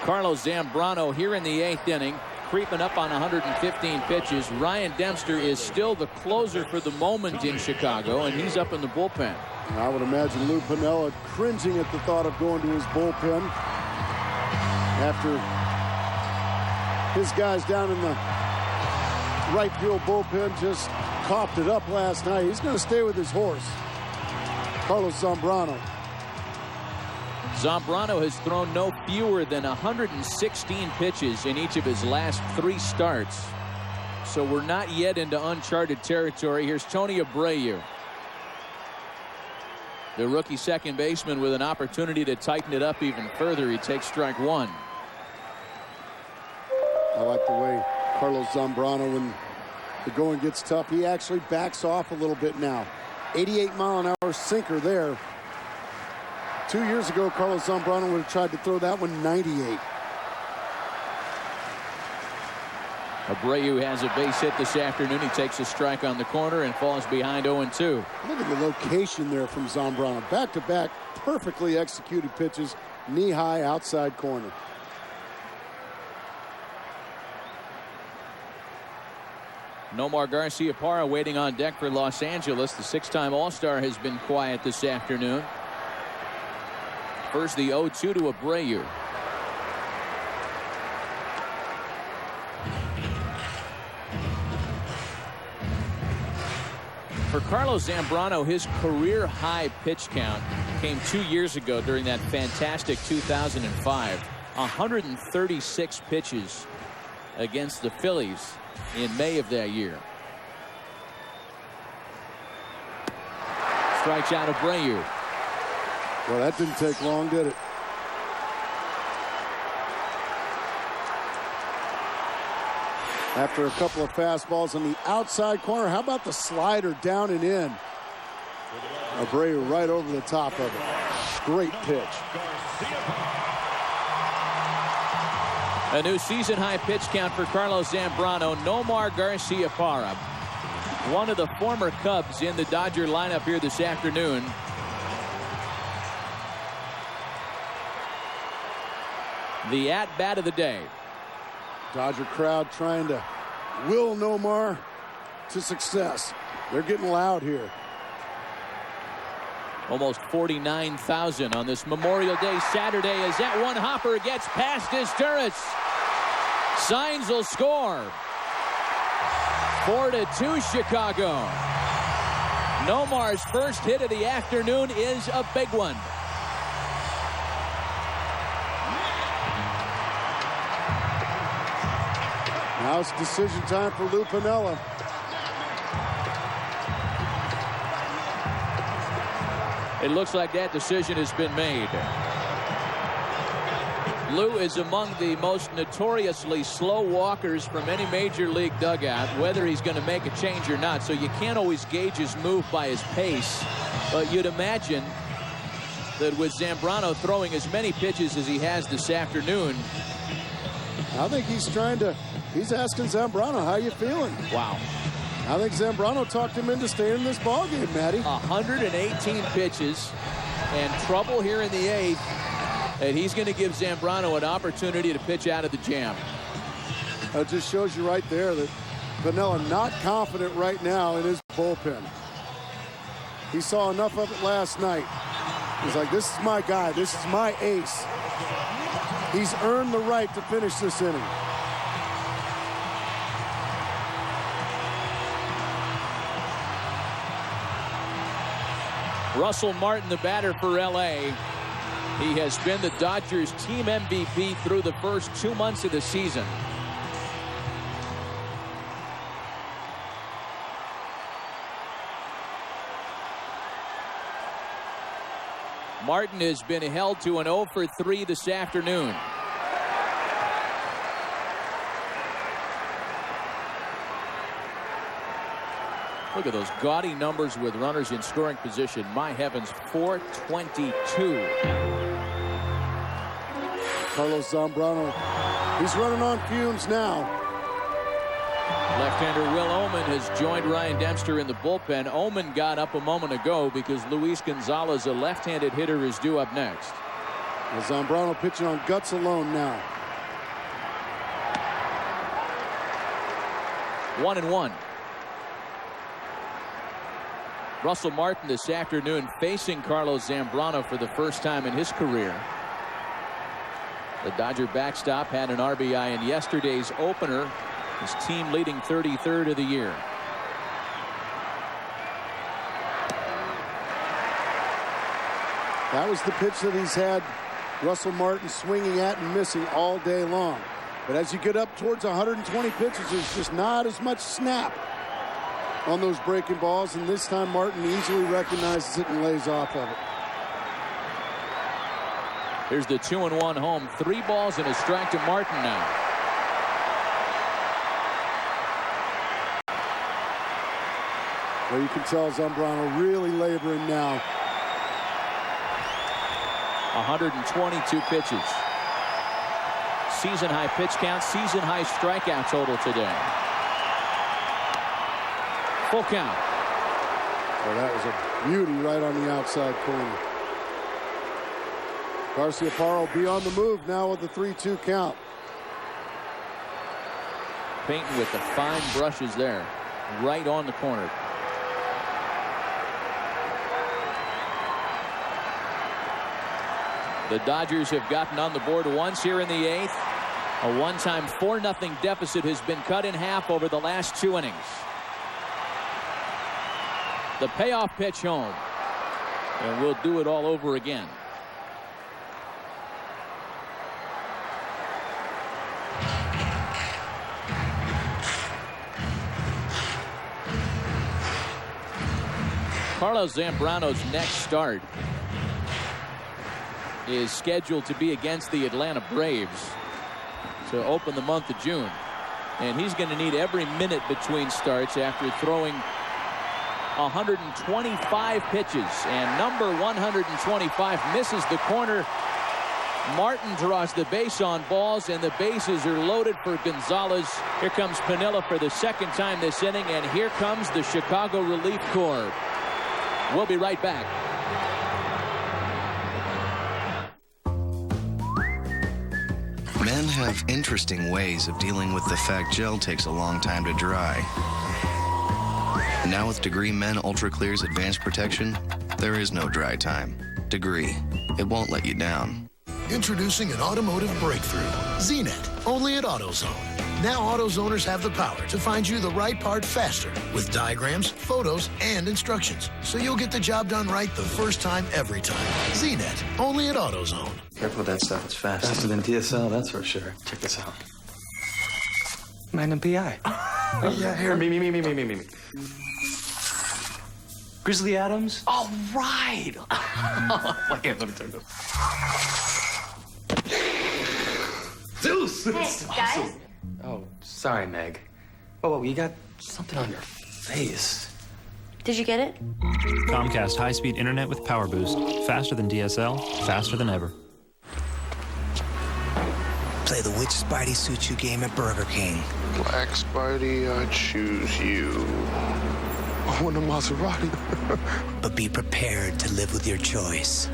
Carlos Zambrano here in the 8th inning. creeping up on 115 pitches. Ryan Dempster is still the closer for the moment in Chicago, and he's up in the bullpen. I would imagine Lou Piniella cringing at the thought of going to his bullpen after his guys down in the right field bullpen just coughed it up last night. He's going to stay with his horse, Carlos Zambrano. Zambrano has thrown no fewer than 116 pitches in each of his last 3 starts. So we're not yet into uncharted territory. Here's Tony Abreu, the rookie second baseman, with an opportunity to tighten it up even further. He takes strike 1. I like the way Carlos Zambrano, when the going gets tough, he actually backs off a little bit now. 88-mile-an-hour sinker there. 2 years ago, Carlos Zambrano would have tried to throw that one 98. Abreu has a base hit this afternoon. He takes a strike on the corner and falls behind 0-2. Look at the location there from Zambrano. Back-to-back, perfectly executed pitches, knee-high outside corner. Nomar Garciaparra waiting on deck for Los Angeles. The 6-time All-Star has been quiet this afternoon. First, the 0-2 to Abreu. For Carlos Zambrano, his career high pitch count came 2 years ago during that fantastic 2005. 136 pitches against the Phillies in May of that year. Strikes out Abreu. Well, that didn't take long, did it? After a couple of fastballs on the outside corner, how about the slider down and in? Abreu right over the top of it. Great pitch. A new season-high pitch count for Carlos Zambrano. Nomar Garciaparra, one of the former Cubs in the Dodger lineup here this afternoon. The at-bat of the day. Dodger crowd trying to will Nomar to success. They're getting loud here. Almost 49,000 on this Memorial Day Saturday as that one hopper gets past his turrets. Signs will score. 4-2 Chicago. Nomar's first hit of the afternoon is a big one. Now it's decision time for Lou Piniella. It looks like that decision has been made. Lou is among the most notoriously slow walkers from any major league dugout, whether he's going to make a change or not. So you can't always gauge his move by his pace. But you'd imagine that with Zambrano throwing as many pitches as he has this afternoon. I think he's asking Zambrano, how you feeling? Wow. I think Zambrano talked him into staying in this ballgame, Matty. 118 pitches and trouble here in the 8th. And he's going to give Zambrano an opportunity to pitch out of the jam. That just shows you right there that Piniella not confident right now in his bullpen. He saw enough of it last night. He's like, this is my guy. This is my ace. He's earned the right to finish this inning. Russell Martin, the batter for LA. He has been the Dodgers team MVP through the first 2 months of the season. Martin has been held to an 0 for 3 this afternoon. Look at those gaudy numbers with runners in scoring position. My heavens, 422. Carlos Zambrano, he's running on fumes now. Left-hander Will Oman has joined Ryan Dempster in the bullpen. Oman got up a moment ago because Luis Gonzalez, a left-handed hitter, is due up next. Well, Zambrano pitching on guts alone now. 1-1. Russell Martin this afternoon facing Carlos Zambrano for the first time in his career. The Dodger backstop had an RBI in yesterday's opener. His team leading 33rd of the year. That was the pitch that he's had Russell Martin swinging at and missing all day long. But as you get up towards 120 pitches, there's just not as much snap on those breaking balls. And this time Martin easily recognizes it and lays off of it. Here's the 2-1 home. 3 balls and a strike to Martin now. Well, you can tell Zambrano really laboring now. 122 pitches. Season high pitch count, season high strikeout total today. Full count. Well, that was a beauty right on the outside corner. Garciaparra will be on the move now with the 3-2 count. Payton with the fine brushes there, right on the corner. The Dodgers have gotten on the board once here in the 8th. A one-time 4-0 deficit has been cut in half over the last 2 innings. The payoff pitch home. And we'll do it all over again. Carlos Zambrano's next start is scheduled to be against the Atlanta Braves to open the month of June. And he's going to need every minute between starts after throwing 125 pitches. And number 125 misses the corner. Martin draws the base on balls, and the bases are loaded for Gonzalez. Here comes Piniella for the second time this inning, and here comes the Chicago Relief Corps. We'll be right back. Men have interesting ways of dealing with the fact gel takes a long time to dry. Now with Degree Men Ultra Clear's advanced protection, there is no dry time. Degree, it won't let you down. Introducing an automotive breakthrough. ZNet, only at AutoZone. Now AutoZoners have the power to find you the right part faster with diagrams, photos, and instructions. So you'll get the job done right the first time, every time. ZNet, only at AutoZone. Careful with that stuff, it's fast. Faster than DSL, that's for sure. Check this out. Magnum PI. Yeah, here, me. Grizzly Adams. All right. Let me turn this. Zeus! Hey, awesome. guys. Oh, sorry, Meg. Oh, you got something on your face. Did you get it? Comcast high-speed internet with Power Boost. Faster than DSL, faster than ever. Play the Which Spidey Suits You game at Burger King. Black Spidey, I choose you. I want a Maserati. But be prepared to live with your choice.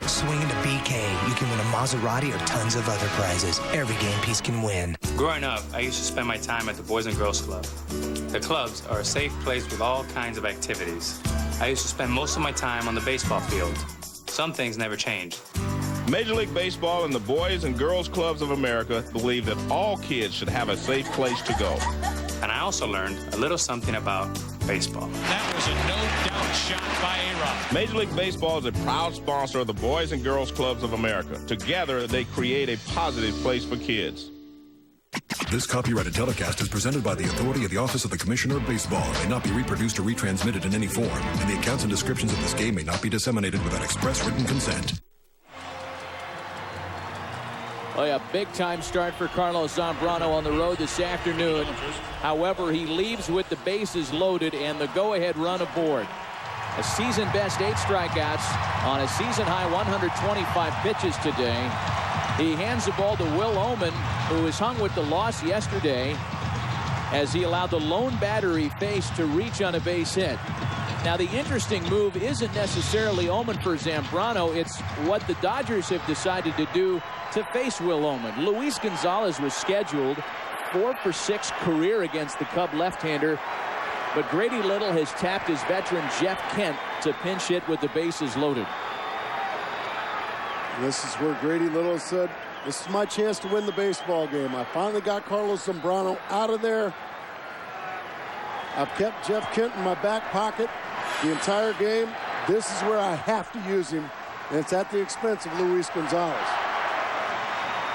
Swing into BK. You can win a Maserati or tons of other prizes. Every game piece can win. Growing up, I used to spend my time at the Boys and Girls Club. The clubs are a safe place with all kinds of activities. I used to spend most of my time on the baseball field. Some things never change. Major League Baseball and the Boys and Girls Clubs of America believe that all kids should have a safe place to go. And I also learned a little something about baseball. That was a no-doubt shot by A-Rod. Major League Baseball is a proud sponsor of the Boys and Girls Clubs of America. Together, they create a positive place for kids. This copyrighted telecast is presented by the authority of the Office of the Commissioner of Baseball and may not be reproduced or retransmitted in any form, and the accounts and descriptions of this game may not be disseminated without express written consent. Oh, yeah, big-time start for Carlos Zambrano on the road this afternoon. However, he leaves with the bases loaded and the go-ahead run aboard. A season-best 8 strikeouts on a season-high 125 pitches today. He hands the ball to Will Oman, who was hung with the loss yesterday as he allowed the lone batter he faced to reach on a base hit. Now, the interesting move isn't necessarily Oman for Zambrano. It's what the Dodgers have decided to do to face Will Oman. Luis Gonzalez was scheduled 4 for 6 career against the Cub left-hander, but Grady Little has tapped his veteran Jeff Kent to pinch hit with the bases loaded. This is where Grady Little said, this is my chance to win the baseball game. I finally got Carlos Zambrano out of there. I've kept Jeff Kent in my back pocket the entire game. This is where I have to use him, and it's at the expense of Luis Gonzalez.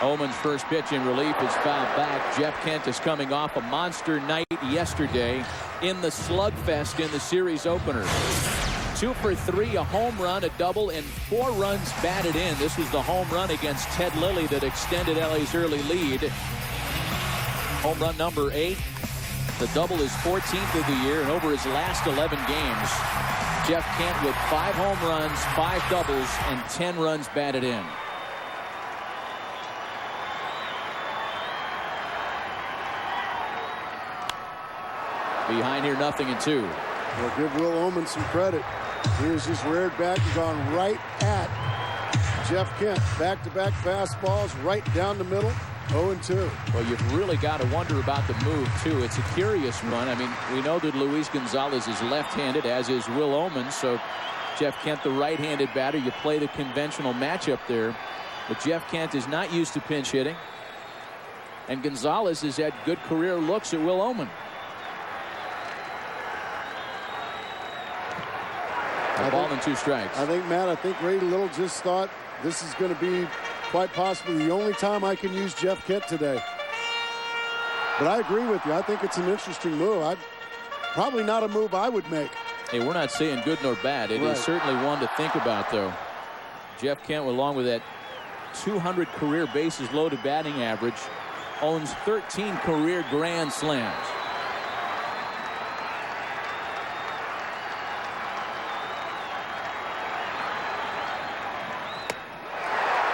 Oman's first pitch in relief is fouled back. Jeff Kent is coming off a monster night yesterday in the slugfest in the series opener. 2 for 3, a home run, a double, and 4 runs batted in. This was the home run against Ted Lilly that extended LA's early lead. Home run number 8. The double is 14th of the year, and over his last 11 games, Jeff Kent with 5 home runs, 5 doubles, and 10 runs batted in. Behind here, 0-2. Well, give Will Oman some credit. He has just reared back and gone right at Jeff Kent. Back-to-back fastballs right down the middle. 0-2. Well, you've really got to wonder about the move, too. It's a curious one. I mean, we know that Luis Gonzalez is left-handed, as is Will Oman. So Jeff Kent, the right-handed batter, you play the conventional matchup there. But Jeff Kent is not used to pinch hitting. And Gonzalez has had good career looks at Will Oman. A ball and 2 strikes. I think Grady Little just thought this is going to be quite possibly the only time I can use Jeff Kent today. But I agree with you. I think it's an interesting move. Probably not a move I would make. Hey, we're not saying good nor bad. It is certainly one to think about, though. Jeff Kent, along with that 200 career bases loaded batting average, owns 13 career grand slams.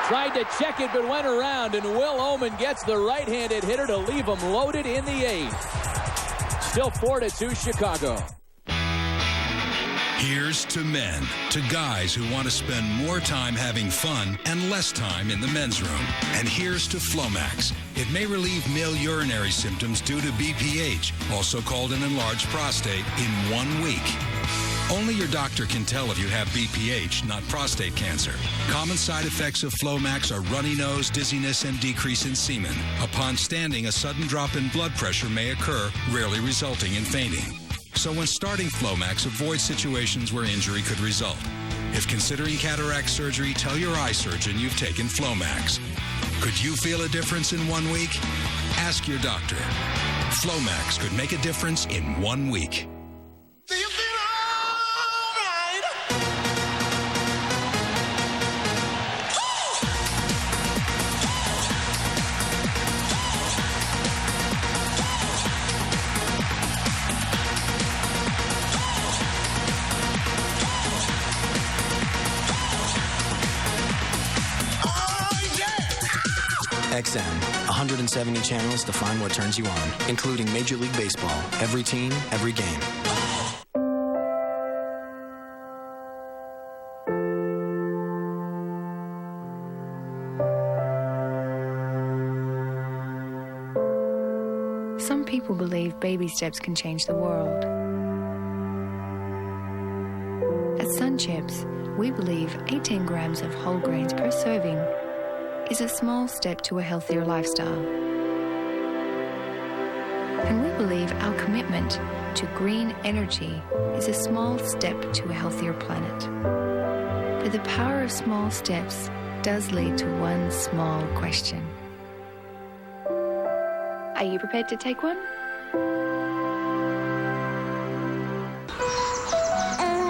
Tried to check it, but went around, and Will Oman gets the right-handed hitter to leave him loaded in the 8th. Still 4-2 Chicago. Here's to men, to guys who want to spend more time having fun and less time in the men's room. And here's to Flomax. It may relieve male urinary symptoms due to BPH, also called an enlarged prostate, in 1 week. Only your doctor can tell if you have BPH, not prostate cancer. Common side effects of Flomax are runny nose, dizziness, and decrease in semen. Upon standing, a sudden drop in blood pressure may occur, rarely resulting in fainting. So when starting Flomax, avoid situations where injury could result. If considering cataract surgery, tell your eye surgeon you've taken Flomax. Could you feel a difference in 1 week? Ask your doctor. Flomax could make a difference in 1 week. XM, 170 channels to find what turns you on, including Major League Baseball, every team, every game. Some people believe baby steps can change the world. At Sun Chips, we believe 18 grams of whole grains per serving is a small step to a healthier lifestyle. And we believe our commitment to green energy is a small step to a healthier planet. But the power of small steps does lead to one small question. Are you prepared to take one?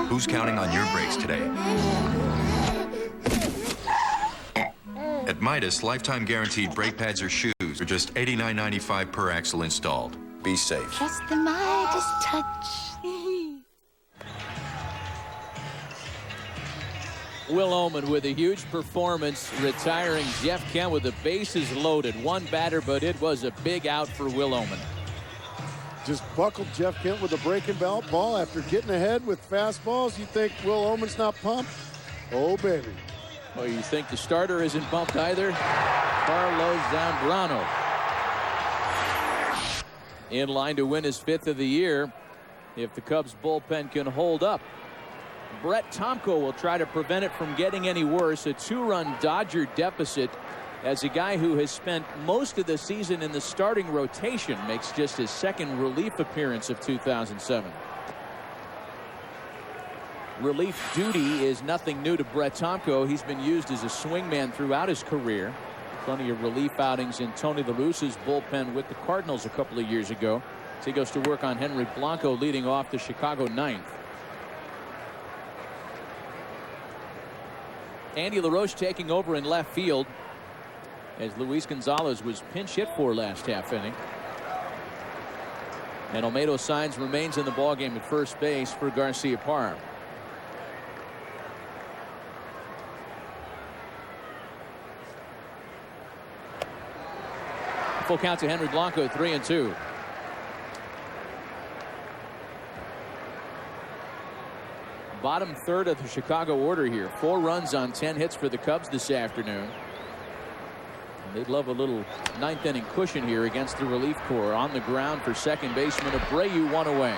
Who's counting on your brakes today? At Midas, lifetime guaranteed brake pads or shoes are just $89.95 per axle installed. Be safe. Trust the Midas touch. Will Oman with a huge performance, retiring Jeff Kent with the bases loaded. One batter, but it was a big out for Will Oman. Just buckled Jeff Kent with a breaking ball after getting ahead with fastballs. You think Will Oman's not pumped? Oh, baby. Oh, you think the starter isn't pumped either? Carlos Zambrano in line to win his 5th of the year if the Cubs bullpen can hold up. Brett Tomko will try to prevent it from getting any worse. A 2-run Dodger deficit as a guy who has spent most of the season in the starting rotation makes just his 2nd relief appearance of 2007. Relief duty is nothing new to Brett Tomko. He's been used as a swingman throughout his career. Plenty of relief outings in Tony La Russa's bullpen with the Cardinals a couple of years ago. So he goes to work on Henry Blanco leading off the Chicago 9th. Andy LaRoche taking over in left field as Luis Gonzalez was pinch hit for last half inning. And Olmedo Saenz remains in the ballgame at first base for Garcia Parra. Full count to Henry Blanco, 3-2. Bottom third of the Chicago order here. 4 runs on 10 hits for the Cubs this afternoon. And they'd love a little 9th inning cushion here against the relief corps. On the ground for second baseman Abreu, 1 away.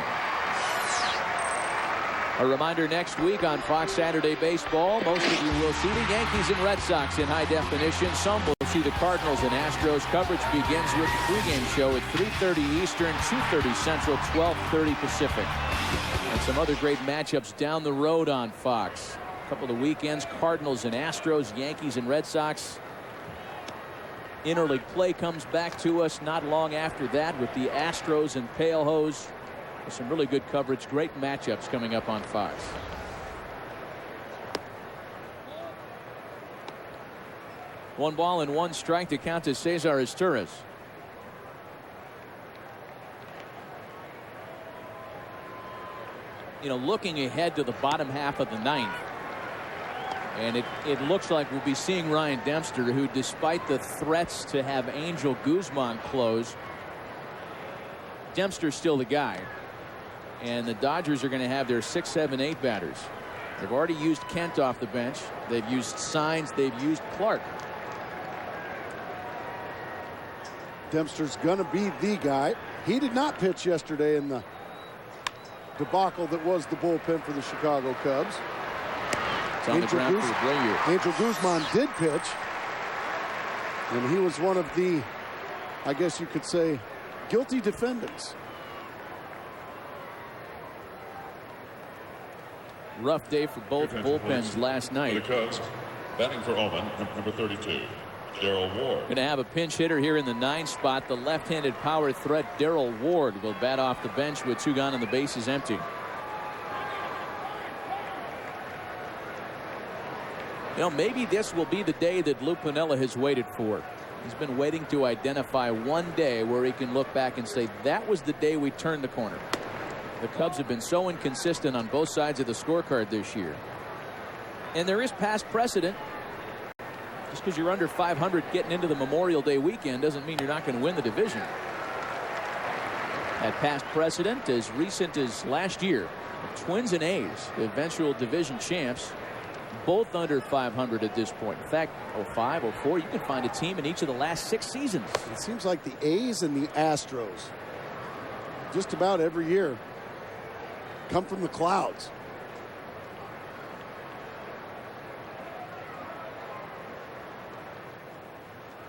A reminder, next week on Fox Saturday Baseball, most of you will see the Yankees and Red Sox in high definition. Some will see the Cardinals and Astros. Coverage begins with the pregame show at 3:30 Eastern, 2:30 Central, 12:30 Pacific. And some other great matchups down the road on Fox. A couple of weekends, Cardinals and Astros, Yankees and Red Sox. Interleague play comes back to us not long after that with the Astros and Pale Hose. Some really good coverage, great matchups coming up on Fox. One ball and 1 strike to count to Cesar Izturis. You know, looking ahead to the bottom half of the 9th. And it looks like we'll be seeing Ryan Dempster, who, despite the threats to have Angel Guzman close, Dempster's still the guy. And the Dodgers are going to have their 6, 7, 8 batters. They've already used Kent off the bench. They've used Saenz. They've used Clark. Dempster's going to be the guy. He did not pitch yesterday in the debacle that was the bullpen for the Chicago Cubs. It's on the ground for Abreu. Angel Guzman did pitch. And he was one of the, I guess you could say, guilty defendants. Rough day for both bullpens last night. For the Cubs, batting for Oman, number 32, Darrell Ward. Going to have a pinch hitter here in the 9 spot. The left-handed power threat Darrell Ward will bat off the bench with 2 gone and the bases empty. You know, maybe this will be the day that Lou Piniella has waited for. He's been waiting to identify one day where he can look back and say, that was the day we turned the corner. The Cubs have been so inconsistent on both sides of the scorecard this year. And there is past precedent. Just because you're under 500 getting into the Memorial Day weekend doesn't mean you're not going to win the division. That past precedent as recent as last year. The Twins and A's, the eventual division champs, both under 500 at this point. In fact, 05, 04, you can find a team in each of the last 6 seasons. It seems like the A's and the Astros, just about every year, come from the clouds.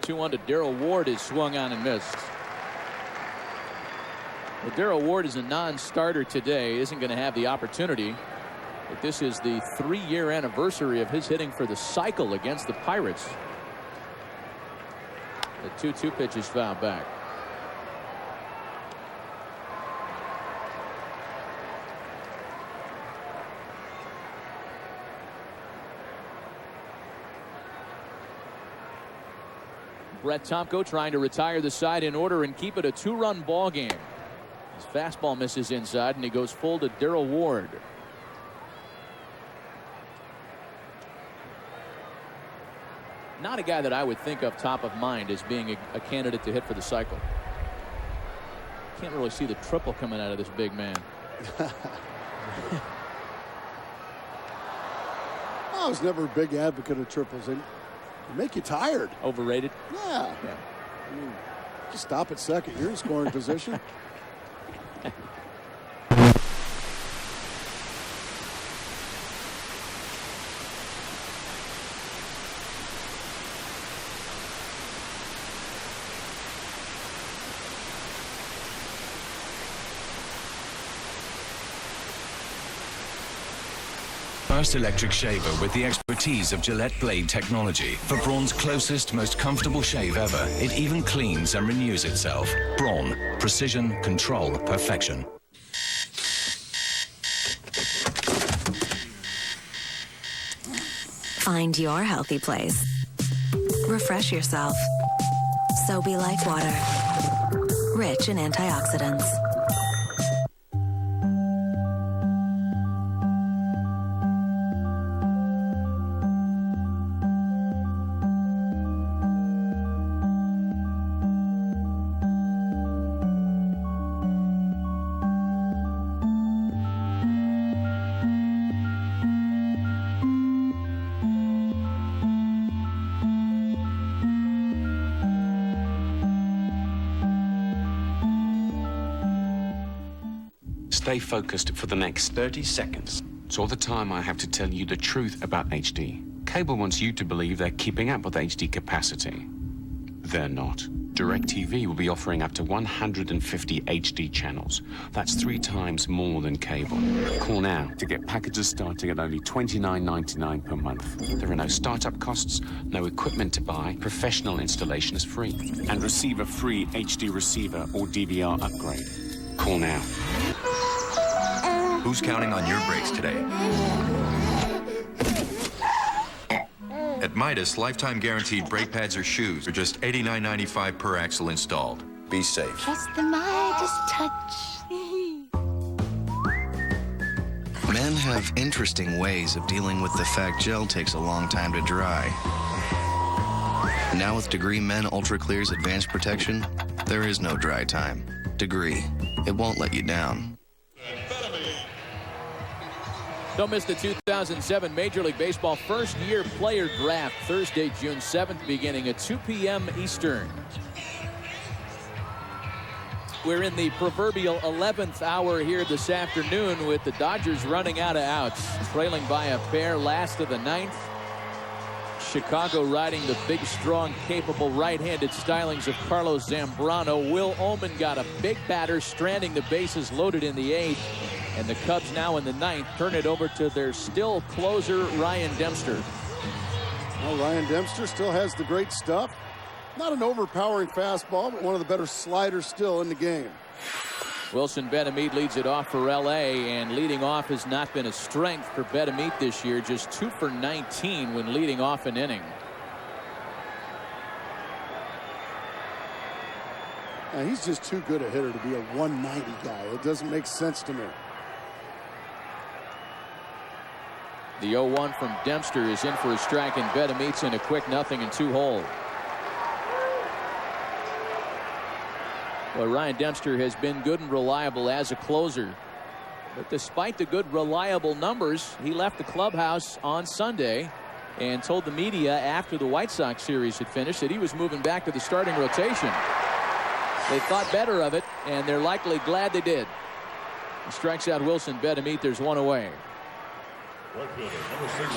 Two-1 to Darrell Ward is swung on and missed. Well, Darrell Ward is a non-starter today, isn't going to have the opportunity. But this is the 3-year anniversary of his hitting for the cycle against the Pirates. The 2-2 pitch is fouled back. Brett Tomko trying to retire the side in order and keep it a 2-run ball game. His fastball misses inside and he goes full to Darrell Ward. Not a guy that I would think of top of mind as being a candidate to hit for the cycle. Can't really see the triple coming out of this big man. I was never a big advocate of triples. They make you tired. Overrated? Yeah. I mean, just stop at second. You're in scoring position. First electric shaver with the expertise of Gillette blade technology. For Braun's closest, most comfortable shave ever, it even cleans and renews itself. Braun. Precision, control, perfection. Find your healthy place. Refresh yourself. So be like water. Rich in antioxidants. Stay focused for the next 30 seconds. It's all the time I have to tell you the truth about HD. Cable wants you to believe they're keeping up with HD capacity. They're not. DirecTV will be offering up to 150 HD channels. That's 3 times more than cable. Call now to get packages starting at only $29.99 per month. There are no startup costs, no equipment to buy, professional installation is free, and receive a free HD receiver or DVR upgrade. Call now. Who's counting on your brakes today? At Midas, lifetime guaranteed brake pads or shoes are just $89.95 per axle installed. Be safe. Trust the Midas touch. Men have interesting ways of dealing with the fact gel takes a long time to dry. Now with Degree Men Ultra Clear's advanced protection, there is no dry time. Degree, it won't let you down. Don't miss the 2007 Major League Baseball first-year player draft, Thursday, June 7th, beginning at 2 p.m. Eastern. We're in the proverbial 11th hour here this afternoon with the Dodgers running out of outs, trailing by a pair, last of the 9th. Chicago riding the big, strong, capable right-handed stylings of Carlos Zambrano. Will Oman got a big batter, stranding the bases loaded in the 8th. And the Cubs now in the 9th turn it over to their still closer, Ryan Dempster. Well, Ryan Dempster still has the great stuff. Not an overpowering fastball, but one of the better sliders still in the game. Wilson Betemit leads it off for L.A., and leading off has not been a strength for Betemit this year. Just 2 for 19 when leading off an inning. Now, he's just too good a hitter to be a 190 guy. It doesn't make sense to me. The 0-1 from Dempster is in for a strike, and Betemit's in a quick 0-2 hole. Well, Ryan Dempster has been good and reliable as a closer. But despite the good, reliable numbers, he left the clubhouse on Sunday and told the media after the White Sox series had finished that he was moving back to the starting rotation. They thought better of it, and they're likely glad they did. He strikes out Wilson Betemit. There's one away. Well,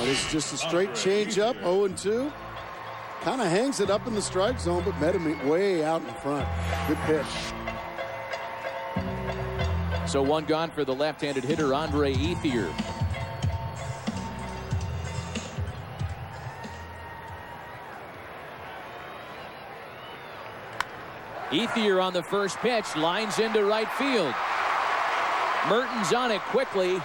this is just a straight changeup, 0-2. Kind of hangs it up in the strike zone, but Betemit way out in front. Good pitch. So one gone for the left-handed hitter, Andre Ethier. Ethier on the first pitch, lines into right field. Merton's on it quickly.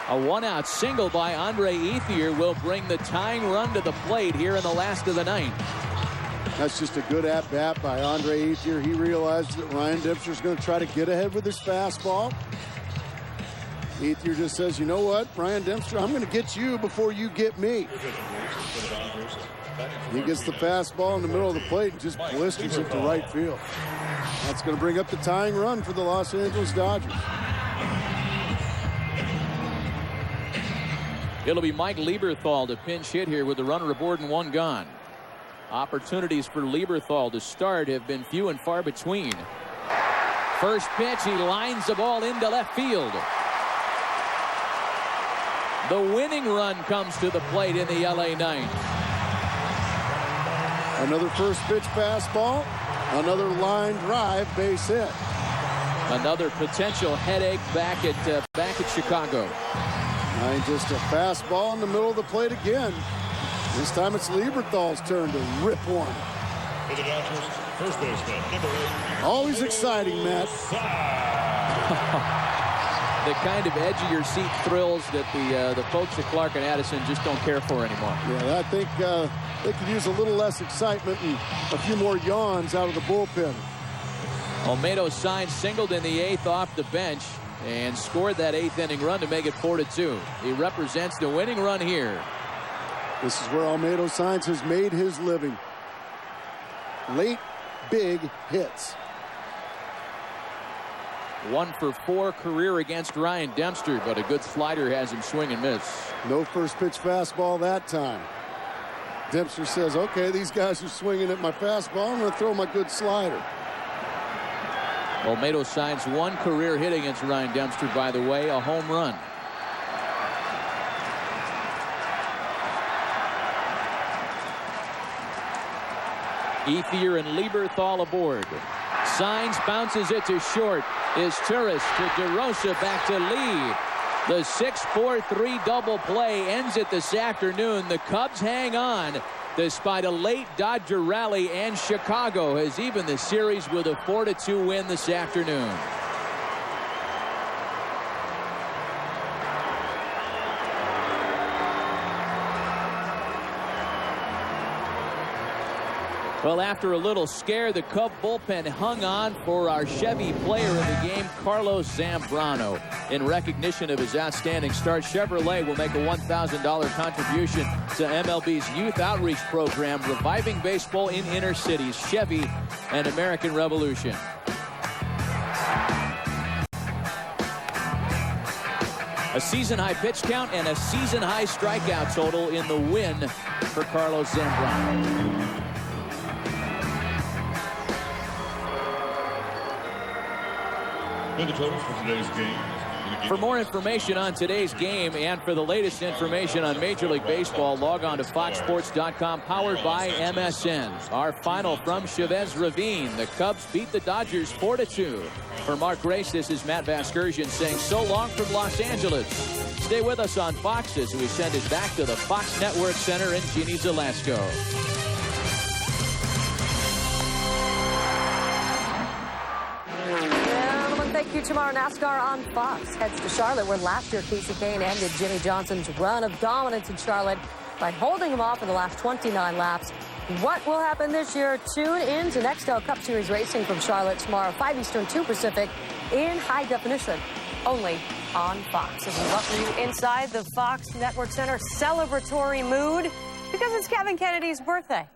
A one-out single by Andre Ethier will bring the tying run to the plate here in the last of the 9th. That's just a good at-bat by Andre Ethier. He realized that Ryan Dempster's going to try to get ahead with his fastball. Ethier just says, you know what, Ryan Dempster, I'm going to get you before you get me. He gets the fastball in the middle of the plate and just blisters it to right field. That's going to bring up the tying run for the Los Angeles Dodgers. It'll be Mike Lieberthal to pinch hit here with the runner aboard and one gone. Opportunities for Lieberthal to start have been few and far between. First pitch, he lines the ball into left field. The winning run comes to the plate in the LA ninth. Another first pitch fastball, another line drive, base hit. Another potential headache back at Chicago. And just a fastball in the middle of the plate again. This time it's Lieberthal's turn to rip one. For the Dodgers, first baseman, number 8. Always exciting, Matt. The kind of edge-of-your-seat thrills that the folks at Clark and Addison just don't care for anymore. Yeah, I think they could use a little less excitement and a few more yawns out of the bullpen. Olmedo Sainz singled in the 8th off the bench and scored that 8th inning run to make it 4-2. He represents the winning run here. This is where Olmedo Sainz has made his living. Late, big hits. 1 for 4 career against Ryan Dempster, but a good slider has him swing and miss. No first pitch fastball that time. Dempster says, okay, these guys are swinging at my fastball. I'm going to throw my good slider. Olmedo Sainz 1 career hit against Ryan Dempster, by the way, a home run. Ethier and Lieberthal aboard. Sainz bounces it to short. Is Turris to DeRosa back to lead. The 6-4-3 double play ends it this afternoon. The Cubs hang on despite a late Dodger rally, and Chicago has evened the series with a 4-2 win this afternoon. Well, after a little scare, the Cub bullpen hung on for our Chevy player of the game, Carlos Zambrano. In recognition of his outstanding start, Chevrolet will make a $1,000 contribution to MLB's youth outreach program, Reviving Baseball in Inner Cities, Chevy and American Revolution. A season-high pitch count and a season-high strikeout total in the win for Carlos Zambrano. And the totals for today's game. For more information on today's game and for the latest information on Major League Baseball, log on to foxsports.com, powered by MSN. Our final from Chavez Ravine. The Cubs beat the Dodgers 4-2. For Mark Grace, this is Matt Vasgersian saying so long from Los Angeles. Stay with us on Fox as we send it back to the Fox Network Center in Jeannie Zelasco. Thank you. Tomorrow, NASCAR on Fox heads to Charlotte, where last year Casey Kane ended Jimmy Johnson's run of dominance in Charlotte by holding him off in the last 29 laps. What will happen this year? Tune in to Nextel Cup Series racing from Charlotte tomorrow, 5 Eastern, 2 Pacific, in high definition, only on Fox. As we welcome you inside the Fox Network Center, celebratory mood, because it's Kevin Kennedy's birthday.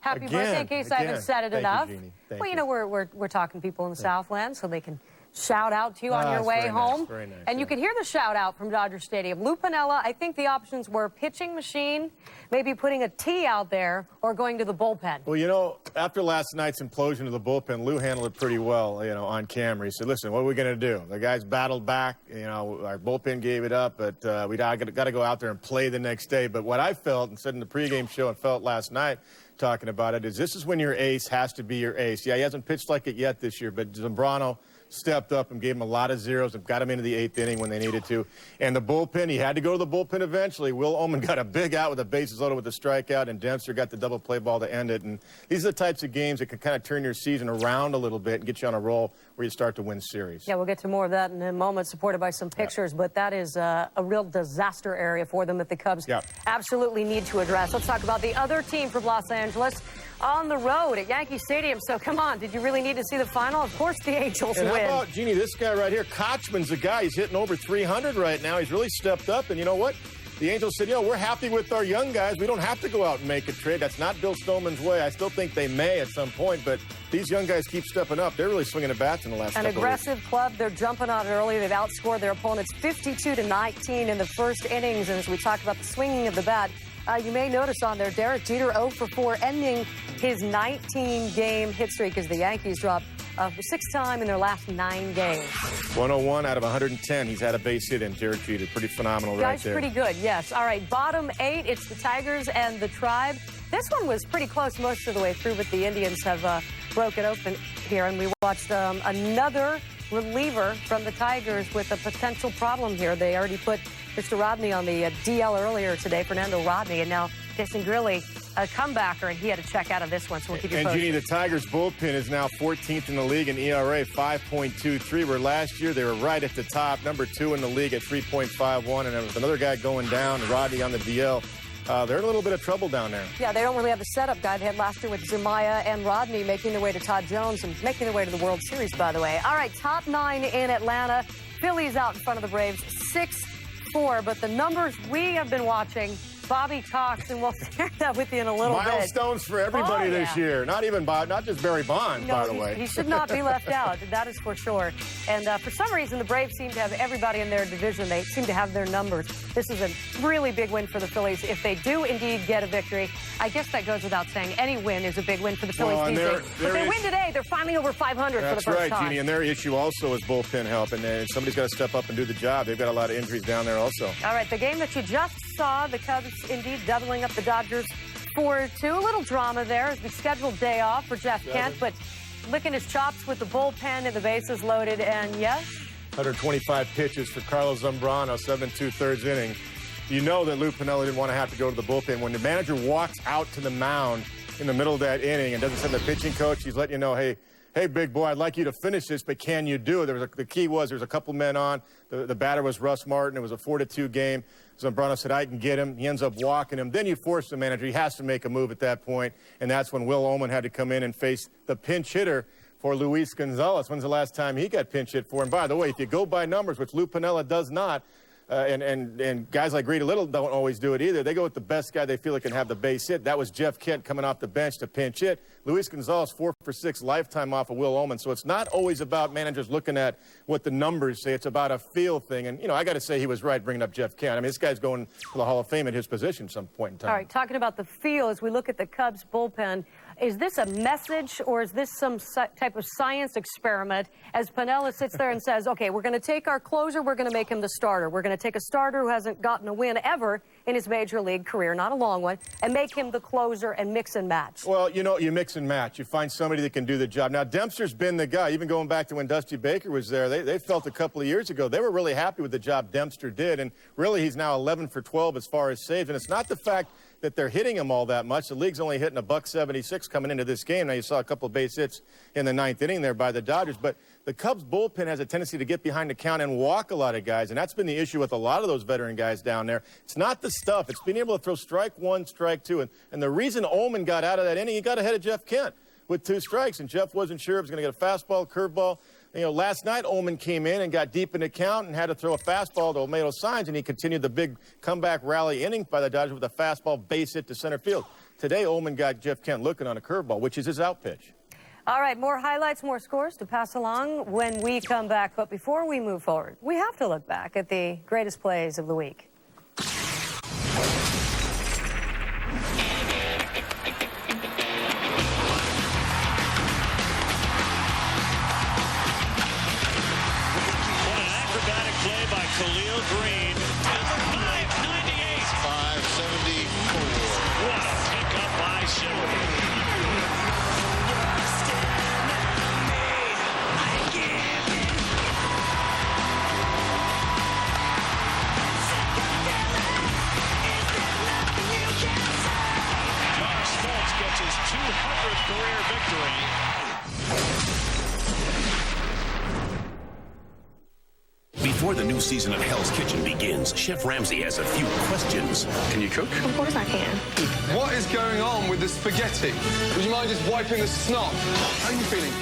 Happy birthday, in case I haven't said it enough. Well, you know, we're talking people in the Southland, so they can shout out to you on your way home. Very nice, and you can hear the shout out from Dodger Stadium. Lou Piniella, I think the options were pitching machine, maybe putting a tee out there, or going to the bullpen. Well, you know, after last night's implosion of the bullpen, Lou handled it pretty well, you know, on camera. He said, listen, what are we going to do? The guys battled back. You know, our bullpen gave it up, but we got to go out there and play the next day. But what I felt, and said in the pregame show and felt last night talking about it, is this is when your ace has to be your ace. Yeah, he hasn't pitched like it yet this year, but Zambrano stepped up and gave him a lot of zeros and got him into the 8th inning when they needed to. And the bullpen, he had to go to the bullpen eventually. Will Ullman got a big out with the bases loaded with a strikeout, and Dempster got the double play ball to end it. And these are the types of games that can kind of turn your season around a little bit and get you on a roll where you start to win series. Yeah, we'll get to more of that in a moment, supported by some pictures, but that is a real disaster area for them that the Cubs absolutely need to address. Let's talk about the other team from Los Angeles on the road at Yankee Stadium. So come on, did you really need to see the final? Of course the Angels and win. How about, Jeannie, this guy right here, Kochman's the guy. He's hitting over 300 right now. He's really stepped up, and you know what? the Angels said, we're happy with our young guys. We don't have to go out and make a trade. That's not Bill Stoneman's way. I still think they may at some point, but these young guys keep stepping up. They're really swinging the bats in the last couple of weeks. An aggressive club. They're jumping on it early. They've outscored their opponents 52-19 in the first innings. And as we talk about the swinging of the bat, you may notice on there, Derek Jeter 0 for 4, ending his 19-game hit streak as the Yankees dropped for 6th time in their last 9 games. 101 out of 110. He's had a base hit in Derek Jeter. Pretty phenomenal right there. Pretty good, yes. All right, bottom 8, it's the Tigers and the Tribe. This one was pretty close most of the way through, but the Indians have broken open here, and we watched another reliever from the Tigers with a potential problem here. They already put Mr. Rodney on the DL earlier today, Fernando Rodney, and now Jason Grilli, a comebacker, and he had to check out of this one, so we'll keep you posted. And, Jeannie, the Tigers' bullpen is now 14th in the league in ERA, 5.23, where last year they were right at the top, number 2 in the league at 3.51, and with another guy going down, Rodney on the DL. They're in a little bit of trouble down there. Yeah, they don't really have the setup guy they had last year with Zumaya and Rodney making their way to Todd Jones and making their way to the World Series, by the way. All right, top 9 in Atlanta. Phillies out in front of the Braves, 6-4. But the numbers we have been watching, Bobby Cox, and we'll share that with you in a little bit. Milestones for everybody this year. Not just Barry Bonds, by the way. He should not be left out. That is for sure. And for some reason, the Braves seem to have everybody in their division. They seem to have their numbers. This is a really big win for the Phillies. If they do indeed get a victory, I guess that goes without saying. Any win is a big win for the Phillies these days. If they win today, they're finally over 500 for the first time. That's right, Jeannie. And their issue also is bullpen help. And somebody's got to step up and do the job. They've got a lot of injuries down there also. All right, the game that you just saw, the Cubs indeed doubling up the Dodgers 4-2. A little drama there as the scheduled day off for Jeff Kent, but licking his chops with the bullpen and the bases loaded. And yes, 125 pitches for Carlos Zambrano, 7 2/3 innings. You know that Lou Piniella didn't want to have to go to the bullpen. When the manager walks out to the mound in the middle of that inning and doesn't send the pitching coach, he's letting you know, hey, big boy, I'd like you to finish this, but can you do it? The key was there was a couple men on. The batter was Russ Martin. It was a 4-2 game. Zambrano said, I can get him. He ends up walking him. Then you force the manager. He has to make a move at that point, and that's when Will Ullman had to come in and face the pinch hitter for Luis Gonzalez. When's the last time he got pinch hit for? And by the way, if you go by numbers, which Lou Piniella does not, and guys like Grady Little don't always do it either. They go with the best guy they feel like can have the base hit. That was Jeff Kent coming off the bench to pinch hit. Luis Gonzalez 4 for 6 lifetime off of Will Ullman. So it's not always about managers looking at what the numbers say. It's about a feel thing. And, I got to say he was right bringing up Jeff Kent. I mean, this guy's going to the Hall of Fame at his position at some point in time. All right, talking about the feel, as we look at the Cubs bullpen, is this a message or is this some type of science experiment as Piniella sits there and says, okay, we're going to take our closer, we're going to make him the starter. We're going to take a starter who hasn't gotten a win ever in his major league career, not a long one, and make him the closer and mix and match. Well, you mix and match. You find somebody that can do the job. Now, Dempster's been the guy, even going back to when Dusty Baker was there. They felt a couple of years ago, they were really happy with the job Dempster did, and really he's now 11 for 12 as far as saves. And it's not the fact that they're hitting him all that much. The league's only hitting $176 coming into this game. Now, you saw a couple of base hits in the 9th inning there by the Dodgers, but the Cubs bullpen has a tendency to get behind the count and walk a lot of guys, and that's been the issue with a lot of those veteran guys down there. It's not the stuff. It's being able to throw strike 1, strike 2, and the reason Ullman got out of that inning, he got ahead of Jeff Kent with 2 strikes, and Jeff wasn't sure if he was going to get a fastball, curveball. Last night, Ullman came in and got deep in the count and had to throw a fastball to Olmedo Saenz, and he continued the big comeback rally inning by the Dodgers with a fastball base hit to center field. Today, Ullman got Jeff Kent looking on a curveball, which is his out pitch. All right, more highlights, more scores to pass along when we come back. But before we move forward, we have to look back at the greatest plays of the week. Khalil Green, number 598. 574. What a pickup by Shelby. John Smoltz gets his 200th career victory. Before the new season of Hell's Kitchen begins, Chef Ramsay has a few questions. Can you cook? Of course I can. What is going on with the spaghetti? Would you mind just wiping the snot? How are you feeling?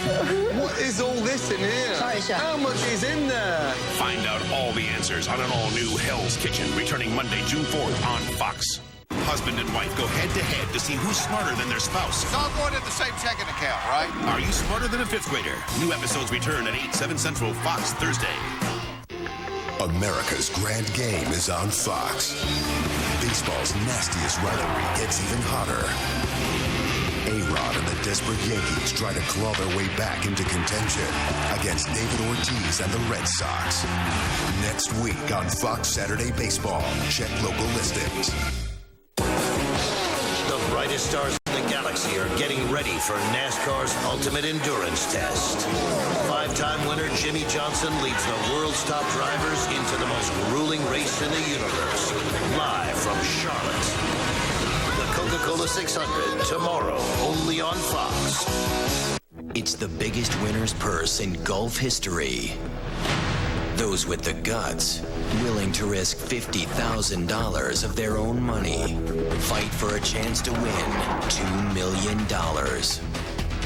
What is all this in here? Sorry, Chef. How much is in there? Find out all the answers on an all-new Hell's Kitchen, returning Monday, June 4th on Fox. Husband and wife go head-to-head to see who's smarter than their spouse. It's all going in the same checking account, right? Are you smarter than a fifth grader? New episodes return at 8, 7 Central, Fox, Thursday. America's Grand Game is on Fox. Baseball's nastiest rivalry gets even hotter. A-Rod and the desperate Yankees try to claw their way back into contention against David Ortiz and the Red Sox. Next week on Fox Saturday Baseball. Check local listings. The brightest stars in the galaxy are getting ready for NASCAR's ultimate endurance test. Five-time winner Jimmy Johnson leads the world's top drivers into the most grueling race in the universe. Live from Charlotte. The Coca-Cola 600, tomorrow, only on Fox. It's the biggest winner's purse in golf history. Those with the guts, willing to risk $50,000 of their own money, fight for a chance to win $2 million.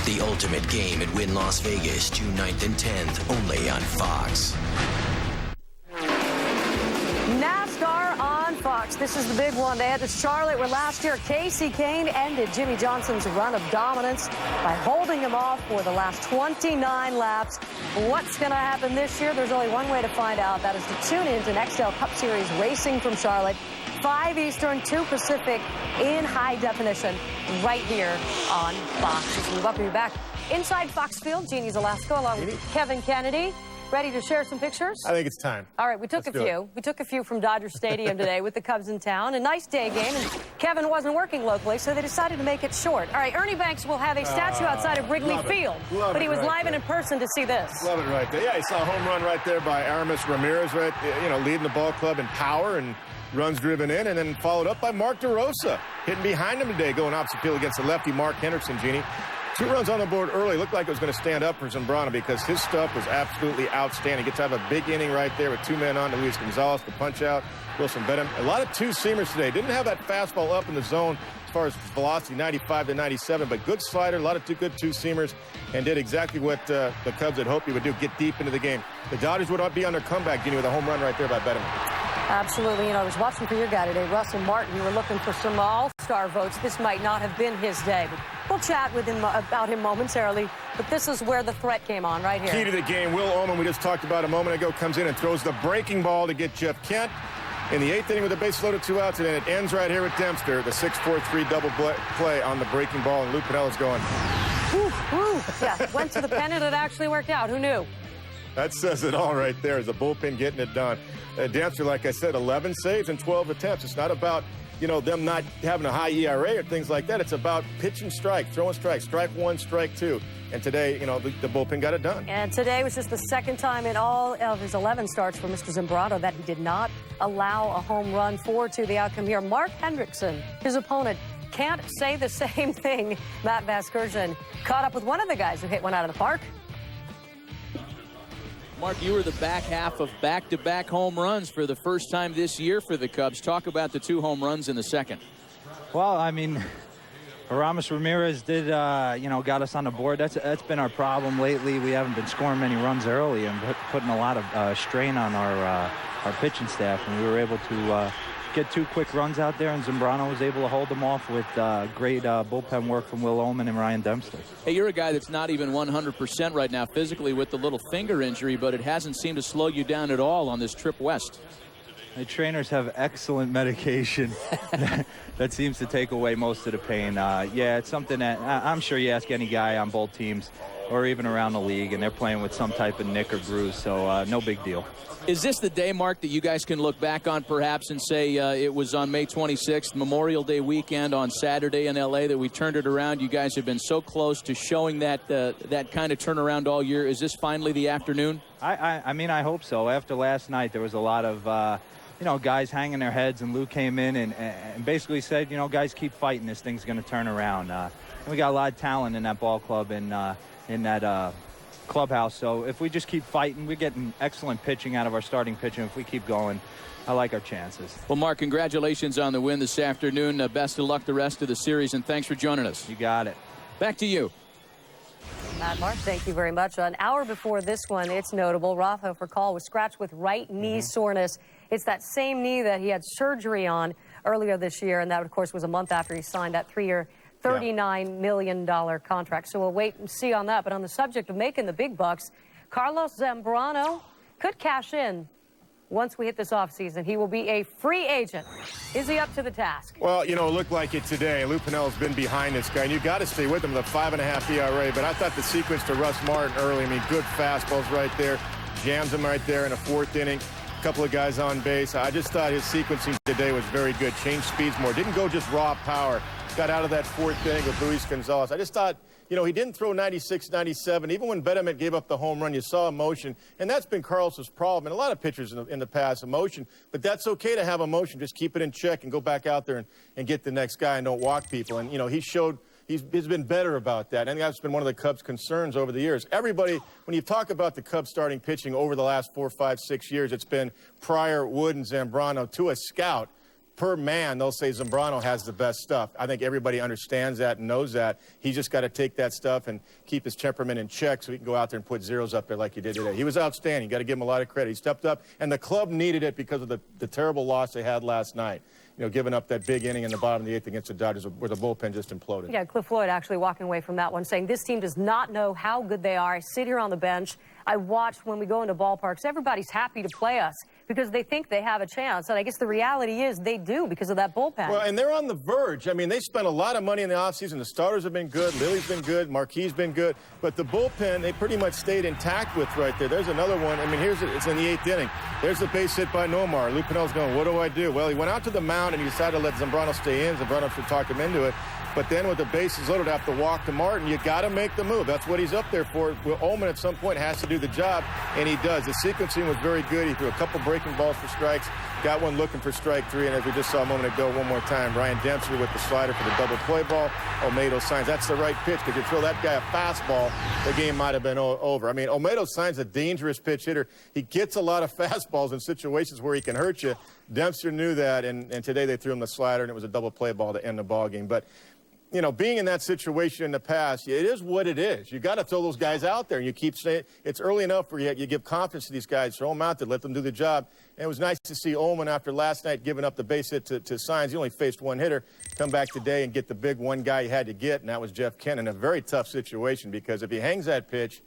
The ultimate game at Wynn Las Vegas, June 9th and 10th, only on Fox. NASCAR on Fox. This is the big one. They head to Charlotte, where last year Casey Kane ended Jimmy Johnson's run of dominance by holding him off for the last 29 laps. What's going to happen this year? There's only one way to find out. That is to tune in to Nextel Cup Series Racing from Charlotte, 5 Eastern, 2 Pacific, in high definition, right here on Fox. We welcome you back inside Fox Field. Jeannie Zalasko along with Kevin Kennedy. Ready to share some pictures? I think it's time. All right, we took a few. We took a few from Dodger Stadium today with the Cubs in town. A nice day game, and Kevin wasn't working locally, so they decided to make it short. All right, Ernie Banks will have a statue outside of Wrigley Field, but he was live and in person to see this. Love it right there. Yeah, he saw a home run right there by Aramis Ramirez, right, leading the ball club in power and runs driven in, and then followed up by Mark DeRosa, hitting behind him today, going opposite field against the lefty Mark Hendrickson, Jeannie. 2 runs on the board early. Looked like it was going to stand up for Zambrano because his stuff was absolutely outstanding. Gets to have a big inning right there with 2 men on to Luis Gonzalez, the punch out. Wilson Benham. A lot of 2-seamers today. Didn't have that fastball up in the zone as far as velocity, 95 to 97, but good slider, a lot of good 2-seamers, and did exactly what the Cubs had hoped he would do, get deep into the game. The Dodgers would be on their comeback, Jeannie, with a home run right there by Benham. Absolutely. I was watching for your guy today, Russell Martin. You were looking for some all-star votes. This might not have been his day. But we'll chat with him about him momentarily. But this is where the threat came on right here. Key to the game, Will Oman, we just talked about a moment ago, comes in and throws the breaking ball to get Jeff Kent in the 8th inning with a base loaded 2 outs, and then it ends right here with Dempster, the 6-4-3 double play on the breaking ball, and Lou Pinella's going. Yeah, went to the pen and it actually worked out. Who knew? That says it all right there, is the bullpen getting it done. Dempster, like I said, 11 saves and 12 attempts. It's not about, them not having a high ERA or things like that. It's about pitching strike, throwing strike, strike 1, strike 2. And today, the bullpen got it done. And today was just the second time in all of his 11 starts for Mr. Zambrano that he did not allow a home run. 4-2 the outcome here. Mark Hendrickson, his opponent, can't say the same thing. Matt Vasgersian caught up with one of the guys who hit one out of the park. Mark, you were the back half of back-to-back home runs for the first time this year for the Cubs. Talk about the 2 home runs in the second. Well, I mean, Aramis Ramirez did, got us on the board. That's been our problem lately. We haven't been scoring many runs early and putting a lot of strain on our pitching staff. And we were able to get 2 quick runs out there, and Zambrano was able to hold them off with great bullpen work from Will Oman and Ryan Dempster. Hey, you're a guy that's not even 100% right now physically with the little finger injury, but it hasn't seemed to slow you down at all on this trip west. The trainers have excellent medication that seems to take away most of the pain. Yeah, it's something that I'm sure you ask any guy on both teams or even around the league, and they're playing with some type of nick or bruise, so no big deal. Is this the day, Mark, that you guys can look back on perhaps and say it was on May 26th, Memorial Day weekend on Saturday in L.A. that we turned it around? You guys have been so close to showing that kind of turnaround all year. Is this finally the afternoon? I mean, I hope so. After last night, there was a lot of, guys hanging their heads, and Lou came in and basically said, guys, keep fighting. This thing's going to turn around. And we got a lot of talent in that ball club and in that clubhouse. So if we just keep fighting, we're getting excellent pitching out of our starting pitching. If we keep going, I like our chances. Well, Mark, congratulations on the win this afternoon. Best of luck the rest of the series, and thanks for joining us. You got it. Back to you. Matt, Mark, thank you very much. An hour before this one, it's notable. Rafa for call was scratched with right knee soreness. It's that same knee that he had surgery on earlier this year, and that, of course, was a month after he signed that 3-year, $39 million contract. So we'll wait and see on that. But on the subject of making the big bucks, Carlos Zambrano could cash in once we hit this offseason. He will be a free agent. Is he up to the task? Well, you know, it looked like it today. Lou Piniel's been behind this guy, and you've got to stay with him with a 5.5 ERA. But I thought the sequence to Russ Martin early, I mean, good fastballs right there. Jams him right there in the 4th inning. A couple of guys on base. I just thought his sequencing today was very good. Changed speeds more. Didn't go just raw power. Got out of that 4th inning with Luis Gonzalez. I just thought, you know, he didn't throw 96, 97. Even when Betterman gave up the home run, you saw emotion. And that's been Carlos's problem. And a lot of pitchers in the past, emotion. But that's okay to have emotion. Just keep it in check and go back out there and get the next guy and don't walk people. And, you know, he showed he's been better about that. And I think that's been one of the Cubs' concerns over the years. Everybody, when you talk about the Cubs starting pitching over the last 4, 5, 6 years, it's been Pryor, Wood, and Zambrano. To a scout, per man, they'll say Zambrano has the best stuff. I think everybody understands that and knows that. He's just got to take that stuff and keep his temperament in check so he can go out there and put zeros up there like he did today. He was outstanding. You got to give him a lot of credit. He stepped up, and the club needed it because of the terrible loss they had last night. You know, giving up that big inning in the bottom of the 8th against the Dodgers where the bullpen just imploded. Yeah, Cliff Floyd actually walking away from that one saying this team does not know how good they are. I sit here on the bench. I watch when we go into ballparks. Everybody's happy to play us because they think they have a chance. And I guess the reality is they do because of that bullpen. Well, and they're on the verge. I mean, they spent a lot of money in the offseason. The starters have been good. Lily's been good. Marquis been good. But the bullpen, they pretty much stayed intact with right there. There's another one. I mean, it's in the 8th inning. There's the base hit by Nomar. Lou Piniel's going, what do I do? Well, he went out to the mound and he decided to let Zambrano stay in. Zambrano should talk him into it. But then with the bases loaded after walk to Martin, you got to make the move. That's what he's up there for. Well, Ullman at some point has to do the job, and he does. The sequencing was very good. He threw a couple breaking balls for strikes, got one looking for strike 3, and as we just saw a moment ago, one more time, Ryan Dempster with the slider for the double play ball. Olmedo signs that's the right pitch because you throw that guy a fastball, the game might have been over. I mean, Olmedo signs a dangerous pitch hitter. He gets a lot of fastballs in situations where he can hurt you. Dempster knew that, and today they threw him the slider, and it was a double play ball to end the ball game. But you know, being in that situation in the past, it is what it is. You got to throw those guys out there, and you keep saying it's early enough where you give confidence to these guys, throw them out there, let them do the job. And it was nice to see Ullman after last night giving up the base hit to Signs. He only faced one hitter, come back today and get the big one guy he had to get, and that was Jeff Kent in a very tough situation because if he hangs that pitch,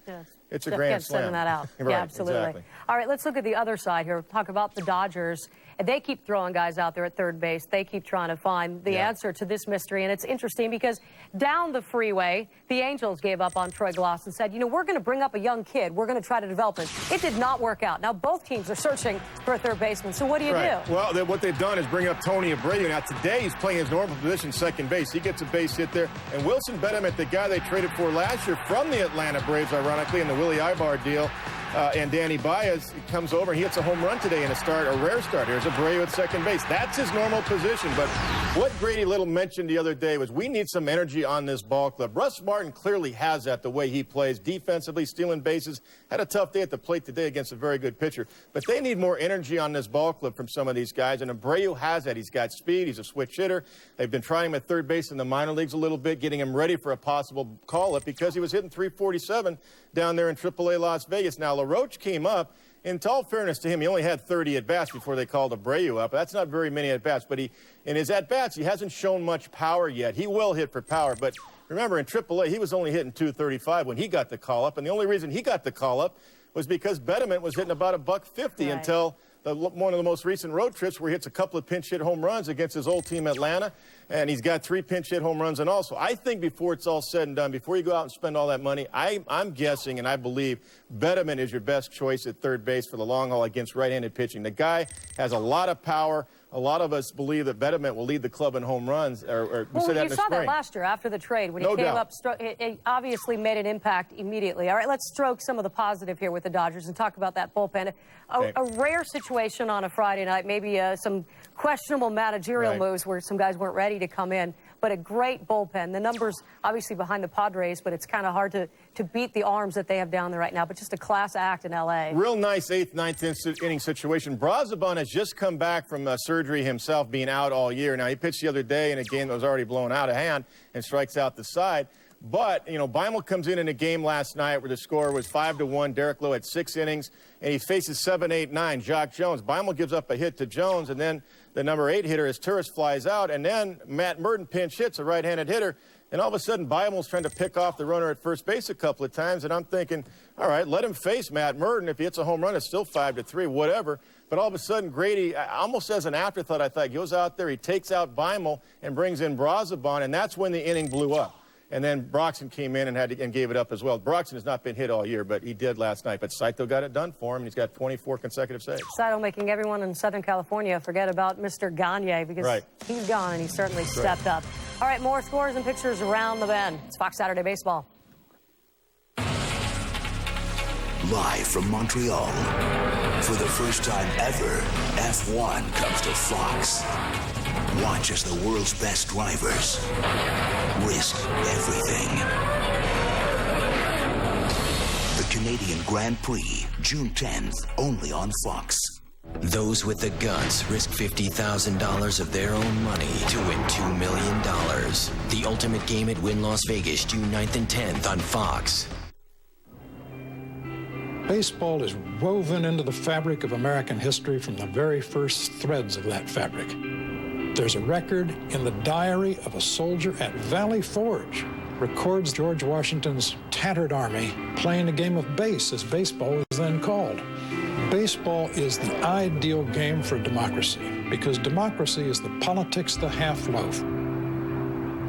it's a grand slam. Sending that out. Right, yeah, absolutely. Exactly. All right, let's look at the other side here. Talk about the Dodgers. They keep throwing guys out there at third base. They keep trying to find the answer to this mystery. And it's interesting because down the freeway, the Angels gave up on Troy Glaus and said, you know, we're going to bring up a young kid. We're going to try to develop him. It did not work out. Now, both teams are searching for a third baseman. So what do you do? Well, what they've done is bring up Tony Abreu. Now, today he's playing his normal position, second base. He gets a base hit there. And Wilson Betterman, the guy they traded for last year from the Atlanta Braves, ironically, in the Willie Ibar deal, and Danny Baez comes over and he hits a home run today in a rare start. Here's Abreu at second base. That's his normal position. But what Grady Little mentioned the other day was we need some energy on this ball club. Russ Martin clearly has that the way he plays. Defensively, stealing bases. Had a tough day at the plate today against a very good pitcher. But they need more energy on this ball club from some of these guys. And Abreu has that. He's got speed. He's a switch hitter. They've been trying him at third base in the minor leagues a little bit, getting him ready for a possible call-up because he was hitting .347 down there in AAA Las Vegas. Now, LaRoche came up. In all fairness to him, he only had 30 at-bats before they called Abreu up. That's not very many at-bats, but in his at-bats, he hasn't shown much power yet. He will hit for power, but remember, in AAA, he was only hitting .235 when he got the call-up, and the only reason he got the call-up was because Betterman was hitting about $150 until one of the most recent road trips where he hits a couple of pinch-hit home runs against his old team, Atlanta, and he's got 3 pinch-hit home runs. And also, I think before it's all said and done, before you go out and spend all that money, I'm guessing and I believe Betterman is your best choice at third base for the long haul against right-handed pitching. The guy has a lot of power. A lot of us believe that Betterman will lead the club in home runs. Well, you saw that last year after the trade when he came up. It obviously made an impact immediately. All right, let's stroke some of the positive here with the Dodgers and talk about that bullpen. A rare situation on a Friday night, maybe some questionable managerial moves where some guys weren't ready to come in. but a great bullpen. The numbers obviously behind the Padres, but it's kind of hard to beat the arms that they have down there right now, but just a class act in L.A. Real nice 8th, 9th inning situation. Braziban has just come back from surgery himself, being out all year. Now, he pitched the other day in a game that was already blown out of hand and strikes out the side. But, you know, Beimel comes in a game last night where the score was 5-1. Derek Lowe had 6 innings, and he faces 7, 8, 9, Jock Jones. Beimel gives up a hit to Jones, and then the number 8 hitter, as Turris, flies out, and then Matt Murden pinch hits, a right-handed hitter, and all of a sudden Beimel's trying to pick off the runner at first base a couple of times, and I'm thinking, all right, let him face Matt Murden. If he hits a home run, it's still 5-3, whatever. But all of a sudden, Grady, almost as an afterthought, I thought, goes out there, he takes out Beimel and brings in Braziban, and that's when the inning blew up. And then Broxton came in and gave it up as well. Broxton has not been hit all year, but he did last night. But Saito got it done for him, and he's got 24 consecutive saves. Saito making everyone in Southern California forget about Mr. Gagne because he's gone, and he certainly stepped up. All right, more scores and pictures around the bend. It's Fox Saturday Baseball. Live from Montreal, for the first time ever, F1 comes to Fox. Watch as the world's best drivers risk everything. The Canadian Grand Prix, June 10th, only on Fox. Those with the guts risk $50,000 of their own money to win $2 million. The ultimate game at Wynn Las Vegas, June 9th and 10th on Fox. Baseball is woven into the fabric of American history from the very first threads of that fabric. There's a record in the diary of a soldier at Valley Forge. Records George Washington's tattered army playing a game of base, as baseball was then called. Baseball is the ideal game for democracy because democracy is the politics of the half loaf.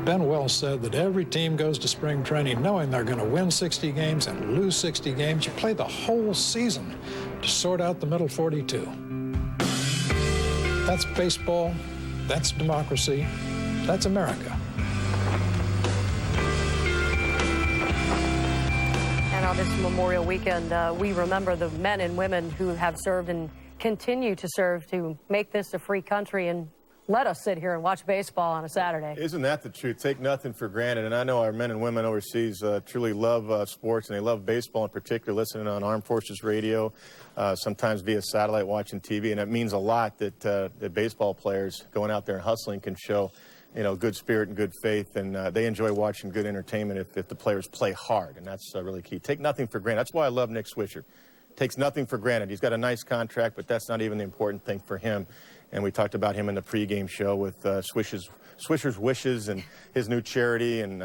Ben Wells said that every team goes to spring training knowing they're going to win 60 games and lose 60 games. You play the whole season to sort out the middle 42. That's baseball. That's democracy. That's America. And on this Memorial Weekend, we remember the men and women who have served and continue to serve to make this a free country and let us sit here and watch baseball on a Saturday. Isn't that the truth? Take nothing for granted. And I know our men and women overseas truly love sports, and they love baseball in particular, listening on Armed Forces Radio, sometimes via satellite, watching TV. And it means a lot that, that baseball players going out there and hustling can show, you know, good spirit and good faith. And they enjoy watching good entertainment if the players play hard. And that's really key. Take nothing for granted. That's why I love Nick Swisher. Takes nothing for granted. He's got a nice contract, but that's not even the important thing for him. And we talked about him in the pregame show with Swisher's Wishes and his new charity and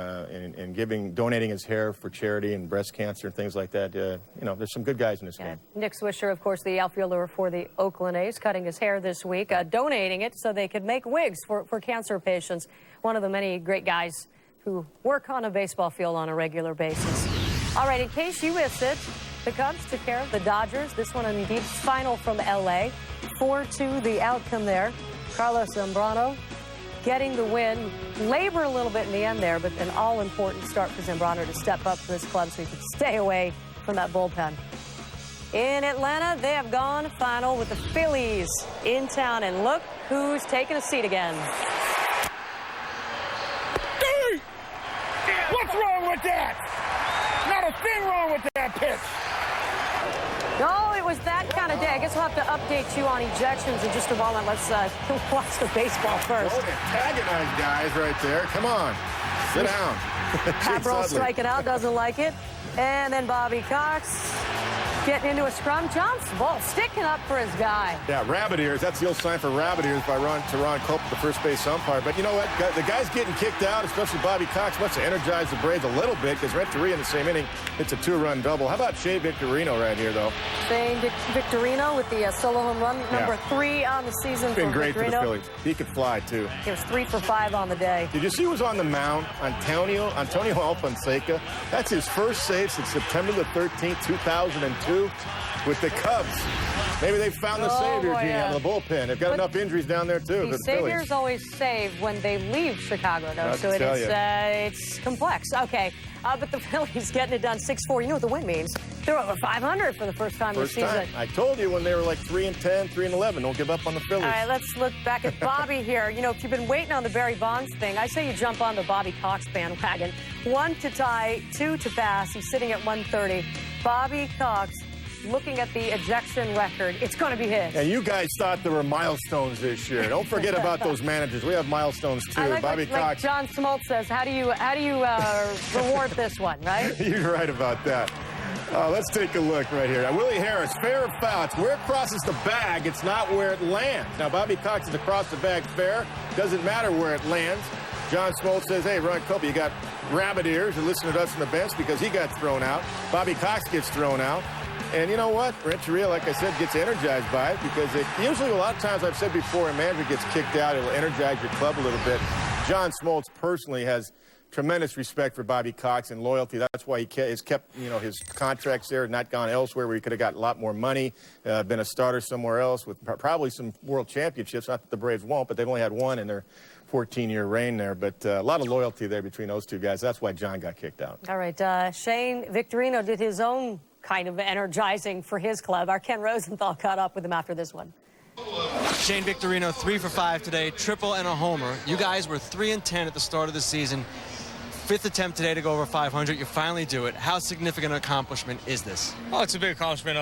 donating his hair for charity and breast cancer and things like that. You know, there's some good guys in this game. Nick Swisher, of course, the outfielder for the Oakland A's, cutting his hair this week, donating it so they could make wigs for cancer patients. One of the many great guys who work on a baseball field on a regular basis. All right, in case you missed it, the Cubs took care of the Dodgers. This one in deep final from L.A. 4-2 the outcome there. Carlos Zambrano getting the win. Labor a little bit in the end there, but an all-important start for Zambrano to step up for this club so he could stay away from that bullpen. In Atlanta, they have gone final with the Phillies in town, and look who's taking a seat again. Dude! What's wrong with that? Not a thing wrong with that pitch. No, it was that kind of day. I guess we'll have to update you on ejections in just a moment. Let's watch the baseball first. Oh, antagonized guys right there. Come on. Sit down. Haverhill striking out, doesn't like it. And then Bobby Cox getting into a scrum. John's ball sticking up for his guy. Yeah, rabbit ears. That's the old sign for rabbit ears by Ron Cope, the first base umpire. But you know what? The guy's getting kicked out, especially Bobby Cox, must have energized the Braves a little bit because Renteria in the same inning, it's a 2-run double. How about Shea Victorino right here, though? Shea Victorino with the solo home run, number 3 on the season. It's been great Victorino. for the Phillies. He could fly, too. He was 3 for 5 on the day. Did you see who was on the mound? Antonio Alfonseca. That's his first save since September the 13th, 2002. With the Cubs. Maybe they found the savior, Gene, out of the bullpen. They've got enough injuries down there, too. The Saviors always save when they leave Chicago, though, so it's complex. Okay, But the Phillies getting it done 6-4. You know what the win means? They're over 500 for the first time this season. I told you when they were like 3-10, 3-11. Don't give up on the Phillies. All right, let's look back at Bobby here. You know, if you've been waiting on the Barry Bonds thing, I say you jump on the Bobby Cox bandwagon. 1 to tie, 2 to pass. He's sitting at 130. Bobby Cox, looking at the ejection record, it's going to be his. And you guys thought there were milestones this year. Don't forget about those managers. We have milestones too. I like Bobby Cox. Like John Smoltz says, how do you reward this one, right? You're right about that. Let's take a look right here. Now, Willie Harris, fair or foul? It's where it crosses the bag. It's not where it lands. Now, Bobby Cox is across the bag fair. Doesn't matter where it lands. John Smoltz says, hey, Ron Kobe, you got rabbit ears and listen to us on the bench because he got thrown out. Bobby Cox gets thrown out. And you know what? Renteria, like I said, gets energized by it because usually a lot of times I've said before, a manager gets kicked out, it'll energize your club a little bit. John Smoltz personally has tremendous respect for Bobby Cox and loyalty. That's why he has kept, his contracts there, not gone elsewhere where he could have got a lot more money, been a starter somewhere else with probably some world championships. Not that the Braves won't, but they've only had one in their 14-year reign there. But a lot of loyalty there between those two guys. That's why John got kicked out. All right, Shane Victorino did his own kind of energizing for his club. Our Ken Rosenthal caught up with him after this one. Shane Victorino, 3 for 5 today, triple and a homer. You guys were 3-10 at the start of the season. 5th attempt today to go over 500. You finally do it. How significant an accomplishment is this? Oh, it's a big accomplishment,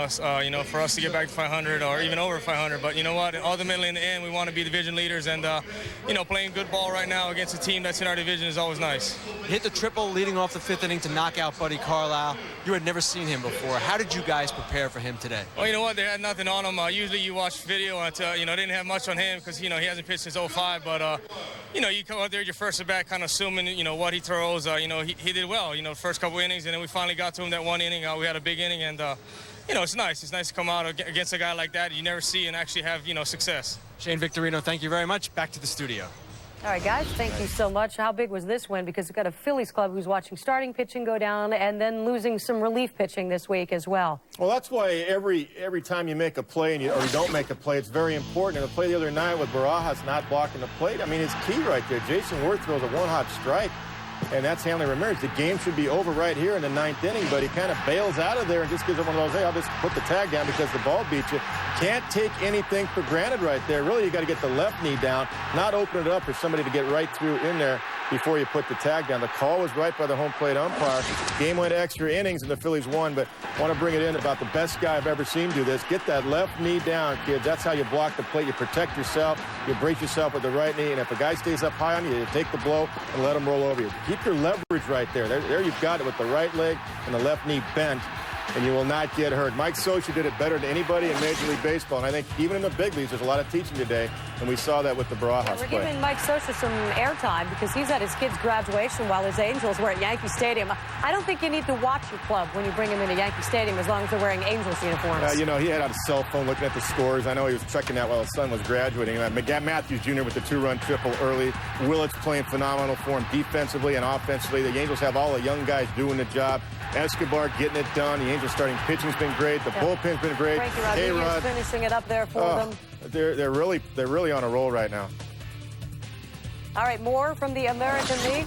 for us to get back to 500 or even over 500. But you know what? Ultimately, in the end, we want to be division leaders. And, playing good ball right now against a team that's in our division is always nice. You hit the triple leading off the 5th inning to knock out Buddy Carlisle. You had never seen him before. How did you guys prepare for him today? Well, you know what? They had nothing on him. Usually you watch video and, didn't have much on him because, he hasn't pitched since 05. But, you come out there your first at bat kind of assuming, what he throws. He did well, the first couple innings, and then we finally got to him that one inning. We had a big inning, and, it's nice. It's nice to come out against a guy like that you never see and actually have, success. Shane Victorino, thank you very much. Back to the studio. All right, guys, thank you so much. How big was this win? Because we've got a Phillies club who's watching starting pitching go down and then losing some relief pitching this week as well. Well, that's why every time you make a play or you don't make a play, it's very important. And the play the other night with Barajas not blocking the plate, it's key right there. Jason Worth throws a one-hop strike. And that's Hanley Ramirez. The game should be over right here in the 9th inning, but he kind of bails out of there and just gives him one of those, hey, I'll just put the tag down because the ball beat you. Can't take anything for granted right there. Really, you got to get the left knee down, not open it up for somebody to get right through in there before you put the tag down. The call was right by the home plate umpire. Game went extra innings and the Phillies won, but I want to bring it in about the best guy I've ever seen do this. Get that left knee down, kids. That's how you block the plate. You protect yourself. You brace yourself with the right knee, and if a guy stays up high on you, you take the blow and let him roll over you. Keep your leverage right there. There you've got it with the right leg and the left knee bent, and you will not get hurt. Mike Scioscia did it better than anybody in Major League Baseball, and I think even in the big leagues, there's a lot of teaching today, and we saw that with the Barajas We're play. giving Mike Scioscia some airtime because he's at his kid's graduation while his Angels were at Yankee Stadium. I don't think you need to watch your club when you bring him into Yankee Stadium as long as they're wearing Angels uniforms. He had on his cell phone looking at the scores. I know he was checking that while his son was graduating. Matthews Jr. with the 2-run triple early. Willett's playing phenomenal for him defensively and offensively. The Angels have all the young guys doing the job. Escobar getting it done. The Angels starting pitching's been great. The bullpen's been great. Frankie Rodriguez finishing it up there for them. They're really on a roll right now. All right, more from the American League.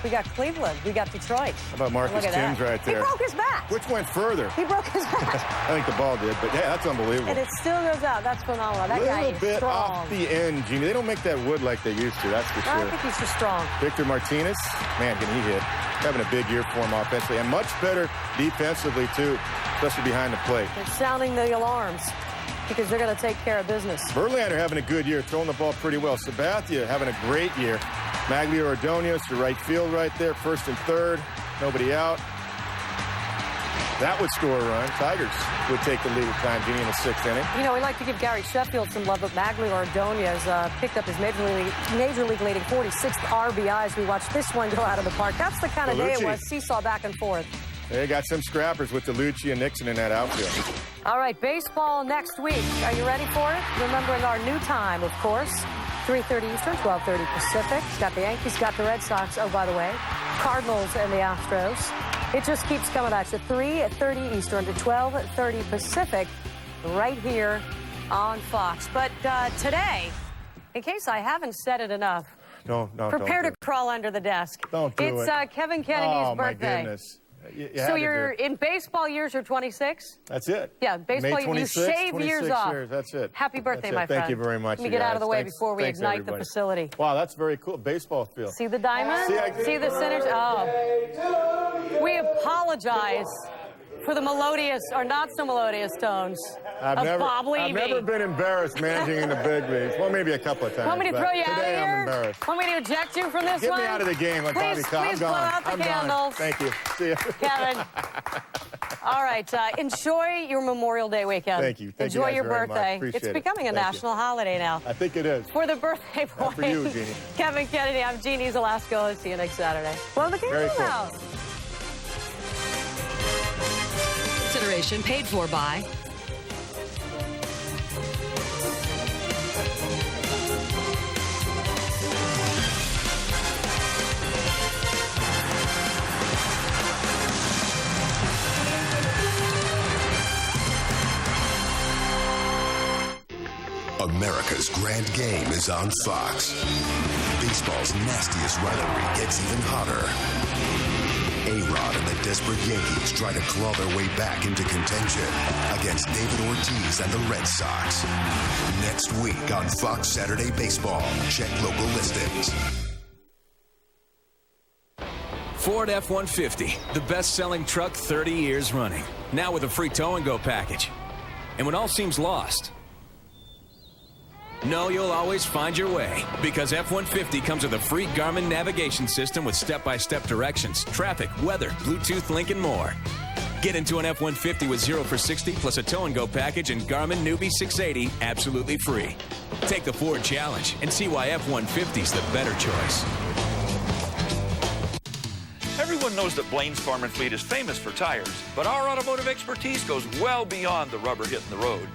We got Cleveland. We got Detroit. How about Marcus Timms right there? He broke his bat. Which went further? He broke his bat. I think the ball did, but yeah, that's unbelievable. And it still goes out. That's phenomenal. That guy is strong. A little bit off the end, Jeannie. They don't make that wood like they used to, that's for sure. I think he's just strong. Victor Martinez, man, can he hit? Having a big year for him offensively, and much better defensively, too, especially behind the plate. They're sounding the alarms because they're going to take care of business. Verlander having a good year, throwing the ball pretty well. Sabathia having a great year. Maglia Ordonez to right field right there, first and third, nobody out. That would score a run. Tigers would take the lead at time, Jeannie, in the 6th inning. We like to give Gary Sheffield some love, but Maglia Ordonez picked up his major league leading 46th RBIs. We watched this one go out of the park. That's the kind of day it was, seesaw back and forth. They got some scrappers with DeLucia and Nixon in that outfield. All right, baseball next week. Are you ready for it? Remembering our new time, of course. 3:30 Eastern, 12:30 Pacific. Got the Yankees, got the Red Sox. Oh, by the way, Cardinals and the Astros. It just keeps coming at you. 3:30 Eastern to 12:30 Pacific, right here on Fox. But today, in case I haven't said it enough, Don't Prepare do to crawl under the desk. Don't do it. It's Kevin Kennedy's birthday. Oh, my goodness. So you're in baseball years, you're 26? That's it. Yeah, baseball, May 26, you shave years off. That's it. Happy birthday, my friend. Thank you very much. Let me get out of the way before we ignite the facility. Wow, that's very cool. Baseball field. See the diamond? See the centers? Oh. We apologize for the melodious or not so melodious tones of Bob Levy. I've never been embarrassed managing in the big leagues. Well, maybe a couple of times. Want me to throw you out of today here? I'm embarrassed. Want me to eject you from this one? Get me out of the game like Bobby Cobb. Please blow out the candles. Thank you. See you. Kevin. All right. Enjoy your Memorial Day weekend. Thank you. Thank Enjoy you your birthday. Appreciate It's becoming a national holiday now. I think it is. For the birthday boy. For you, Jeannie. Kevin Kennedy. I'm Jeannie Zelasco. See you next Saturday. Blow the candles out. Consideration paid for by America's grand game is on Fox. Baseball's nastiest rivalry gets even hotter. A-Rod and the desperate Yankees try to claw their way back into contention against David Ortiz and the Red Sox. Next week on Fox Saturday Baseball. Check local listings. Ford F-150, the best-selling truck 30 years running. Now with a free tow-and-go package. And when all seems lost, know you'll always find your way, because F-150 comes with a free Garmin navigation system with step-by-step directions, traffic, weather, Bluetooth link, and more. Get into an F-150 with 0 for 60 plus a tow-and-go package and Garmin Newbie 680 absolutely free. Take the Ford Challenge and see why F-150's the better choice. Everyone knows that Blaine's Farm and Fleet is famous for tires, but our automotive expertise goes well beyond the rubber hitting the road.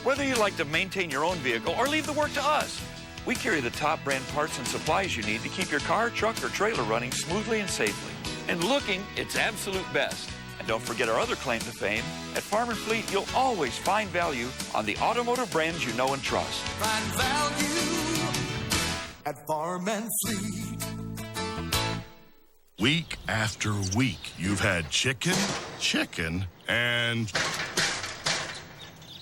Whether you like to maintain your own vehicle or leave the work to us, we carry the top brand parts and supplies you need to keep your car, truck, or trailer running smoothly and safely. And looking its absolute best. And don't forget our other claim to fame. At Farm and Fleet, you'll always find value on the automotive brands you know and trust. Find value at Farm and Fleet. Week after week, you've had chicken, and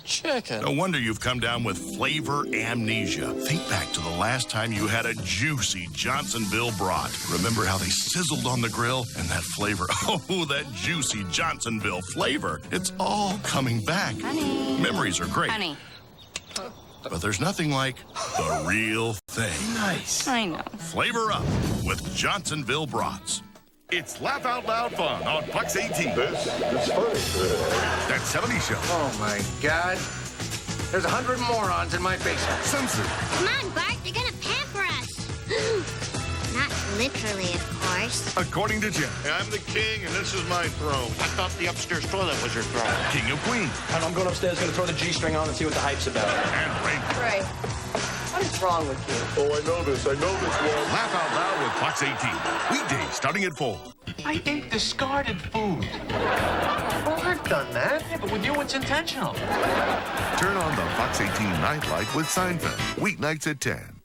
chicken. No wonder you've come down with flavor amnesia. Think back to the last time you had a juicy Johnsonville brat. Remember how they sizzled on the grill and that flavor? Oh, that juicy Johnsonville flavor. It's all coming back. Honey. Memories are great. Honey. But there's nothing like the real thing. Nice. I know. Flavor up with Johnsonville brats. It's Laugh Out Loud fun on Fox 18. This is funny. That 70s show. Oh, my God. There's 100 morons in my basement. Simpson. Come on, Bart. They're going to pamper us. Not literally, of course. According to Jim. I'm the king, and this is my throne. I thought the upstairs toilet was your throne. King of Queens. And I'm going upstairs, going to throw the G-string on and see what the hype's about. And Ray. Ray, what is wrong with you? Oh, I know this one. Laugh Out Loud with Fox 18. Weekdays starting at 4. I ate discarded food. Well, I've done that. Yeah, but with you, it's intentional. Turn on the Fox 18 Nightlight with Seinfeld. Weeknights at 10.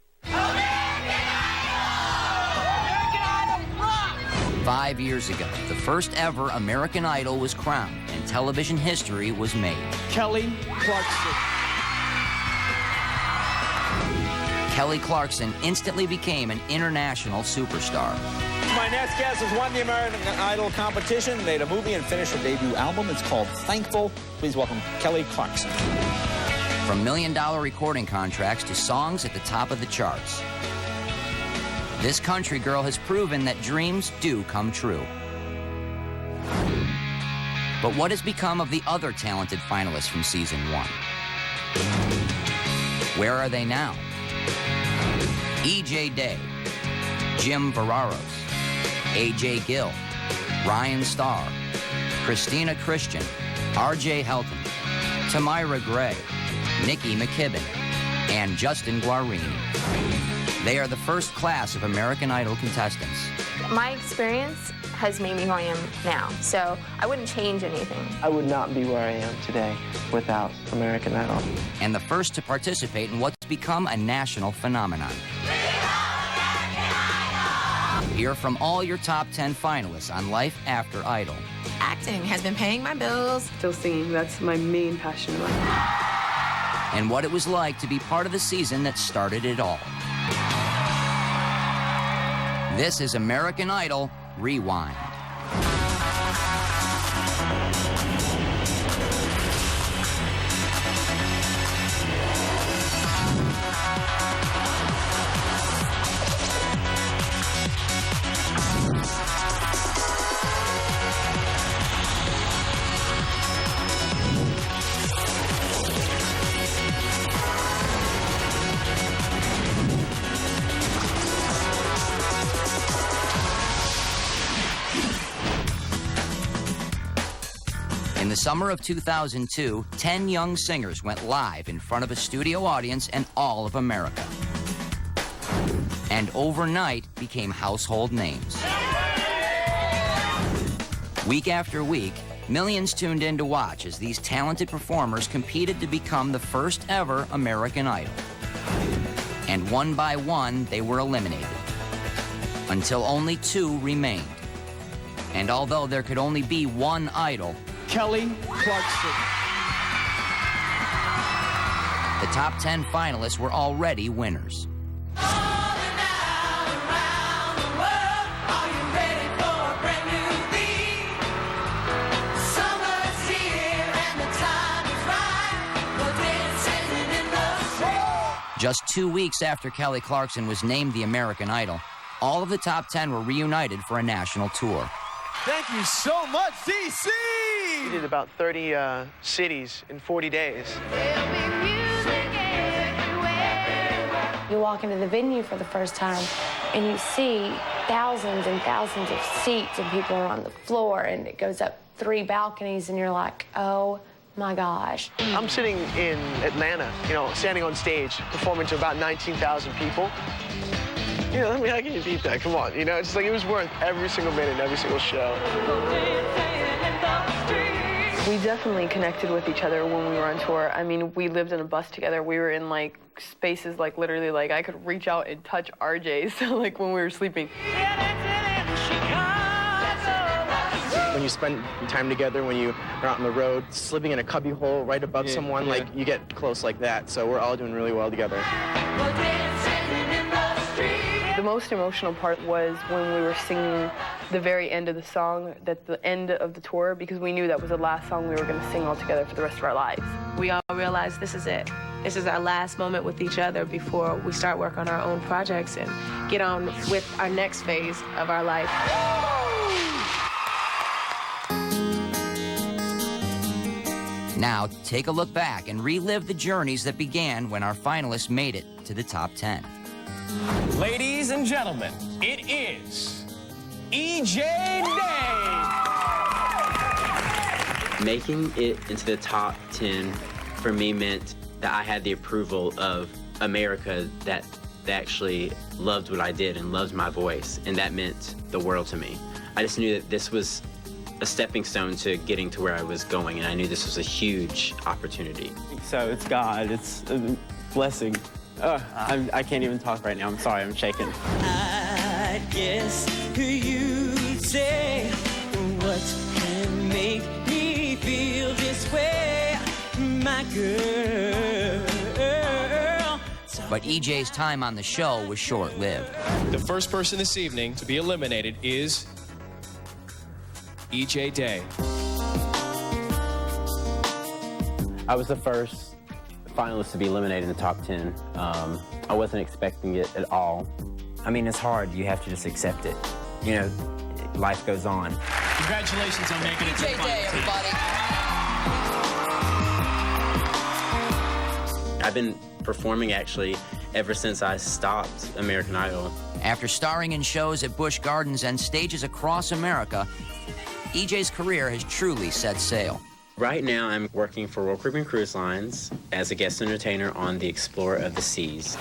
5 years ago, the first ever American Idol was crowned, and television history was made. Kelly Clarkson. Kelly Clarkson instantly became an international superstar. My next guest has won the American Idol competition, made a movie, and finished her debut album. It's called Thankful. Please welcome Kelly Clarkson. From $1 million recording contracts to songs at the top of the charts, this country girl has proven that dreams do come true. But what has become of the other talented finalists from season 1? Where are they now? E.J. Day, Jim Veraros, A.J. Gill, Ryan Starr, Christina Christian, R.J. Helton, Tamira Gray, Nikki McKibben, and Justin Guarini. They are the first class of American Idol contestants. My experience has made me who I am now, so I wouldn't change anything. I would not be where I am today without American Idol. And the first to participate in what's become a national phenomenon. Hear from all your top 10 finalists on Life After Idol. Acting has been paying my bills. Still singing, that's my main passion in life. And what it was like to be part of the season that started it all. This is American Idol Rewind. In the summer of 2002, 10 young singers went live in front of a studio audience and all of America. And overnight became household names. Week after week, millions tuned in to watch as these talented performers competed to become the first ever American Idol. And one by one, they were eliminated, until only 2 remained. And although there could only be one idol, Kelly Clarkson. The top 10 finalists were already winners. Just 2 weeks after Kelly Clarkson was named the American Idol, all of the top 10 were reunited for a national tour. Thank you so much, DC! We did about 30 cities in 40 days. You walk into the venue for the first time and you see thousands and thousands of seats and people are on the floor and it goes up 3 balconies and you're like, oh my gosh. I'm sitting in Atlanta, standing on stage, performing to about 19,000 people. I mean, how can you beat that? Come on, it's just like it was worth every single minute, every single show. We definitely connected with each other when we were on tour. I mean, we lived in a bus together. We were in spaces literally I could reach out and touch RJ's when we were sleeping. When you spend time together, when you are out on the road, sleeping in a cubby hole right above someone, you get close like that. So we're all doing really well together. The most emotional part was when we were singing the very end of the song, at the end of the tour, because we knew that was the last song we were going to sing all together for the rest of our lives. We all realized this is it. This is our last moment with each other before we start work on our own projects and get on with our next phase of our life. Now, take a look back and relive the journeys that began when our finalists made it to the top 10. Ladies and gentlemen, it is EJ Day! Making it into the top 10 for me meant that I had the approval of America that actually loved what I did and loved my voice, and that meant the world to me. I just knew that this was a stepping stone to getting to where I was going, and I knew this was a huge opportunity. So it's God, it's a blessing. I can't even talk right now. I'm sorry, I'm shaking. I guess you'd say, what can make me feel this way, my girl? But EJ's time on the show was short-lived. The first person this evening to be eliminated is EJ Day. I was the first finalist to be eliminated in the top 10. I wasn't expecting it at all. I mean, it's hard. You have to just accept it. Life goes on. Congratulations on making it to the final Day, everybody. I've been performing actually ever since I stopped American Idol. After starring in shows at Busch Gardens and stages across America, EJ's career has truly set sail. Right now, I'm working for Royal Caribbean Cruise Lines as a guest entertainer on the Explorer of the Seas.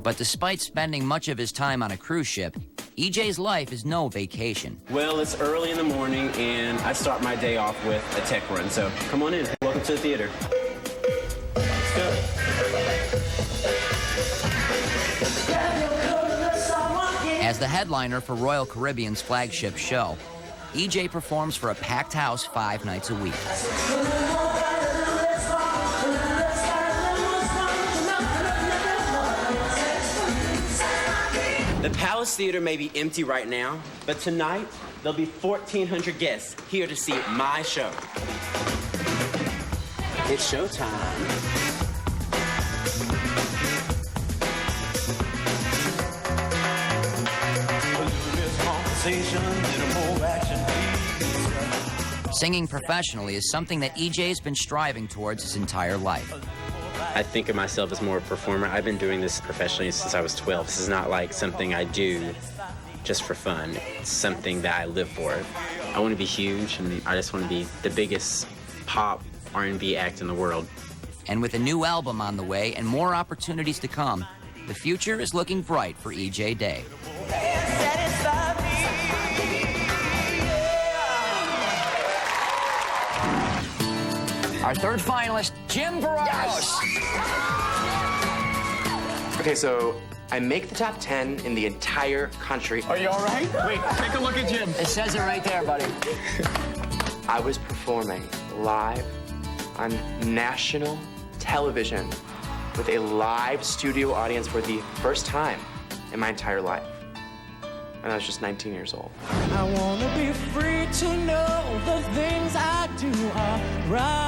But despite spending much of his time on a cruise ship, EJ's life is no vacation. Well, it's early in the morning, and I start my day off with a tech run, so come on in. Welcome to the theater. Let's go. As As the headliner for Royal Caribbean's flagship show, EJ performs for a packed house 5 nights a week. The Palace Theater may be empty right now, but tonight there'll be 1,400 guests here to see my show. It's showtime. Singing professionally is something that EJ's been striving towards his entire life. I think of myself as more a performer. I've been doing this professionally since I was 12. This is not like something I do just for fun. It's something that I live for. I want to be huge, and I just want to be the biggest pop R&B act in the world. And with a new album on the way and more opportunities to come, the future is looking bright for EJ Day. Our third finalist, Jim Varados. Okay, so I make the top 10 in the entire country. Are you all right? Wait, take a look at Jim. It says it right there, buddy. I was performing live on national television with a live studio audience for the first time in my entire life. And I was just 19 years old. I want to be free to know the things I do are right.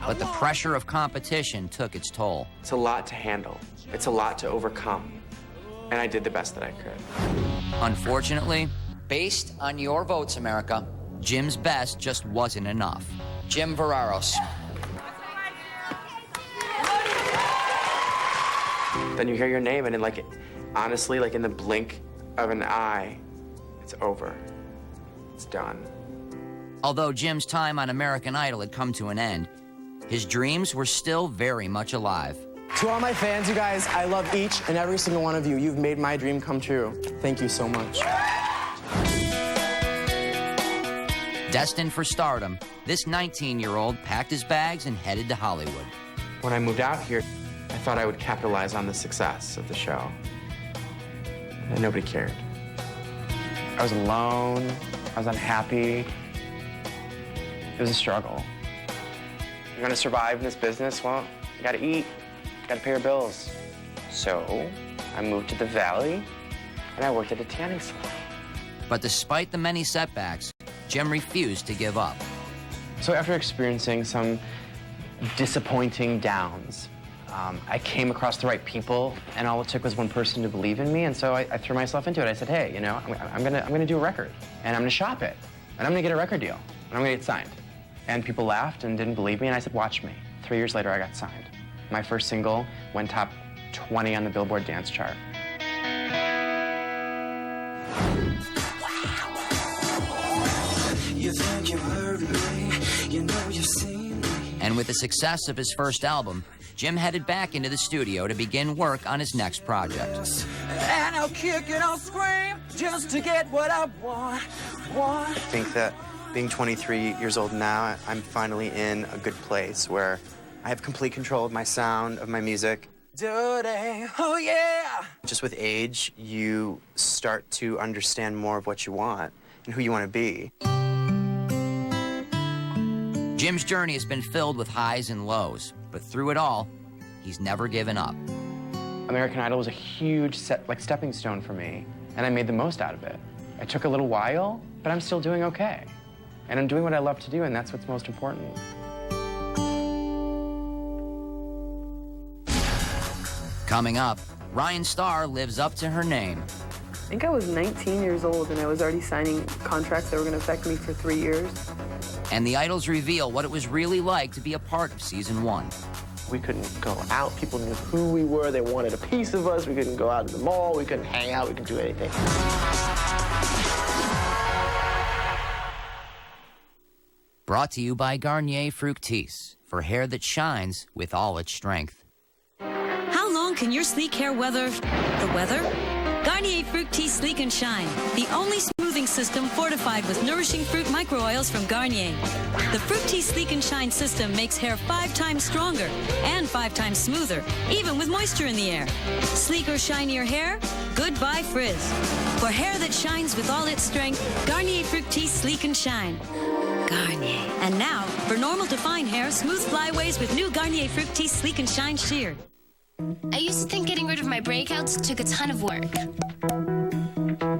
But the pressure of competition took its toll. It's a lot to handle. It's a lot to overcome. And I did the best that I could. Unfortunately, based on your votes, America, Jim's best just wasn't enough. Jim Varados. Then you hear your name, and in honestly, in the blink of an eye, it's over. It's done. Although Jim's time on American Idol had come to an end, his dreams were still very much alive. To all my fans, you guys, I love each and every single one of you. You've made my dream come true. Thank you so much. Destined for stardom, this 19-year-old packed his bags and headed to Hollywood. When I moved out here, I thought I would capitalize on the success of the show. And nobody cared. I was alone. I was unhappy. It was a struggle. You're gonna survive in this business? Well, you gotta eat. You gotta pay your bills. So I moved to the Valley, and I worked at a tanning salon. But despite the many setbacks, Jim refused to give up. So after experiencing some disappointing downs, I came across the right people, and all it took was one person to believe in me, and so I threw myself into it. I said, hey, I'm gonna do a record, and I'm gonna shop it, and I'm gonna get a record deal, and I'm gonna get signed. And people laughed and didn't believe me, and I said, watch me. 3 years later, I got signed. My first single went top 20 on the Billboard dance chart. You think you heard me, you know you've seen me. And with the success of his first album, Jim headed back into the studio to begin work on his next project. And I'll kick and I'll scream just to get what I want. I think that being 23 years old now, I'm finally in a good place where I have complete control of my sound, of my music. Dirty, oh yeah! Just with age, you start to understand more of what you want and who you want to be. Jim's journey has been filled with highs and lows, but through it all, he's never given up. American Idol was a huge stepping stone for me, and I made the most out of it. It took a little while, but I'm still doing okay. And I'm doing what I love to do, and that's what's most important. Coming up, Ryan Starr lives up to her name. I think I was 19 years old, and I was already signing contracts that were going to affect me for 3 years. And the Idols reveal what it was really like to be a part of Season 1. We couldn't go out. People knew who we were. They wanted a piece of us. We couldn't go out to the mall. We couldn't hang out. We couldn't do anything. Brought to you by Garnier Fructis, for hair that shines with all its strength. How long can your sleek hair weather the weather? Garnier Fructis Sleek and Shine, the only smooth smoothing system fortified with nourishing fruit micro oils from Garnier. The Fructis Sleek and Shine system makes hair 5 times stronger and 5 times smoother, even with moisture in the air. Sleeker, shinier hair? Goodbye frizz. For hair that shines with all its strength, Garnier Fructis Sleek and Shine. Garnier. And now, for normal to fine hair, smooth flyaways with new Garnier Fructis Sleek and Shine Sheer. I used to think getting rid of my breakouts took a ton of work.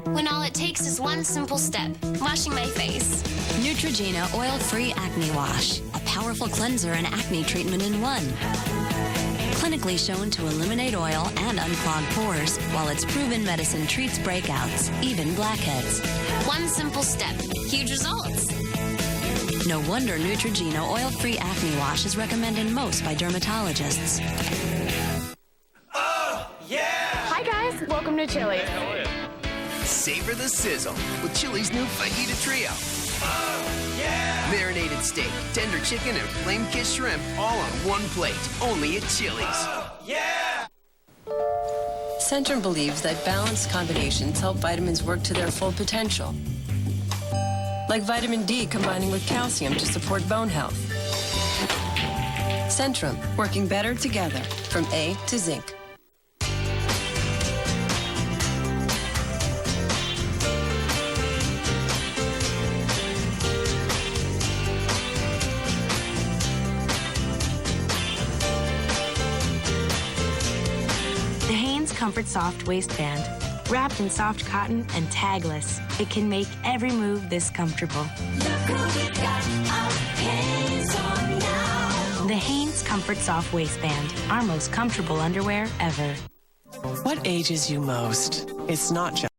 When all it takes is one simple step, washing my face. Neutrogena Oil-Free Acne Wash. A powerful cleanser and acne treatment in one. Clinically shown to eliminate oil and unclog pores, while its proven medicine treats breakouts, even blackheads. One simple step, huge results. No wonder Neutrogena Oil-Free Acne Wash is recommended most by dermatologists. Hi guys, welcome to Chili's. Savor the sizzle with Chili's new fajita trio. Marinated steak, tender chicken, and flame-kissed shrimp all on one plate. Only at Chili's. Centrum believes that balanced combinations help vitamins work to their full potential. Like vitamin D combining with calcium to support bone health. Centrum, working better together from A to Zinc. The Hanes Comfort Soft waistband. Wrapped in soft cotton and tagless, it can make every move this comfortable. The Hanes Comfort Soft waistband, our most comfortable underwear ever. What ages you most? It's not just